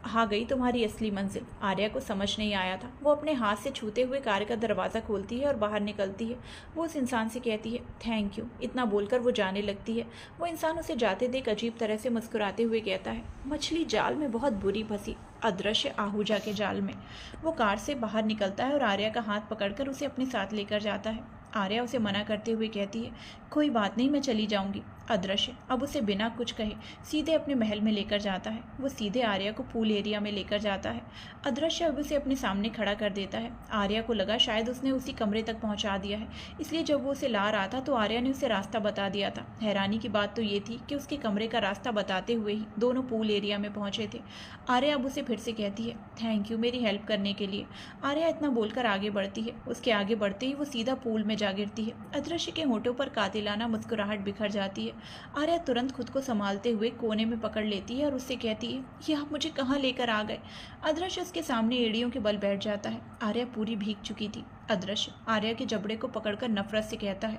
आ गई तुम्हारी असली मंजिल। आर्या को समझ नहीं आया था। वो अपने हाथ से छूते हुए कार का दरवाज़ा खोलती है और बाहर निकलती है। वो उस इंसान से कहती है, थैंक यू। इतना बोलकर वो जाने लगती है। वो इंसान उसे जाते देख अजीब तरह से मुस्कुराते हुए कहता है, मछली जाल में बहुत बुरी फंसी, अदृश्य आहूजा के जाल में। वो कार से बाहर निकलता है और आर्या का हाथ पकड़कर उसे अपने साथ लेकर जाता है। आर्या उसे मना करते हुए कहती है, कोई बात नहीं, मैं चली जाऊंगी। अदृश्य अब उसे बिना कुछ कहे सीधे अपने महल में लेकर जाता है। वो सीधे आर्या को पूल एरिया में लेकर जाता है। अदृश्य अब उसे अपने सामने खड़ा कर देता है। आर्या को लगा शायद उसने उसी कमरे तक पहुंचा दिया है, इसलिए जब वो उसे ला रहा था तो आर्या ने उसे रास्ता बता दिया था। हैरानी की बात तो ये थी कि उसके कमरे का रास्ता बताते हुए ही दोनों पूल एरिया में पहुंचे थे। आर्या अब उसे फिर से कहती है, थैंक यू मेरी हेल्प करने के लिए। आर्या इतना बोलकर आगे बढ़ती है। उसके आगे बढ़ते ही वो सीधा पूल में जा गिरती है। अदृश्य के होठों पर कातिलाना मुस्कुराहट बिखर जाती है। आर्या तुरंत खुद को संभालते हुए कोने में पकड़ लेती है और उससे कहती है, ये आप मुझे कहाँ लेकर आ गए? अदृश्य उसके सामने एड़ियों के बल बैठ जाता है। आर्या पूरी भीग चुकी थी। अदृश्य आर्या के जबड़े को पकड़कर नफरत से कहता है,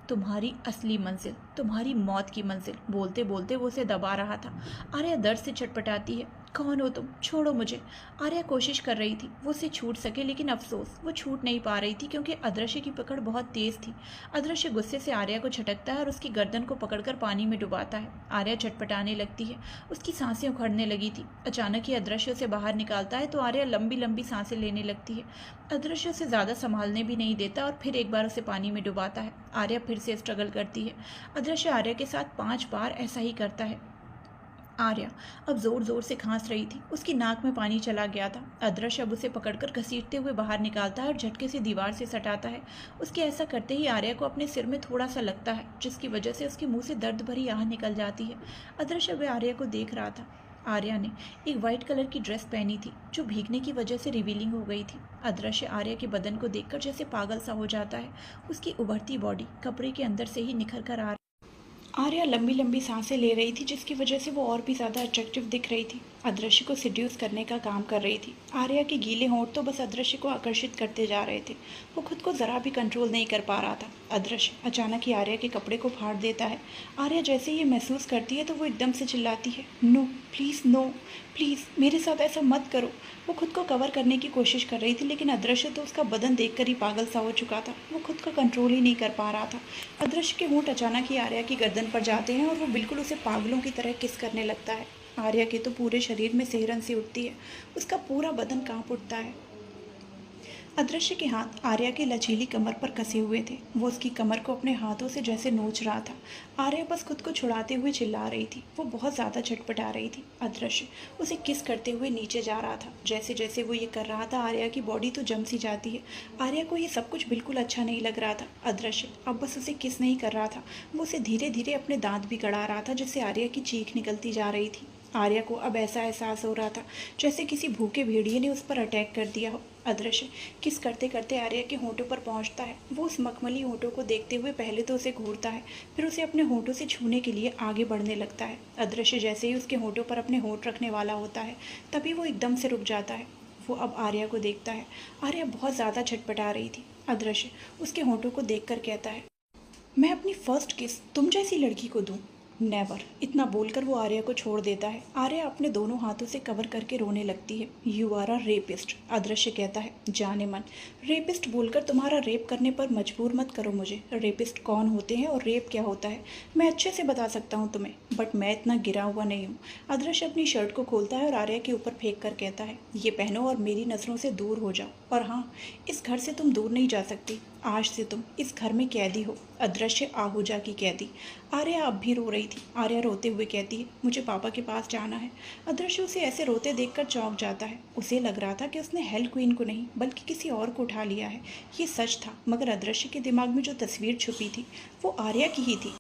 तुम्हारी असली मंजिल, तुम्हारी मौत की मंजिल। बोलते बोलते वो उसे दबा रहा था। आर्या दर्द से छटपटाती है, कौन हो तुम? छोड़ो मुझे। आर्या कोशिश कर रही थी वो उसे छूट सके लेकिन अफसोस वो छूट नहीं पा रही थी क्योंकि अदृश्य की पकड़ बहुत तेज थी। अदृश्य गुस्से से आर्या को झटकता है और उसकी गर्दन को पकड़कर पानी में डुबाता है। आर्या छटपटाने लगती है। उसकी सांसें उखड़ने लगी थी। अचानक ही अदृश्य उसे बाहर निकालता है तो आर्या लंबी लंबी सांसें लेने लगती है। अदृश्य उसे ज़्यादा संभालने भी नहीं देता और फिर एक बार उसे पानी में डुबाता है। आर्या फिर से स्ट्रगल करती है। अदृश्य आर्या के साथ 5 बार ऐसा ही करता है। आर्या अब जोर जोर से खांस रही थी। उसकी नाक में पानी चला गया था। अदृश्य अब उसे पकड़कर घसीटते हुए बाहर निकालता है और झटके से दीवार से सटाता है। उसके ऐसा करते ही आर्या को अपने सिर में थोड़ा सा लगता है जिसकी वजह से उसके मुंह से दर्द भरी आह निकल जाती है। अदृश्य अब आर्या को देख रहा था। आर्या ने एक वाइट कलर की ड्रेस पहनी थी जो भीगने की वजह से रिवीलिंग हो गई थी। अदृश्य आर्या के बदन को देखकर जैसे पागल सा हो जाता है। उसकी उभरती बॉडी कपड़े के अंदर से ही निखर कर आर्या लंबी लंबी सांसें ले रही थी, जिसकी वजह से वो और भी ज़्यादा अट्रैक्टिव दिख रही थी। अदृश्य को सिड्यूस करने का काम कर रही थी। आर्या के गीले होंठ तो बस अदृश्य को आकर्षित करते जा रहे थे। वो खुद को ज़रा भी कंट्रोल नहीं कर पा रहा था। अदृश्य अचानक ही आर्या के कपड़े को फाड़ देता है। आर्या जैसे ये महसूस करती है तो वो एकदम से चिल्लाती है, नो प्लीज़, नो प्लीज़, मेरे साथ ऐसा मत करो। वो खुद को कवर करने की कोशिश कर रही थी, लेकिन अदृश्य तो उसका बदन देखकर ही पागल सा हो चुका था। वो खुद का कंट्रोल ही नहीं कर पा रहा था। अदृश्य के होंठ अचानक ही आर्या की गर्दन पर जाते हैं और वो बिल्कुल उसे पागलों की तरह किस करने लगता है। आर्या के तो पूरे शरीर में सिहरन सी उठती है। उसका पूरा बदन कांप उठता है। अदृश्य के हाथ आर्या की लचीली कमर पर कसे हुए थे। वो उसकी कमर को अपने हाथों से जैसे नोच रहा था। आर्या बस खुद को छुड़ाते हुए चिल्ला रही थी। वो बहुत ज़्यादा छटपटा रही थी। अदृश्य उसे किस करते हुए नीचे जा रहा था। जैसे जैसे वो ये कर रहा था, आर्या की बॉडी तो जम सी जाती है। आर्या को ये सब कुछ बिल्कुल अच्छा नहीं लग रहा था। अदृश्य अब बस उसे किस नहीं कर रहा था, वो उसे धीरे धीरे अपने दांत भी गड़ा रहा था, जिससे आर्या की चीख निकलती जा रही थी। आर्या को अब ऐसा एहसास हो रहा था जैसे किसी भूखे भेड़िए ने उस पर अटैक कर दिया हो। अदृश्य किस करते करते आर्या के होंठों पर पहुंचता है। वो उस मखमली होंठों को देखते हुए पहले तो उसे घूरता है, फिर उसे अपने होंठों से छूने के लिए आगे बढ़ने लगता है। अदृश्य जैसे ही उसके होंठों पर अपने होंठ रखने वाला होता है, तभी वो एकदम से रुक जाता है। वो अब आर्या को देखता है। आर्या बहुत ज़्यादा छटपटा रही थी। अदृश्य उसके होंठों को देखकर कहता है, मैं अपनी फर्स्ट किस तुम जैसी लड़की को दूं? नेवर। इतना बोलकर वो आर्या को छोड़ देता है। आर्या अपने दोनों हाथों से कवर करके रोने लगती है। You are a rapist. Adrishya कहता है, जाने मन, रेपिस्ट बोलकर तुम्हारा रेप करने पर मजबूर मत करो मुझे। रेपिस्ट कौन होते हैं और रेप क्या होता है मैं अच्छे से बता सकता हूँ तुम्हें, बट मैं इतना गिरा हुआ नहीं हूँ। अदृश्य अपनी शर्ट को खोलता है और आर्या के ऊपर फेंक कर कहता है, ये पहनो और मेरी नज़रों से दूर हो जाओ। और हाँ, इस घर से तुम दूर नहीं जा सकती। आज से तुम इस घर में कैदी हो, अदृश्य आहूजा की कैदी। आर्या अब भी रो रही थी। आर्या रोते हुए कहती है, मुझे पापा के पास जाना है। अदृश्य उसे ऐसे रोते देखकर चौंक जाता है। उसे लग रहा था कि उसने हेल क्वीन को नहीं बल्कि किसी और को उठा लिया है। ये सच था, मगर अदृश्य के दिमाग में जो तस्वीर छुपी थी वो आर्या की ही थी।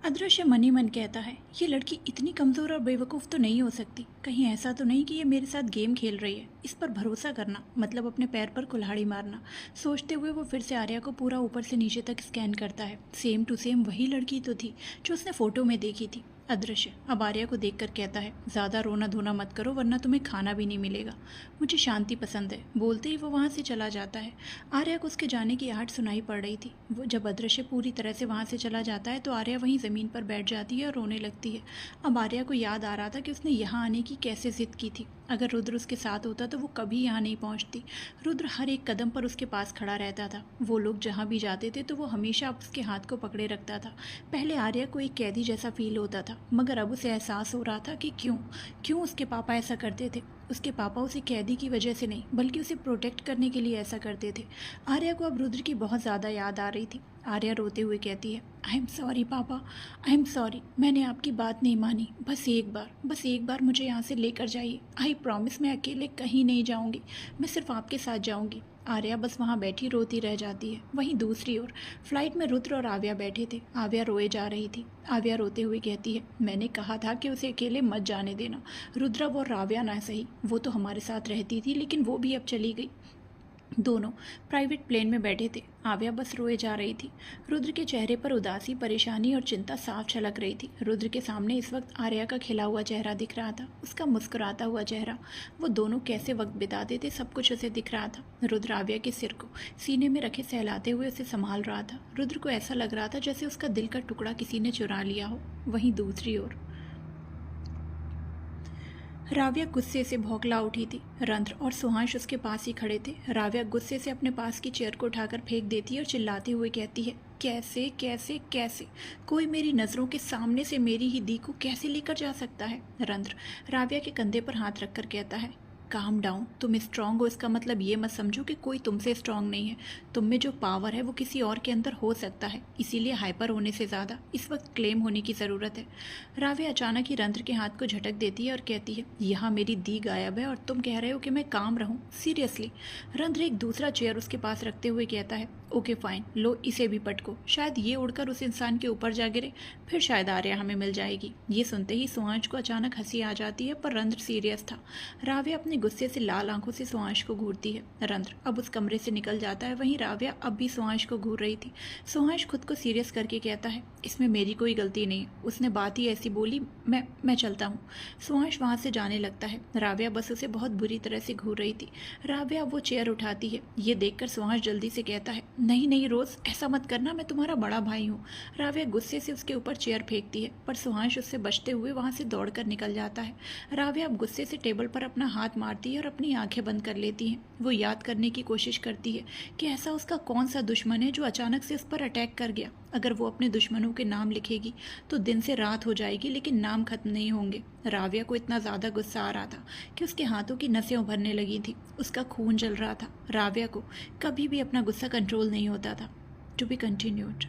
अदृश्य मन ही मन कहता है, ये लड़की इतनी कमज़ोर और बेवकूफ़ तो नहीं हो सकती। कहीं ऐसा तो नहीं कि ये मेरे साथ गेम खेल रही है। इस पर भरोसा करना मतलब अपने पैर पर कुल्हाड़ी मारना। सोचते हुए वो फिर से आर्या को पूरा ऊपर से नीचे तक स्कैन करता है। सेम टू सेम वही लड़की तो थी जो उसने फ़ोटो में देखी थी। अदृश्य अब आर्या को देखकर कहता है, ज़्यादा रोना धोना मत करो वरना तुम्हें खाना भी नहीं मिलेगा। मुझे शांति पसंद है। बोलते ही वो वहाँ से चला जाता है। आर्या को उसके जाने की आहट सुनाई पड़ रही थी। वो जब अदृश्य पूरी तरह से वहाँ से चला जाता है तो आर्या वहीं ज़मीन पर बैठ जाती है और रोने लगती है। अब आर्या को याद आ रहा था कि उसने यहाँ आने की कैसे ज़िद की थी। अगर रुद्र उसके साथ होता तो वो कभी यहाँ नहीं पहुँचती। रुद्र हर एक कदम पर उसके पास खड़ा रहता था। वो लोग जहाँ भी जाते थे तो वो हमेशा उसके हाथ को पकड़े रखता था। पहले आर्या को एक कैदी जैसा फील होता था, मगर अब उसे एहसास हो रहा था कि क्यों उसके पापा ऐसा करते थे। उसके पापा उसे कैदी की वजह से नहीं बल्कि उसे प्रोटेक्ट करने के लिए ऐसा करते थे। आर्या को अब रुद्र की बहुत ज़्यादा याद आ रही थी। आर्या रोते हुए कहती है, आई एम सॉरी पापा, आई एम सॉरी, मैंने आपकी बात नहीं मानी। बस एक बार मुझे यहाँ से लेकर जाइए। आई प्रॉमिस मैं अकेले कहीं नहीं जाऊँगी, मैं सिर्फ आपके साथ जाऊँगी। आर्या बस वहाँ बैठी रोती रह जाती है। वहीं दूसरी ओर फ्लाइट में रुद्र और आव्या बैठे थे। आव्या रोए जा रही थी। आव्या रोते हुए कहती है, मैंने कहा था कि उसे अकेले मत जाने देना। रुद्र और आव्या ना सही, वो तो हमारे साथ रहती थी, लेकिन वो भी अब चली गई। दोनों प्राइवेट प्लेन में बैठे थे। आव्या बस रोए जा रही थी। रुद्र के चेहरे पर उदासी, परेशानी और चिंता साफ झलक रही थी। रुद्र के सामने इस वक्त आर्या का खिला हुआ चेहरा दिख रहा था, उसका मुस्कुराता हुआ चेहरा। वो दोनों कैसे वक्त बिताते थे सब कुछ उसे दिख रहा था। रुद्र आव्या के सिर को सीने में रखे सहलाते हुए उसे संभाल रहा था। रुद्र को ऐसा लग रहा था जैसे उसका दिल का टुकड़ा किसी ने चुरा लिया हो। वहीं दूसरी ओर राव्या गुस्से से भौंकला उठी थी। रंध्र और सुहांश उसके पास ही खड़े थे। राव्या गुस्से से अपने पास की चेयर को उठाकर फेंक देती है और चिल्लाते हुए कहती है, कैसे कैसे कैसे कोई मेरी नज़रों के सामने से मेरी ही दी को कैसे लेकर जा सकता है? रंध्र राव्या के कंधे पर हाथ रखकर कहता है, काम डाउन। तुम स्ट्रांग हो इसका मतलब ये मत समझो कि कोई तुमसे स्ट्रांग नहीं है। तुम में जो पावर है वो किसी और के अंदर हो सकता है, इसीलिए हाइपर होने से ज़्यादा इस वक्त क्लेम होने की ज़रूरत है। राव्या अचानक ही रंध्र के हाथ को झटक देती है और कहती है, यहाँ मेरी दी गायब है और तुम कह रहे हो कि मैं काम रहूँ? सीरियसली? रंध्र एक दूसरा चेयर उसके पास रखते हुए कहता है, ओके फाइन, लो इसे भी पटको, शायद ये उड़कर उस इंसान के ऊपर जा गिरे, फिर शायद आर्या हमें मिल जाएगी। ये सुनते ही सुहांश को अचानक हंसी आ जाती है, पर रंध्र सीरियस था। राव्या अपने गुस्से से लाल आंखों से सुहांश को घूरती है। रंध्र अब उस कमरे से निकल जाता है, वहीं राव्या अब भी सुहांश को घूर रही थी। सुहांश खुद को सीरियस करके कहता है, इसमें मेरी कोई गलती नहीं, उसने बात ही ऐसी बोली, मैं चलता हूँ। सुहांश वहाँ से जाने लगता है। राव्या बस उसे बहुत बुरी तरह से घूर रही थी। राव्या वो चेयर उठाती है। ये देखकर सुहांश जल्दी से कहता है, नहीं नहीं रोज, ऐसा मत करना, मैं तुम्हारा बड़ा भाई हूँ। राव्या गुस्से से उसके ऊपर चेयर फेंकती है, पर सुहांश उससे बचते हुए वहाँ से दौड़कर निकल जाता है। राव्या अब गुस्से से टेबल पर अपना हाथ मारती है और अपनी आंखें बंद कर लेती है। वो याद करने की कोशिश करती है कि ऐसा उसका कौन सा दुश्मन है जो अचानक से उस पर अटैक कर गया। अगर वो अपने दुश्मनों के नाम लिखेगी तो दिन से रात हो जाएगी, लेकिन नाम खत्म नहीं होंगे। राव्या को इतना ज़्यादा गुस्सा आ रहा था कि उसके हाथों की नसें उभरने लगी थी, उसका खून जल रहा था। राव्या को कभी भी अपना गुस्सा कंट्रोल नहीं होता था। To be continued.